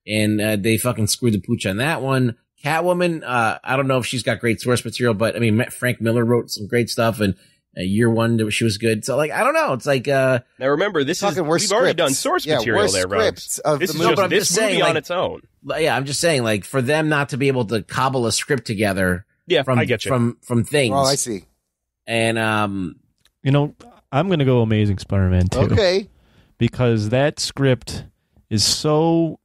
S5: and they fucking screwed the pooch on that one. Catwoman, I don't know if she's got great source material, but I mean, Frank Miller wrote some great stuff, and year one, she was good. So, like, I don't know. It's like, now
S6: remember, we've already done source material there, bro. This is just this movie on its own.
S5: Yeah, I'm just saying, like, for them not to be able to cobble a script together.
S6: Yeah,
S5: from,
S6: I get you.
S5: From things.
S1: Oh, I see.
S5: And,
S4: I'm going to go Amazing Spider-Man 2.
S1: Okay.
S4: Because that script is so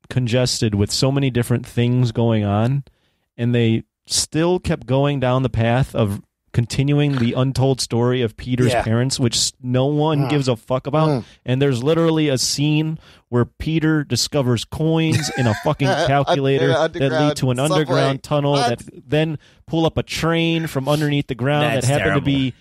S4: congested with so many different things going on, and they still kept going down the path of continuing the untold story of Peter's parents, which no one gives a fuck about. And there's literally a scene where Peter discovers coins in a fucking calculator that lead to an underground tunnel that then pull up a train from underneath the ground that happened to be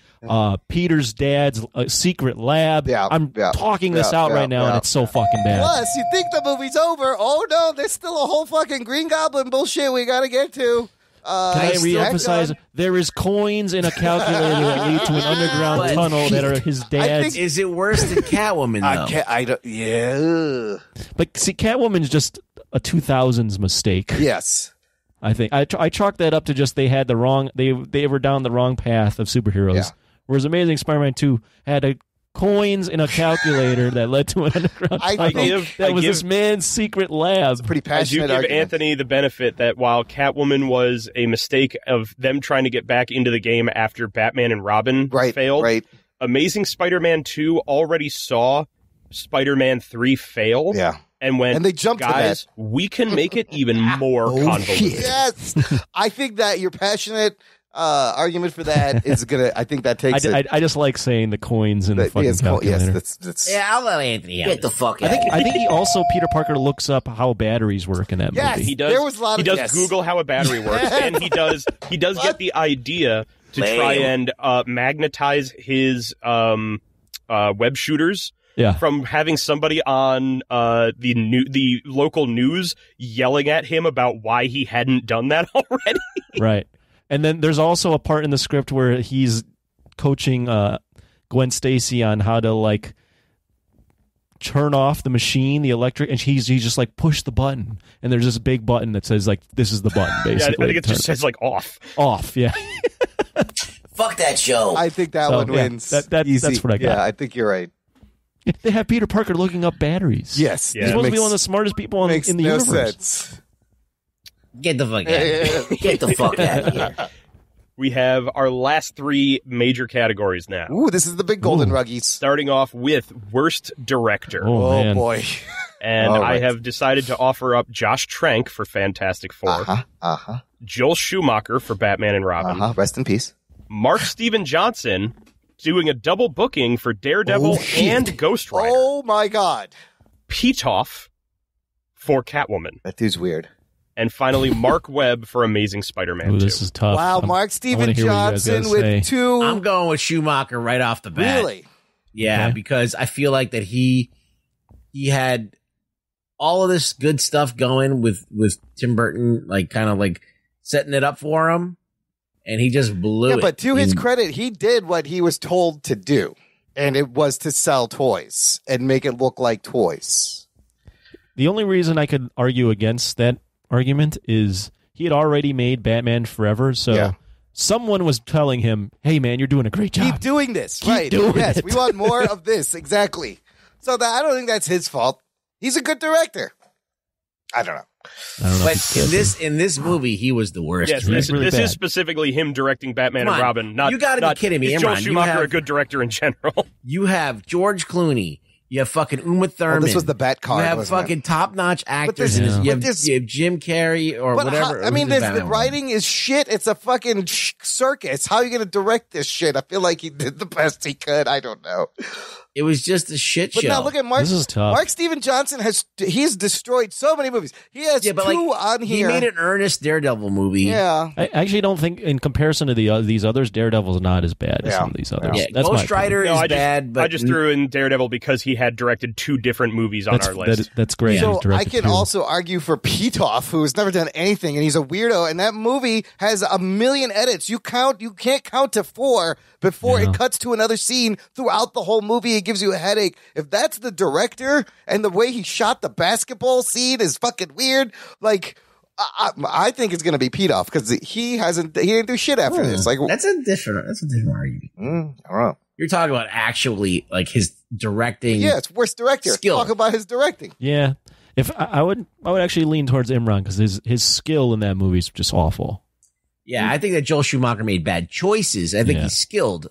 S4: Peter's dad's secret lab. I'm talking this out right now, and it's so fucking bad.
S1: Plus, you think the movie's over. Oh, no, there's still a whole fucking Green Goblin bullshit we got to get to.
S4: Can I reemphasize? There is coins in a calculator that lead to an underground tunnel that are his dad's.
S5: Is it worse than Catwoman, though?
S1: I don't. Yeah.
S4: But see, Catwoman's just a 2000s mistake.
S1: Yes.
S4: I think I chalk that up to just they had the wrong. They were down the wrong path of superheroes.
S1: Yeah.
S4: Whereas Amazing Spider-Man 2 had coins in a calculator that led to an underground tunnel. That was this man's secret lab.
S1: Pretty passionate.
S6: I do give
S1: argument.
S6: Anthony the benefit that while Catwoman was a mistake of them trying to get back into the game after Batman and Robin failed, Amazing Spider-Man 2 already saw Spider-Man 3 fail.
S1: Yeah.
S6: And
S1: they jumped to
S6: guys,
S1: that.
S6: We can make it even more convoluted.
S1: Yes. I think that your passionate argument for that is gonna. I think that takes it.
S4: I just like saying the coins in the fucking calculator.
S1: Yes, that's.
S5: Yeah, I'll let Anthony get the fuck out.
S4: I think he also Peter Parker looks up how batteries work in that movie.
S6: He does.
S1: There was a lot
S6: he does Google how a battery works, and he does get the idea to try and magnetize his web shooters.
S4: Yeah.
S6: From having somebody on the local news yelling at him about why he hadn't done that already.
S4: Right. And then there's also a part in the script where he's coaching Gwen Stacy on how to like turn off the machine, the electric, and he's just like push the button, and there's this big button that says like this is the button basically.
S6: Yeah, I think it just says like off.
S4: Off, yeah.
S5: Fuck that show.
S1: I think that one wins.
S4: That's what I got.
S1: Yeah, I think you're right.
S4: They have Peter Parker looking up batteries.
S1: Yes.
S4: He's supposed to be one of the smartest people in the universe.
S1: Sense.
S5: Get the fuck out of here. Get the fuck out of here.
S6: we have our last three major categories now.
S1: Ooh, this is the big golden Ruggies.
S6: Starting off with Worst Director.
S1: Oh boy.
S6: And I have decided to offer up Josh Trank for Fantastic Four. Joel Schumacher for Batman and Robin.
S1: Rest in peace.
S6: Mark Steven Johnson doing a double booking for Daredevil and Ghost Rider.
S1: Oh my God.
S6: Pitoff for Catwoman.
S1: That dude's weird.
S6: And finally, Mark Webb for Amazing Spider-Man 2.
S4: This is tough.
S1: Wow, Mark Steven Johnson with two.
S5: I'm going with Schumacher right off the bat.
S1: Really?
S5: Yeah, because I feel like that he had all of this good stuff going with Tim Burton, like kind of like setting it up for him, and he just blew it.
S1: Yeah, but to his credit, he did what he was told to do, and it was to sell toys and make it look like toys.
S4: The only reason I could argue against that argument is he had already made Batman Forever, so someone was telling him, hey man, you're doing a great job.
S1: Keep doing this.
S4: Keep doing it.
S1: We want more of this. Exactly. So I don't think that's his fault. He's a good director. I don't know.
S5: But in this movie, he was the worst.
S6: Yes, this is specifically him directing Batman and Robin. Not,
S5: you got to be kidding me,
S6: Is
S5: Imran.
S6: Joel Schumacher a good director in general?
S5: You have George Clooney. You have fucking Uma Thurman.
S1: This was the bat card.
S5: You have fucking top-notch actors. You have Jim Carrey or whatever.
S1: The writing is shit. It's a fucking circus. How are you going to direct this shit? I feel like he did the best he could. I don't know.
S5: It was just a shit show.
S1: But now look at Mark.
S4: This is tough.
S1: Mark Steven Johnson he's destroyed so many movies. He has two on here.
S5: He made an earnest Daredevil movie.
S1: Yeah.
S4: I actually don't think, in comparison to these others, Daredevil's not as bad as some of these others.
S5: Yeah,
S4: That's
S5: Ghost Rider is bad, but
S6: I just threw in Daredevil because he had directed two different movies on our list.
S4: That's great.
S1: So I can also argue for Pitoff, who has never done anything, and he's a weirdo. And that movie has 1 million edits. You can't count to 4 before it cuts to another scene throughout the whole movie. It gives you a headache. If that's the director and the way he shot the basketball scene is fucking weird, like I think it's going to be Pitoff because he didn't do shit after this. Like
S5: that's a different argument.
S1: I don't know.
S5: You're talking about actually like his directing.
S1: Yeah, it's worst director.
S5: Skill.
S1: Talk about his directing.
S4: Yeah, if I would actually lean towards Imran because his skill in that movie is just awful.
S5: Yeah, I think that Joel Schumacher made bad choices. I think he's skilled.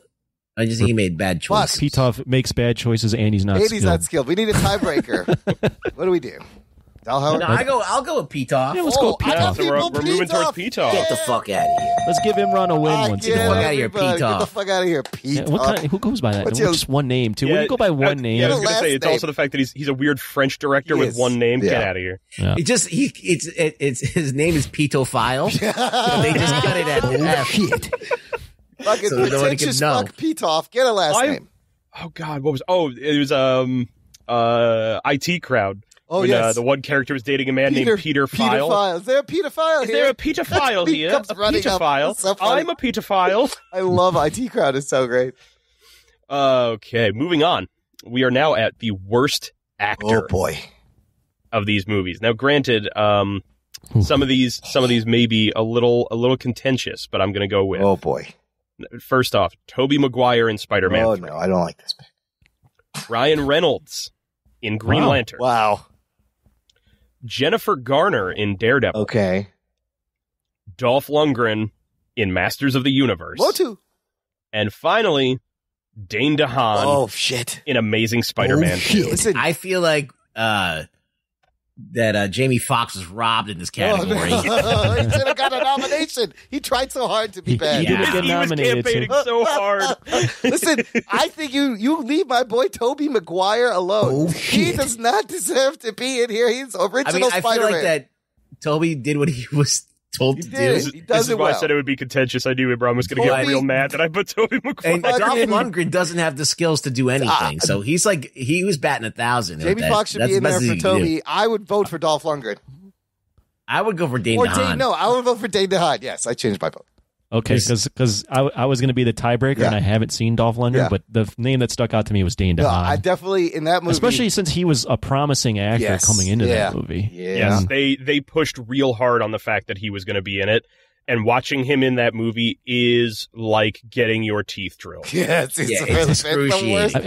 S5: I just think he made bad choices.
S4: Pitoff makes bad choices and he's not skilled.
S1: He's not skilled. We need a tiebreaker. What do we do?
S5: I'll go with Pitoff.
S4: Yeah, let's go with Pitoff.
S6: We're moving towards Pitoff.
S5: Get the fuck out of here.
S4: Let's give Imran a win once in a while.
S5: Get the fuck out of here, Pitoff.
S1: Get the fuck out of here, Pitoff.
S4: Who goes by that? Just one name, too.
S6: Yeah,
S4: When you go by one name.
S6: Yeah, I was going to say, it's also the fact that he's a weird French director with one name.
S1: Yeah.
S6: Get out of here.
S4: Yeah.
S5: It's his name is Pitophile. So they just cut it at F.
S1: Shit. Fucking
S5: So no one
S1: pretentious
S5: can know.
S1: fuck Pitoff. Get a last name.
S6: Oh God, what was? It was IT Crowd.
S1: Oh,
S6: when,
S1: yes.
S6: the one character was dating a man named Peter File.
S1: Is there a pedophile here?
S6: Is there a pedophile here?
S1: Comes running up.
S6: Pedophile.
S1: So funny.
S6: I'm a pedophile.
S1: I love IT Crowd. It's so great.
S6: Okay, moving on. We are now at the worst actor.
S1: Oh boy.
S6: Of these movies. Now, granted, some of these may be a little contentious, but I'm going to go with.
S1: Oh boy.
S6: First off, Tobey Maguire in Spider-Man.
S1: Oh
S6: 3.
S1: no, I don't like this pick.
S6: Ryan Reynolds in Green Lantern.
S1: Wow.
S6: Jennifer Garner in Daredevil.
S1: Okay.
S6: Dolph Lundgren in Masters of the Universe.
S1: Motu.
S6: And finally, Dane DeHaan.
S1: Oh shit.
S6: In Amazing Spider-Man 2.
S5: Listen, I feel like that Jamie Foxx was robbed in this category.
S1: Oh, no. He should have got a nomination. He tried so hard to be bad.
S4: He didn't get nominated.
S6: He was campaigning so hard.
S1: Listen, I think you leave my boy Tobey Maguire alone. He does not deserve to be in here. He's original Spider-Man.
S5: I feel like that Toby did what he was told to do.
S1: He does it well.
S6: I said it would be contentious. I knew Abraham was going to get real mad that I put Tobey Maguire.
S5: And Dolph Lundgren doesn't have the skills to do anything, so he was batting 1,000.
S1: Jamie Foxx should be in there for Toby. I would vote for Dolph Lundgren.
S5: I would go for Dane DeHaan.
S1: I would vote for Dane DeHaan. Yes, I changed my vote.
S4: Okay, because I was going to be the tiebreaker, and I haven't seen Dolph Lundgren, but the name that stuck out to me was Dane DeHaan.
S1: I definitely, in that movie...
S4: Especially since he was a promising actor coming into that movie.
S1: Yeah.
S6: Yes, they pushed real hard on the fact that he was going to be in it, and watching him in that movie is like getting your teeth drilled.
S1: Yes, it's excruciating.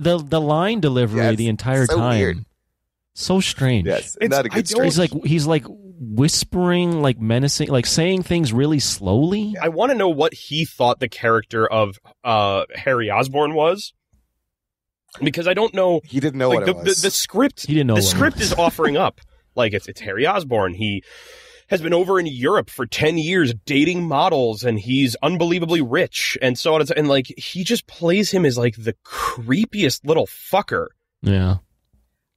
S4: The line delivery the entire time.
S1: Weird.
S4: So strange.
S1: Yes, not a good story.
S4: He's like, whispering, like menacing, like saying things really slowly.
S6: I want to know what he thought the character of Harry Osborn was. Because I don't know.
S1: He didn't know what it was.
S6: The script.
S4: He didn't know.
S6: The script is offering up like it's Harry Osborn. He has been over in Europe for 10 years dating models, and he's unbelievably rich, and so on. And like he just plays him as like the creepiest little fucker.
S4: Yeah.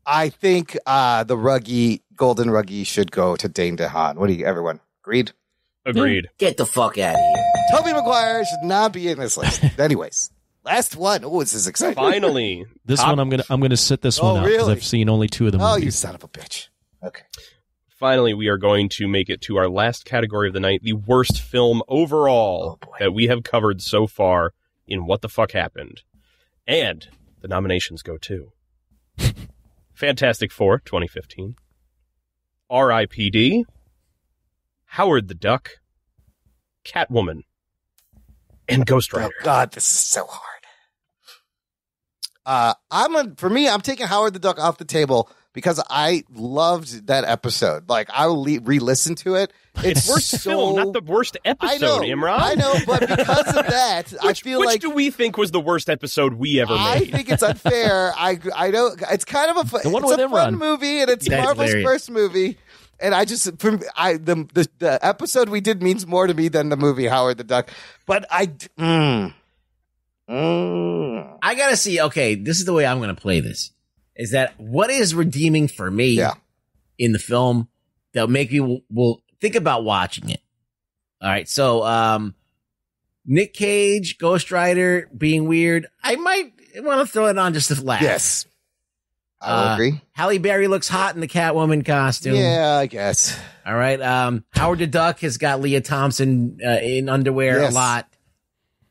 S1: I think the golden Ruggy should go to Dane DeHaan. What do you? Everyone agreed?
S6: Agreed.
S5: Get the fuck out of here.
S1: Tobey Maguire should not be in this list. Anyways. Last one. Oh, this is exciting.
S6: Finally.
S4: This one I'm gonna sit this one out because
S1: really?
S4: I've seen only 2 of the movies.
S1: Oh, you son of a bitch. Okay.
S6: Finally, we are going to make it to our last category of the night, the worst film overall that we have covered so far in What the Fuck Happened. And the nominations go to Fantastic Four, 2015, R.I.P.D, Howard the Duck, Catwoman, and Ghost Rider.
S1: Oh, God, this is so hard. For me, I'm taking Howard the Duck off the table because I loved that episode. Like, I will re-listen to it. It's
S6: worst film, not the worst episode, Imran.
S1: I know, but because of that, I feel
S6: which
S1: like...
S6: do we think was the worst episode we ever made?
S1: I think it's unfair. I know it's kind of a fun movie, and it's Marvel's first movie. And I just, the episode we did means more to me than the movie Howard the Duck. But I
S5: gotta see. Okay, this is the way I'm gonna play this. Is that what is redeeming for me in the film that'll make me will think about watching it? All right, so Nick Cage, Ghost Rider being weird. I might want to throw it on just to laugh.
S1: Yes. I agree.
S5: Halle Berry looks hot in the Catwoman costume.
S1: Yeah, I guess.
S5: All right. Howard the Duck has got Leah Thompson in underwear a lot.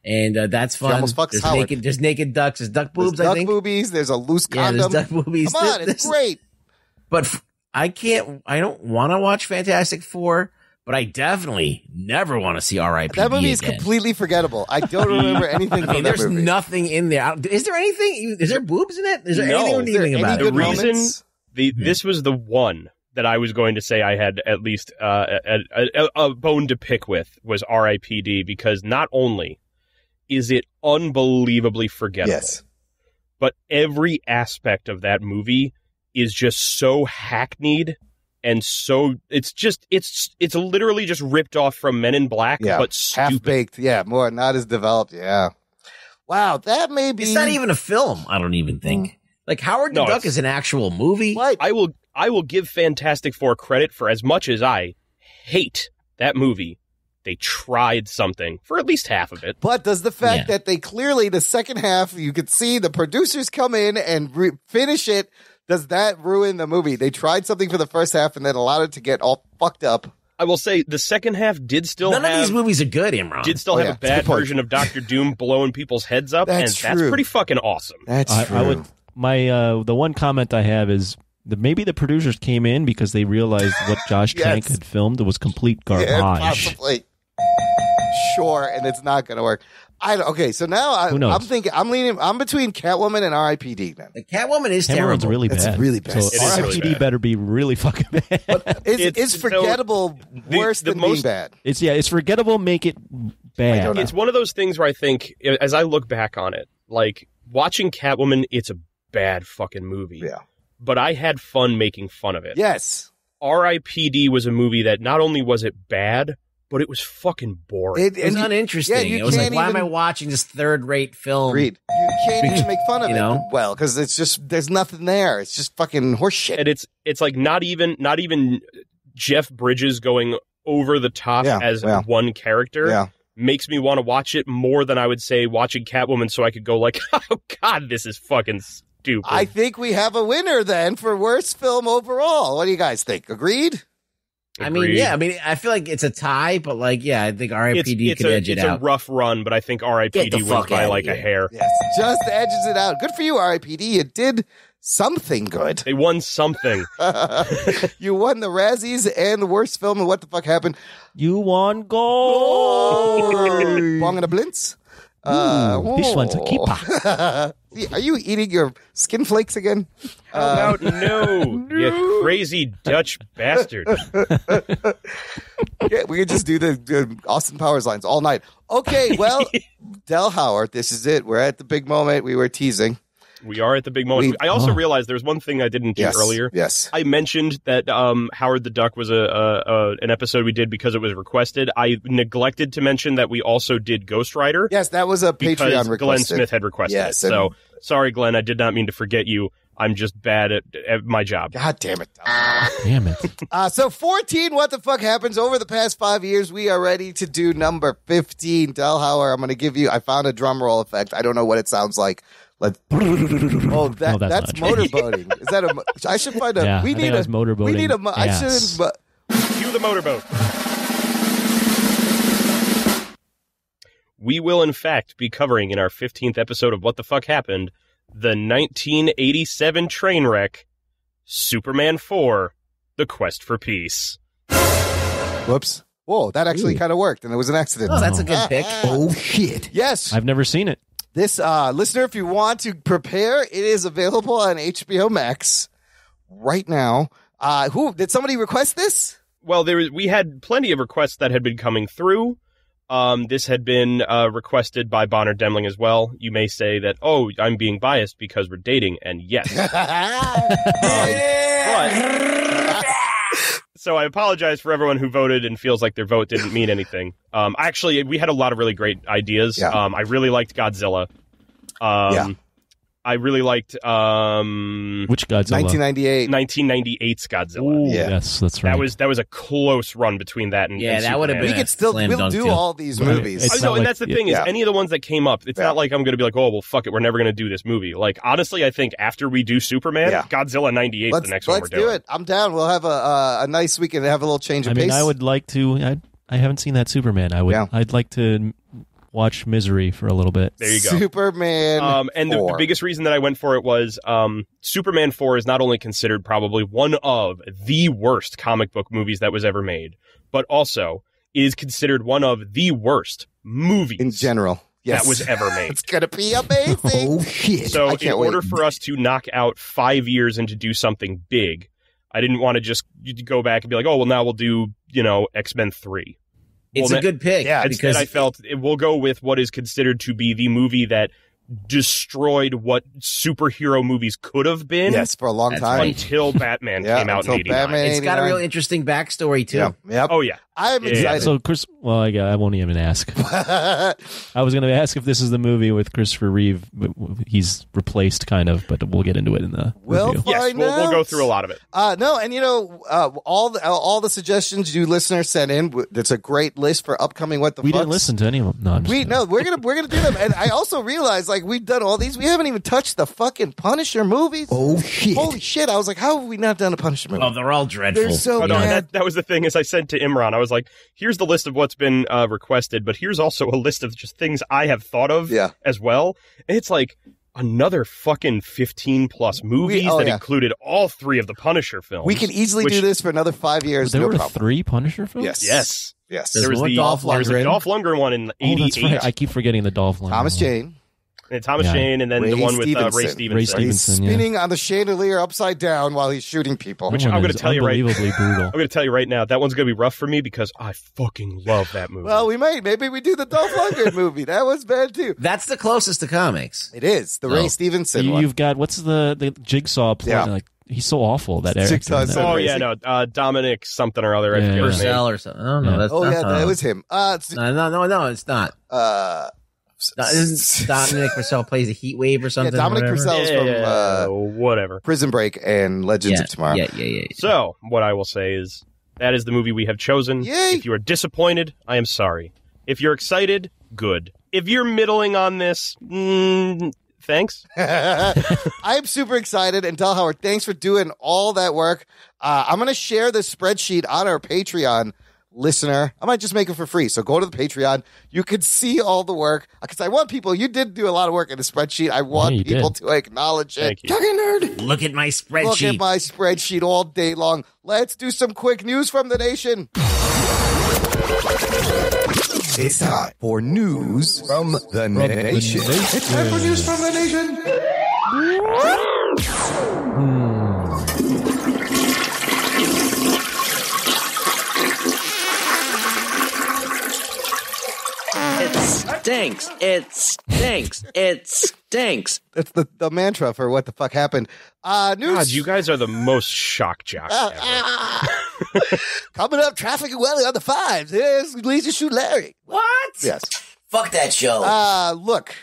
S5: And that's fun. There's naked ducks. There's duck boobs,
S1: there's
S5: I think.
S1: Duck boobies. There's a loose condom.
S5: There's duck boobies.
S1: Come on, it's great.
S5: But I don't want to watch Fantastic Four, but I definitely never want to see R.I.P.D.
S1: That movie is completely forgettable. I don't remember anything from that
S5: there's
S1: movie.
S5: nothing in there. Is there anything? Is there boobs in it? Is there anything redeeming about it?
S6: The reason this was the one that I was going to say I had at least a bone to pick with was R.I.P.D. because not only is it unbelievably forgettable, but every aspect of that movie is just so hackneyed and so it's literally just ripped off from Men in Black, but stupid.
S1: Half-baked, more not as developed, Wow, that may be...
S5: It's not even a film, I don't even think. Like, Howard the Duck is an actual movie.
S1: What?
S6: I will give Fantastic Four credit for as much as I hate that movie. They tried something for at least half of it.
S1: But does the fact that they clearly, the second half, you could see the producers come in and finish it, does that ruin the movie? They tried something for the first half and then allowed it to get all fucked up.
S6: I will say the second half did still
S5: None of these movies are good, Imran.
S6: Did still have a bad version of Dr. Doom blowing people's heads up, that's pretty fucking awesome.
S1: That's true.
S4: I would, the one comment I have is maybe the producers came in because they realized what Josh Trank had filmed was complete garbage.
S1: Yeah, possibly. Sure, and it's not going to work. Okay, so now I'm thinking I'm between Catwoman and R.I.P.D. then.
S5: The Catwoman is terrible.
S4: It's really bad.
S1: It's really bad.
S4: So R.I.P.D. better be really fucking bad.
S1: But it's forgettable worse than being bad.
S4: It's forgettable, make it bad.
S6: It's one of those things where I think, as I look back on it, like watching Catwoman, it's a bad fucking movie.
S1: Yeah.
S6: But I had fun making fun of it.
S1: Yes.
S6: R.I.P.D. was a movie that not only was it bad, but it was fucking boring.
S5: It was uninteresting. It was like, why am I watching this third-rate film?
S1: Agreed. You can't even make fun of it well, because it's just, there's nothing there. It's just fucking horseshit.
S6: And it's like not even Jeff Bridges going over the top as one character makes me want to watch it more than I would say watching Catwoman, so I could go like, oh God, this is fucking stupid.
S1: I think we have a winner then for worst film overall. What do you guys think? Agreed?
S6: Agreed.
S5: I feel like it's a tie, but I think R.I.P.D. could edge it out.
S6: It's a rough run, but I think R.I.P.D. wins by like a hair.
S1: Yes, just edges it out. Good for you, R.I.P.D. You did something good.
S6: They won something.
S1: You won the Razzies and the worst film and What the Fuck Happened.
S4: You won gold.
S1: Bong and a Blintz.
S4: This one's a keeper.
S1: Are you eating your skin flakes again?
S6: How about no, you crazy Dutch bastard.
S1: Yeah, we could just do the Austin Powers lines all night. Okay, well, Delhauer, this is it. We're at the big moment we were teasing.
S6: We are at the big moment. I also realized there's one thing I didn't do earlier.
S1: Yes.
S6: I mentioned that Howard the Duck was an episode we did because it was requested. I neglected to mention that we also did Ghost Rider.
S1: Yes, that was a Patreon request.
S6: Glenn Smith had requested it. So, sorry, Glenn, I did not mean to forget you. I'm just bad at my job.
S1: God damn it.
S4: Damn it.
S1: So 14, what the fuck happens over the past 5 years? We are ready to do number 15. Delhauer, I'm going to give you, I found a drum roll effect. I don't know what it sounds like. Let's. That's motorboating. Is that I should find a.
S4: Yeah,
S1: we need a
S4: motorboating.
S1: We need a. I
S4: Yes.
S1: shouldn't.
S6: Cue the motorboat. We will, in fact, be covering in our 15th episode of What the Fuck Happened, the 1987 train wreck, Superman 4, The Quest for Peace.
S1: Whoops. Whoa, that actually kind of worked, and it was an accident.
S5: Oh, that's a good pick.
S7: Oh, shit.
S1: Yes.
S4: I've never seen it.
S1: This, listener, if you want to prepare, it is available on HBO Max right now. Did somebody request this?
S6: Well, we had plenty of requests that had been coming through. This had been requested by Bonner Demling as well. You may say that, oh, I'm being biased because we're dating, and yes. So I apologize for everyone who voted and feels like their vote didn't mean anything. Actually, we had a lot of really great ideas.
S1: Yeah.
S6: I really liked Godzilla. I really liked
S4: Which Godzilla?
S6: 1998's Godzilla.
S4: Ooh, yes, that's right.
S6: That was a close run between that and
S5: that would have been.
S1: We could still we'll do all these movies.
S6: I know, and that's the thing is any of the ones that came up, it's not like I'm going to be like, oh, well, fuck it, we're never going to do this movie. Like, honestly, I think after we do Superman, Godzilla 98 is the next one we're doing.
S1: Let's do it. I'm down. We'll have a nice weekend and have a little change of pace.
S4: I would like to. I haven't seen that Superman. I'd like to watch Misery for a little bit.
S6: There you go.
S1: Superman.
S6: And the biggest reason that I went for it was Superman 4 is not only considered probably one of the worst comic book movies that was ever made, but also is considered one of the worst movies
S1: in general
S6: that was ever made.
S1: It's going to be amazing.
S7: Oh, shit.
S6: So in order for us to knock out 5 years and to do something big, I didn't want to just go back and be like, oh, well, now we'll do, X-Men 3.
S5: It's a good pick.
S6: Yeah, because I felt we'll go with what is considered to be the movie that destroyed what superhero movies could have been.
S1: Yes, for a long time.
S6: Until Batman came out in 89.
S5: It's got a real interesting backstory, too.
S1: Yep.
S6: Oh, yeah.
S1: I'm excited.
S4: So, Chris, well, I won't even ask. I was going to ask if this is the movie with Christopher Reeve. But he's replaced, kind of, but we'll get into it in the review.
S6: Yes, we'll go through a lot of it.
S1: No, and all the suggestions you listeners sent in, it's a great list for upcoming What the Fucks.
S4: We didn't listen to any of them. No,
S1: we're gonna do them. And I also realized, like, we've done all these. We haven't even touched the fucking Punisher movies.
S7: Oh, shit.
S1: Holy shit. I was like, how have we not done a Punisher movie?
S5: Oh, they're all dreadful.
S1: They're so bad.
S6: That was the thing, is I said to Imran, I was like, here's the list of what's been requested, but here's also a list of just things I have thought of as well. And it's like another fucking 15 plus movies that included all 3 of the Punisher films.
S1: We can easily do this for another 5 years.
S4: There were 3 Punisher films?
S1: Yes.
S6: There was the Dolph Lundgren one in 88.
S4: That's right. I keep forgetting the Dolph Lundgren.
S1: Thomas Jane.
S6: And Thomas Jane, and then the one with Ray Stevenson.
S1: He's spinning on the chandelier upside down while he's shooting people.
S6: Which I'm going to tell you right now.
S4: Brutal.
S6: I'm going to tell you right now, that one's going to be rough for me because I fucking love that movie.
S1: Well, maybe we do the Dolph Lundgren movie. That was bad too.
S5: That's the closest to comics.
S1: It is the Ray Stevenson one.
S4: You've got what's the Jigsaw plot? Like, he's so awful that Eric.
S6: Dominic something or other.
S5: Purcell or something. I don't know.
S1: That was him.
S5: No, it's not. Isn't Dominic Purcell plays a Heat Wave or something?
S1: Yeah, Dominic Purcell's from
S6: whatever.
S1: Prison Break and Legends of Tomorrow.
S5: Yeah.
S6: So, what I will say is, that is the movie we have chosen.
S1: Yay!
S6: If you are disappointed, I am sorry. If you're excited, good. If you're middling on this, thanks.
S1: I'm super excited. And Delhauer, thanks for doing all that work. I'm going to share the spreadsheet on our Patreon. Listener, I might just make it for free. So go to the Patreon. You can see all the work because I want people. You did do a lot of work in the spreadsheet. I want people to acknowledge it.
S7: Jock and Nerd.
S5: Look at my spreadsheet.
S1: Look at my spreadsheet all day long. Let's do some quick news from the nation.
S7: It's time for news from the nation.
S1: It's time for news from the nation.
S16: It stinks. It stinks. It stinks.
S1: That's the mantra for what the fuck happened. News.
S6: God, you guys are the most shock jock ever.
S1: Coming up, Traffic and Welly on the 5s. Here's Leisure Shoot Larry.
S16: What?
S1: Yes.
S16: Fuck that show.
S1: Look,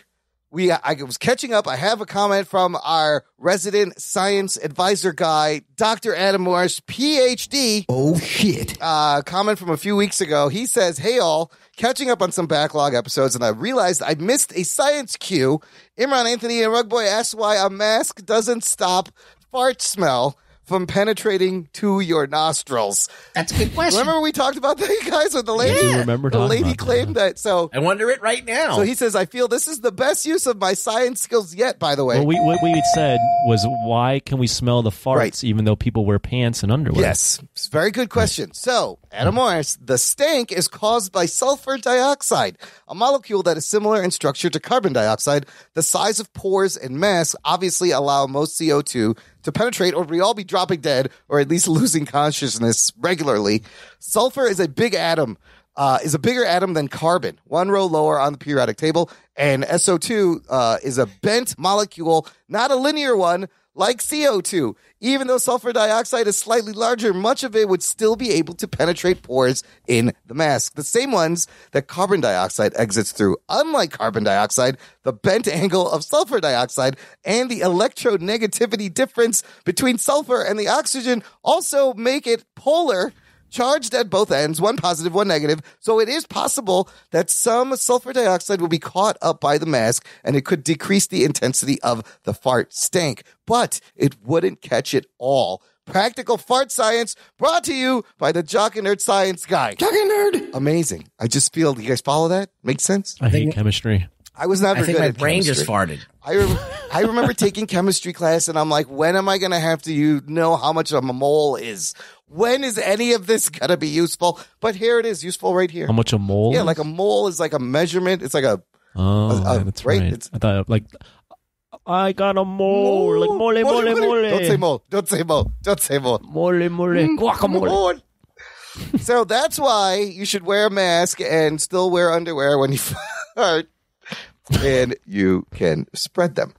S1: I was catching up. I have a comment from our resident science advisor guy, Dr. Adam Morris, PhD.
S7: Oh, shit.
S1: Comment from a few weeks ago. He says, hey, all, catching up on some backlog episodes, and I realized I missed a science cue. Imran Anthony and Rugboy asked why a mask doesn't stop fart smell from penetrating to your nostrils.
S5: That's a good question.
S1: Remember we talked about that, guys, with the lady?
S4: Yeah.
S1: The lady claimed that. So
S5: I wonder it right now.
S1: So he says, I feel this is the best use of my science skills yet, by the way.
S4: Well, what we said was, why can we smell the farts even though people wear pants and underwear?
S1: Yes. It's a very good question. Right. So, Adam Morris, the stank is caused by sulfur dioxide, a molecule that is similar in structure to carbon dioxide. The size of pores and masks obviously allow most CO2 to penetrate, or we all be dropping dead, or at least losing consciousness regularly. Sulfur is a bigger atom than carbon, one row lower on the periodic table, and SO2 is a bent molecule, not a linear one, like CO2. Even though sulfur dioxide is slightly larger, much of it would still be able to penetrate pores in the mask, the same ones that carbon dioxide exits through. Unlike carbon dioxide, the bent angle of sulfur dioxide and the electronegativity difference between sulfur and the oxygen also make it polar, charged at both ends, one positive, one negative. So it is possible that some sulfur dioxide will be caught up by the mask and it could decrease the intensity of the fart stank, but it wouldn't catch it all. Practical fart science brought to you by the Jock and Nerd science guy.
S7: Jock and Nerd.
S1: Amazing. I just feel, you guys follow that? Makes sense?
S4: I hate chemistry.
S1: I was never good at chemistry.
S5: My brain just farted.
S1: I remember taking chemistry class and I'm like, when am I going to have to know how much a mole is? When is any of this going to be useful? But here it is, useful right here.
S4: How much a mole?
S1: Yeah, like a mole is like a measurement. It's like a...
S4: that's right. I thought, like, I got a mole. Like, mole.
S1: Don't say mole. Don't say mole. Don't say mole.
S4: Mole. Guacamole.
S1: So that's why you should wear a mask and still wear underwear when you fart. And you can spread them.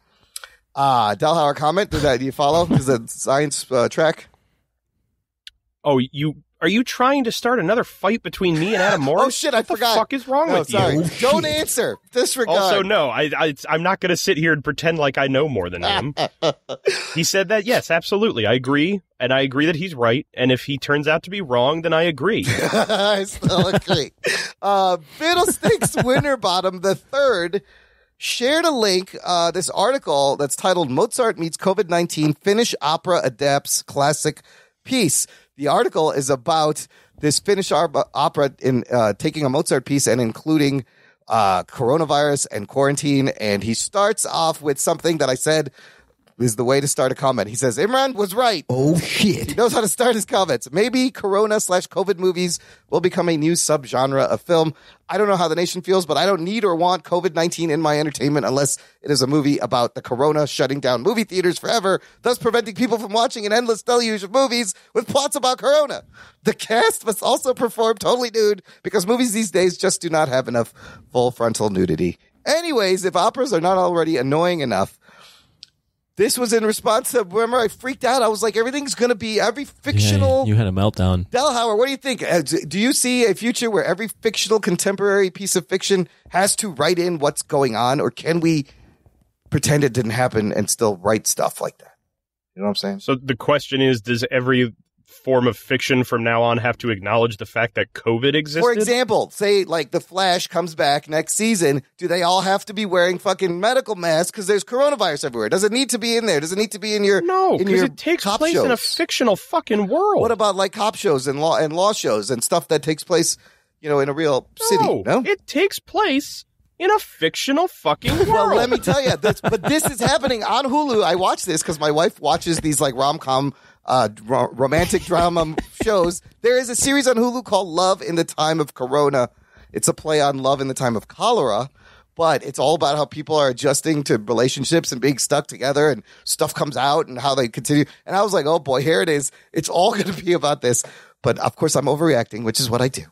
S1: Delhauer comment. Do you follow? Is that science track?
S6: Oh, are you trying to start another fight between me and Adam Morris?
S1: Oh shit, I forgot.
S6: What the fuck is wrong with you?
S1: Don't answer. Disregard.
S6: Also, no, I'm not going to sit here and pretend like I know more than him. He said that, yes, absolutely. I agree, and I agree that he's right, and if he turns out to be wrong, then I agree.
S1: I still agree. Fiddlesticks Winterbottom III shared a link, this article that's titled Mozart Meets COVID-19, Finnish Opera Adapts Classic Piece. The article is about this Finnish opera in taking a Mozart piece and including coronavirus and quarantine. And he starts off with something that I said is the way to start a comment. He says, Imran was right.
S7: Oh, shit.
S1: He knows how to start his comments. Maybe Corona/COVID movies will become a new subgenre of film. I don't know how the nation feels, but I don't need or want COVID-19 in my entertainment unless it is a movie about the Corona shutting down movie theaters forever, thus preventing people from watching an endless deluge of movies with plots about Corona. The cast must also perform totally nude because movies these days just do not have enough full frontal nudity. Anyways, if operas are not already annoying enough, this was in response to, remember, I freaked out. I was like, everything's going to be every fictional...
S4: Yeah, you had a meltdown.
S1: Delhauer, what do you think? Do you see a future where every fictional contemporary piece of fiction has to write in what's going on? Or can we pretend it didn't happen and still write stuff like that? You know what I'm saying?
S6: So the question is, does every form of fiction from now on have to acknowledge the fact that COVID existed?
S1: For example, say like The Flash comes back next season. Do they all have to be wearing fucking medical masks because there's coronavirus everywhere? Does it need to be in there? Does it need to be in your
S6: No, because it takes place
S1: shows?
S6: In a fictional fucking world.
S1: What about like cop shows and law shows and stuff that takes place, in a real city? No,
S6: it takes place in a fictional fucking world.
S1: Well, let me tell you, but this is happening on Hulu. I watch this because my wife watches these like rom-com romantic drama shows. There is a series on Hulu called Love in the Time of Corona, It's a play on love in the time of cholera, but it's all about how people are adjusting to relationships and being stuck together, and stuff comes out and how they continue. And I was like, oh boy, here it is. It's all going to be about this. But of course, I'm overreacting, which is what I do.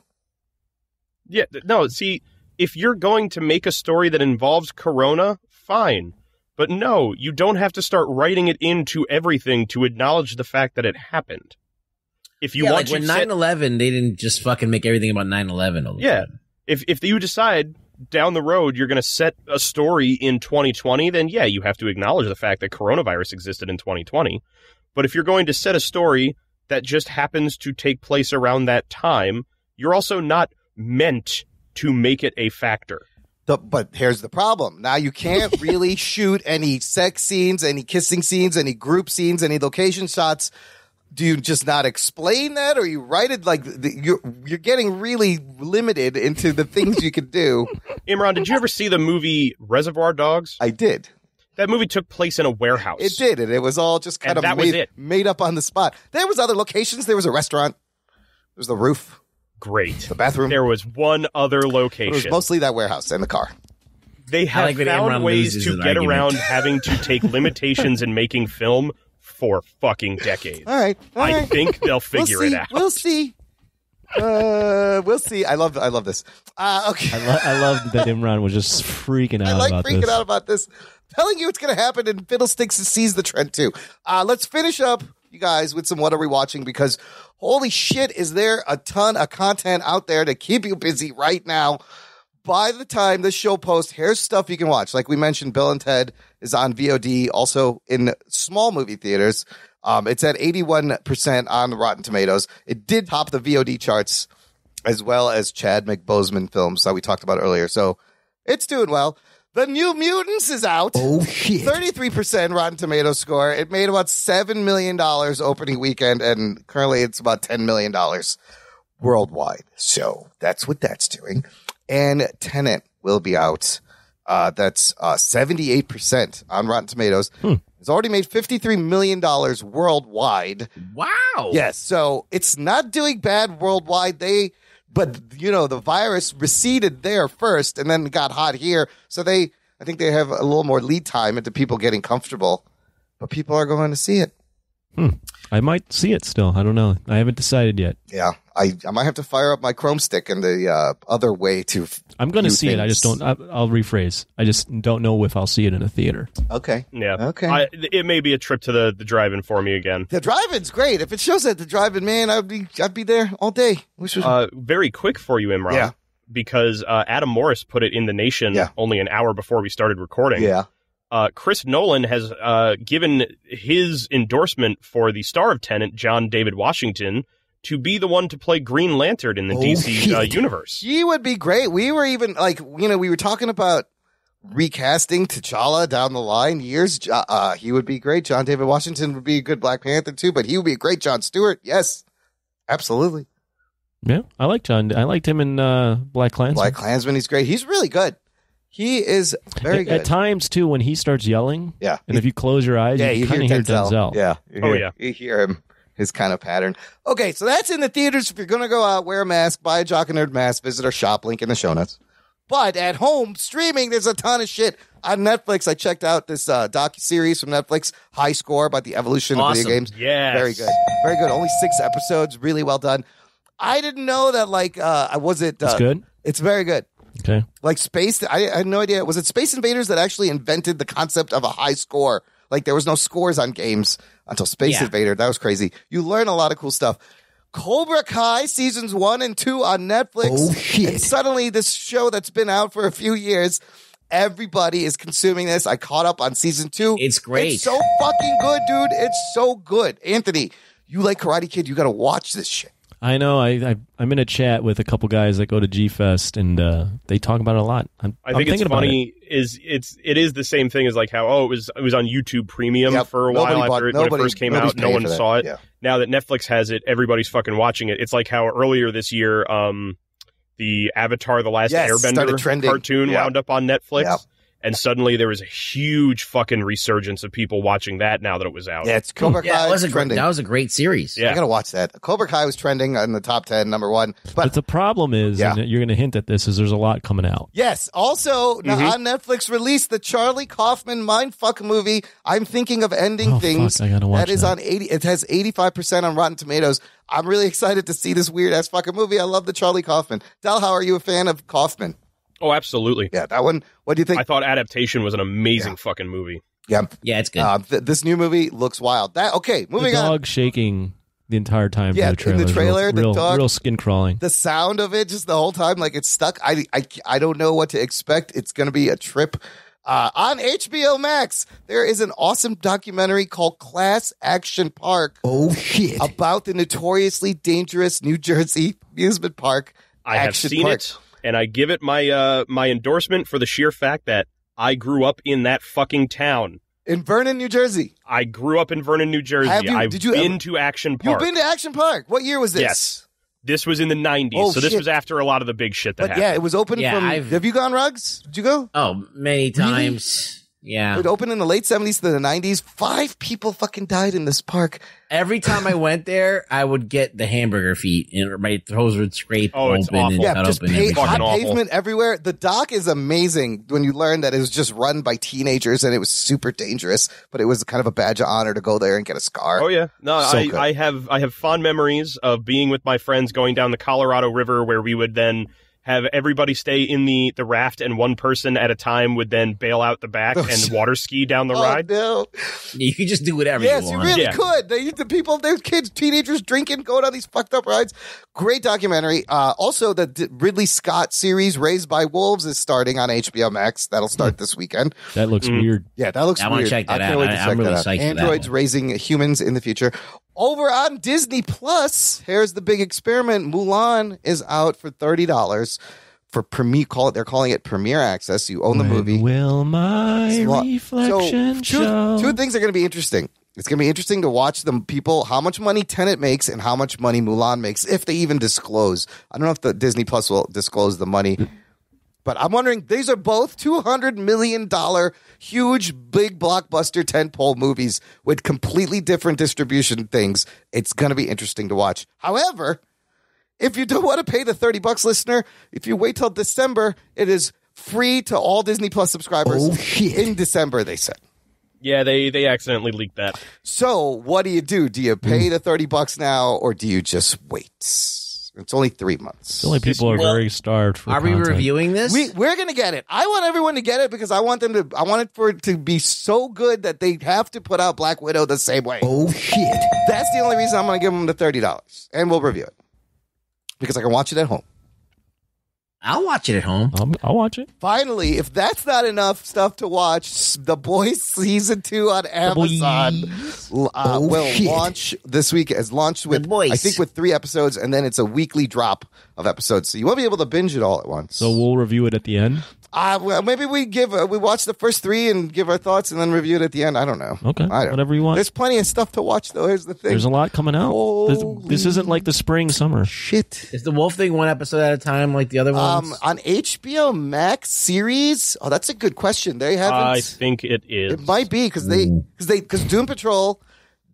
S6: Yeah, no, see, if you're going to make a story that involves Corona, fine. But no, you don't have to start writing it into everything to acknowledge the fact that it happened. If you want
S5: like when 9/11, they didn't just fucking make everything about 9/11.
S6: Yeah. If you decide down the road you're going to set a story in 2020, then yeah, you have to acknowledge the fact that coronavirus existed in 2020. But if you're going to set a story that just happens to take place around that time, you're also not meant to make it a factor.
S1: But here's the problem. Now you can't really shoot any sex scenes, any kissing scenes, any group scenes, any location shots. Do you just not explain that, or you write it like you're getting really limited into the things you can do?
S6: Imran, did you ever see the movie Reservoir Dogs?
S1: I did.
S6: That movie took place in a warehouse.
S1: It did, and it was all just kind of made up on the spot. There was other locations. There was a restaurant. There was the roof.
S6: Great.
S1: The bathroom.
S6: There was one other location.
S1: It was mostly that warehouse and the car.
S6: They have found ways to get around having to take limitations in making film for fucking decades.
S1: All right.
S6: I think they'll figure it out.
S1: We'll see. We'll see. I love this. Okay.
S4: I love that Imran was just freaking out about this.
S1: I like freaking out about this. Telling you it's going to happen, and Fiddlesticks sees the trend too. Let's finish up, you guys, with some What Are We Watching? Because holy shit, is there a ton of content out there to keep you busy right now. By the time this show posts, here's stuff you can watch. Like we mentioned, Bill and Ted is on VOD, also in small movie theaters. It's at 81% on Rotten Tomatoes. It did top the VOD charts, as well as Chadwick Boseman films that we talked about earlier. So it's doing well. The New Mutants is out.
S7: Oh, shit.
S1: 33% Rotten Tomatoes score. It made about $7 million opening weekend, and currently it's about $10 million worldwide. So that's what that's doing. And Tenet will be out. That's 78% on Rotten Tomatoes. It's already made $53 million worldwide.
S5: Wow.
S1: Yes, so it's not doing bad worldwide. But, you know, the virus receded there first and then got hot here. So I think they have a little more lead time into people getting comfortable. But people are going to see it.
S4: I might see it still. I don't know. I haven't decided yet.
S1: Yeah. I might have to fire up my Chrome stick and the other way to.
S4: I'm going to see it. I just don't. I'll rephrase. I just don't know if I'll see it in a theater.
S1: Okay.
S6: Yeah.
S1: Okay.
S6: It may be a trip to the drive-in for me again.
S1: The drive-in's great. If it shows at the drive-in, man, I'd be there all day.
S6: Very quick for you, Imran.
S1: Yeah.
S6: Because Adam Morris put it in The Nation only an hour before we started recording.
S1: Yeah.
S6: Chris Nolan has given his endorsement for the star of Tenet, John David Washington, to be the one to play Green Lantern in the DC universe.
S1: He would be great. We were even we were talking about recasting T'Challa down the line years. He would be great. John David Washington would be a good Black Panther too, but he would be a great Jon Stewart. Yes, absolutely.
S4: Yeah, I like John. I liked him in Black Klansman.
S1: Black Klansman, he's great. He's really good. He is very good.
S4: At times, too, when he starts yelling, and if you close your eyes, you kind of hear Denzel.
S1: Yeah. You hear him, his kind of pattern. Okay, so that's in the theaters. If you're going to go out, wear a mask, buy a Jock and Nerd mask, visit our shop, link in the show notes. But at home, streaming, there's a ton of shit. On Netflix, I checked out this docu-series from Netflix, High Score, about the evolution of video games.
S6: Yes.
S1: Very good. Very good. Only 6 episodes. Really well done. I didn't know that, it's
S4: good?
S1: It's very good.
S4: Okay.
S1: Like Space, I had no idea. Was it Space Invaders that actually invented the concept of a high score? Like there was no scores on games until Space Invader. That was crazy. You learn a lot of cool stuff. Cobra Kai seasons 1 and 2 on Netflix.
S7: Oh, shit.
S1: And suddenly this show that's been out for a few years, everybody is consuming this. I caught up on season 2.
S5: It's great.
S1: It's so fucking good, dude. It's so good. Anthony, you like Karate Kid. You got to watch this shit.
S4: I know. I'm in a chat with a couple guys that go to G-Fest, and they talk about it a lot.
S6: I think it's funny. It is the same thing as like how it was on YouTube Premium for a while after when it first came out. No one saw it. Yeah. Now that Netflix has it, everybody's fucking watching it. It's like how earlier this year, the Avatar: The Last Airbender cartoon wound up on Netflix. And suddenly there was a huge fucking resurgence of people watching that now that it was out.
S1: Yeah, it's Cobra Kai.
S5: That was a great series.
S6: Yeah.
S1: I gotta watch that. Cobra Kai was trending in the top 10, number 1.
S4: But the problem is, and you're going to hint at this, is there's a lot coming out.
S1: Yes. Also, on Netflix released the Charlie Kaufman mindfuck movie, I'm Thinking of Ending Things.
S4: Fuck, I gotta watch
S1: that is on 80. It has 85% on Rotten Tomatoes. I'm really excited to see this weird ass fucking movie. I love the Charlie Kaufman. Delhauer, are you a fan of Kaufman?
S6: Oh, absolutely.
S1: Yeah, that one. What do you think?
S6: I thought Adaptation was an amazing fucking movie.
S1: Yeah.
S5: Yeah, it's good.
S1: This new movie looks wild. Moving
S4: the
S1: on.
S4: dog shaking the entire time.
S1: Yeah,
S4: in the trailer,
S1: the dog.
S4: Real skin crawling.
S1: The sound of it just the whole time, like it's stuck. I don't know what to expect. It's going to be a trip. On HBO Max, there is an awesome documentary called Class Action Park.
S7: Oh, shit.
S1: About the notoriously dangerous New Jersey amusement park.
S6: I have seen it, and I give it my my endorsement for the sheer fact that I grew up in that fucking town.
S1: In Vernon, New Jersey.
S6: I grew up in Vernon, New Jersey. I've been to Action Park.
S1: You've been to Action Park. What year was this?
S6: Yes. This was in the 90s, so this was after a lot of the big shit that happened.
S1: Yeah, it was open from... Have you gone, Ruggs? Did you go?
S5: Oh, many times. Yeah.
S1: It opened in the late 70s to the 90s. 5 people fucking died in this park.
S5: Every time I went there, I would get the hamburger feet, and my toes would scrape open.
S6: It's awful.
S5: And
S1: Yeah, just
S5: open
S1: hot pavement everywhere. The doc is amazing when you learn that it was just run by teenagers and it was super dangerous, but it was kind of a badge of honor to go there and get a scar.
S6: Oh yeah, no,
S1: So good.
S6: I have fond memories of being with my friends going down the Colorado River, where we would then have everybody stay in the raft, and one person at a time would then bail out the back and water ski down the ride.
S1: No.
S5: You could just do whatever
S1: Yes,
S5: you
S1: you
S5: want.
S1: really could. The people, there's kids, teenagers drinking, going on these fucked up rides. Great documentary. Also, the Ridley Scott series Raised by Wolves is starting on HBO Max. That'll start this weekend.
S4: That looks weird.
S1: Yeah, that looks
S5: I
S1: weird.
S5: want to check that
S1: I can't
S5: out.
S1: wait to check
S5: I'm really
S1: that out.
S5: psyched for that
S1: Androids
S5: one.
S1: raising humans in the future. Over on Disney Plus, here's the big experiment. Mulan is out for $30 for premiere. They're calling it premiere access. You own the movie.
S4: Will my reflection show?
S1: Two things are going to be interesting. It's going to be interesting to watch them people, how much money Tenet makes and how much money Mulan makes, if they even disclose. I don't know if the Disney Plus will disclose the money, but I'm wondering, these are both $200 million, huge, big blockbuster tentpole movies with completely different distribution things. It's going to be interesting to watch. However, if you don't want to pay the $30, listener, if you wait till December, it is free to all Disney Plus subscribers.
S7: Oh, shit.
S1: In December, they said.
S6: Yeah, they accidentally leaked that.
S1: So what do? Do you pay the $30 now, or do you just wait? It's only 3 months.
S4: The only people are very starved for
S5: Are we
S4: content.
S5: reviewing this?
S1: We're gonna get it. I want everyone to get it because I want it for it to be so good that they have to put out Black Widow the same way.
S7: Oh, shit.
S1: That's the only reason I'm gonna give them the $30, and we'll review it because I can watch it at home.
S5: I'll watch it at home.
S4: I'll watch it.
S1: Finally, if that's not enough stuff to watch, The Boys Season 2 on Amazon will launch this week. Has launched with, I think, with 3 episodes, and then it's a weekly drop of episodes. So you won't be able to binge it all at once.
S4: So we'll review it at the end.
S1: Well, maybe we watch the first 3 and give our thoughts, and then review it at the end. I don't know.
S4: Okay, whatever you want.
S1: There's plenty of stuff to watch, though. Here's the thing.
S4: There's a lot coming out. This isn't like the spring, summer.
S1: Shit.
S5: Is the Wolf Thing one episode at a time like the other ones?
S1: On HBO Max series? Oh, that's a good question. They haven't.
S6: I think it is.
S1: It might be because Doom Patrol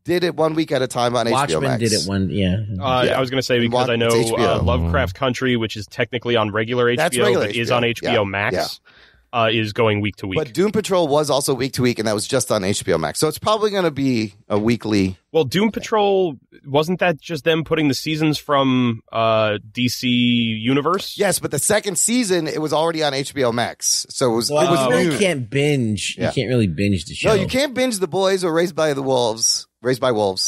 S1: did it 1 week at a time on HBO
S5: Watchmen
S1: Max.
S5: did it one, yeah.
S6: I was going to say because I know
S1: it's HBO.
S6: Lovecraft Country, which is technically on regular HBO,
S1: That's regular
S6: but
S1: HBO.
S6: is on HBO Max, is going week to week.
S1: But Doom Patrol was also week to week, and that was just on HBO Max. So it's probably going to be a weekly.
S6: Well, Doom Patrol, wasn't that just them putting the seasons from DC Universe?
S1: Yes, but the second season, it was already on HBO Max. So it was
S5: You
S1: new.
S5: really can't binge.
S1: Yeah.
S5: You can't really binge the show.
S1: No, you can't binge The Boys or Raised by Wolves,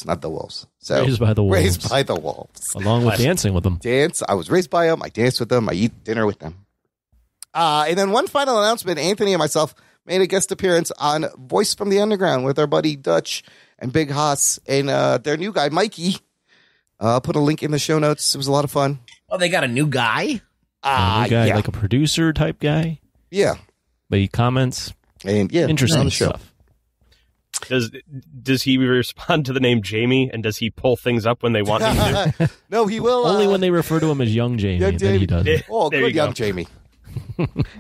S1: not the Wolves. So
S4: Raised by the Wolves.
S1: Raised by the Wolves.
S4: Along with dancing with them.
S1: I was raised by them. I danced with them. I eat dinner with them. And then one final announcement. Anthony and myself made a guest appearance on Voice from the Underground with our buddy Dutch and Big Haas and their new guy, Mikey. I'll put a link in the show notes. It was a lot of fun.
S5: Oh, they got a new guy?
S1: Yeah.
S4: Like a producer type guy.
S1: Yeah.
S4: But he comments.
S1: And
S4: interesting
S1: on the show.
S4: stuff.
S6: Does he respond to the name Jamie, and does he pull things up when they want him to?
S1: No, he will.
S4: Only when they refer to him as Young Jamie. Then he does.
S1: Oh, good young Jamie.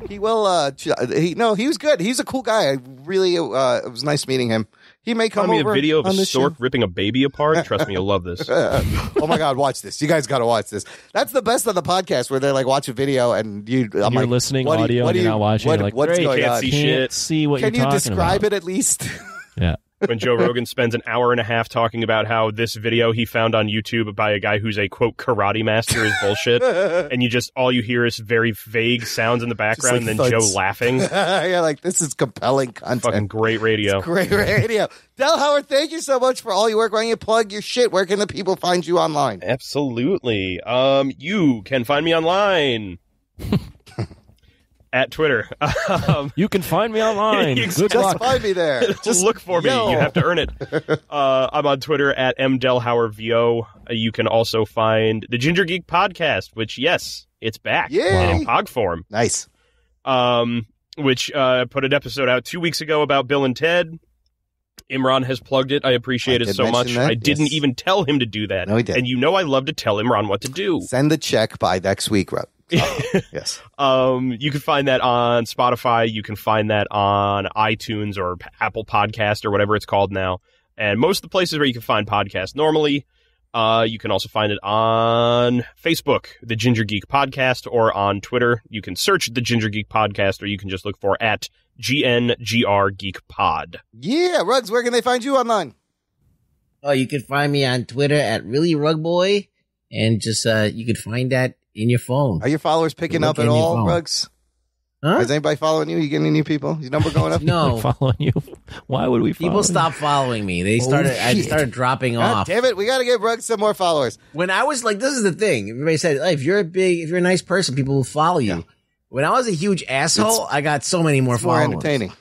S1: He will. He was good. He's a cool guy. I really, it was nice meeting him. He may come over.
S6: A video of a stork
S1: show.
S6: ripping a baby apart. Trust me, you'll love this.
S1: Oh my God, watch this! You guys got to watch this. That's the best of the podcast where they like watch a video and you're like,
S4: listening audio and you're not watching. You're like,
S1: what's going on?
S6: See shit.
S4: See what
S1: Can
S4: you're
S1: you
S4: talking
S1: describe
S4: about.
S1: it at least?
S4: Yeah.
S6: When Joe Rogan spends an hour and a half talking about how this video he found on YouTube by a guy who's a quote karate master is bullshit, and all you hear is very vague sounds in the background, and then
S1: thuds.
S6: Joe laughing.
S1: Yeah, like this is compelling content.
S6: Fucking great radio.
S1: It's great radio. Delhauer, thank you so much for all your work. Why don't you plug your shit? Where can the people find you online?
S6: Absolutely. You can find me online. At Twitter.
S4: You can find me online.
S1: Just find me there.
S6: Just look for me. You have to earn it. I'm on Twitter at mdelhauervo. You can also find the Ginger Geek podcast, which, yes, it's back in POG form.
S1: Nice.
S6: Which put an episode out 2 weeks ago about Bill and Ted. Imran has plugged it. I appreciate it so much. I didn't even tell him to do that.
S1: No, he didn't.
S6: And I love to tell Imran what to do.
S1: Send the check by next week, Rob. Yes.
S6: You can find that on Spotify. You can find that on iTunes or Apple Podcast or whatever it's called now. And most of the places where you can find podcasts normally. You can also find it on Facebook, the Ginger Geek Podcast, or on Twitter. You can search the Ginger Geek Podcast, or you can just look for at GNGR Geek Pod.
S1: Yeah, Ruggs, where can they find you online?
S5: Oh, you can find me on Twitter at really Rugboy, and just you can find that in your phone.
S1: Are your followers picking up at all, Ruggs?
S5: Huh?
S1: Is anybody following you? You getting any new people? Your number going up?
S5: No.
S4: Following you? Why would we follow
S5: People stopped following me. I started dropping off.
S1: Damn it, we got to give Ruggs some more followers.
S5: When I was like, this is the thing. Everybody said, hey, if you're a nice person, people will follow you. Yeah. When I was a huge asshole, I got so many more followers.
S1: More entertaining.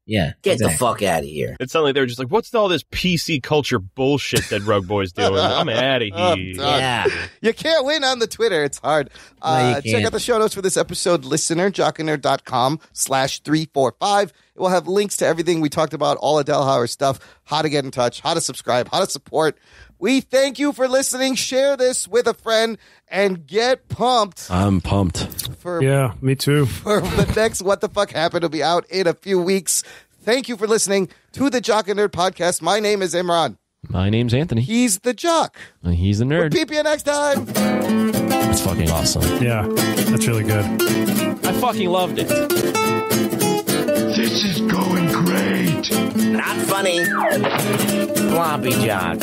S5: Yeah.
S16: Get the fuck out of here.
S6: It sounded like they were just like, what's all this PC culture bullshit that Rugboy's doing? I'm out of here.
S5: Yeah.
S1: You can't win on the Twitter. It's hard.
S5: No,
S1: check out the show notes for this episode, listener, jockandnerd.com/345. It will have links to everything we talked about, all of Delhauer's stuff, how to get in touch, how to subscribe, how to support. We thank you for listening. Share this with a friend and get pumped.
S4: I'm pumped.
S17: Yeah, me too.
S1: For the next What the Fuck Happened will be out in a few weeks. Thank you for listening to the Jock and Nerd podcast. My name is Imran.
S4: My name's Anthony.
S1: He's the Jock.
S4: And he's the Nerd.
S1: We'll peep you next time.
S4: That's fucking awesome.
S17: Yeah, that's really good.
S4: I fucking loved it.
S7: This is going great.
S16: Not funny. Floppy Jock.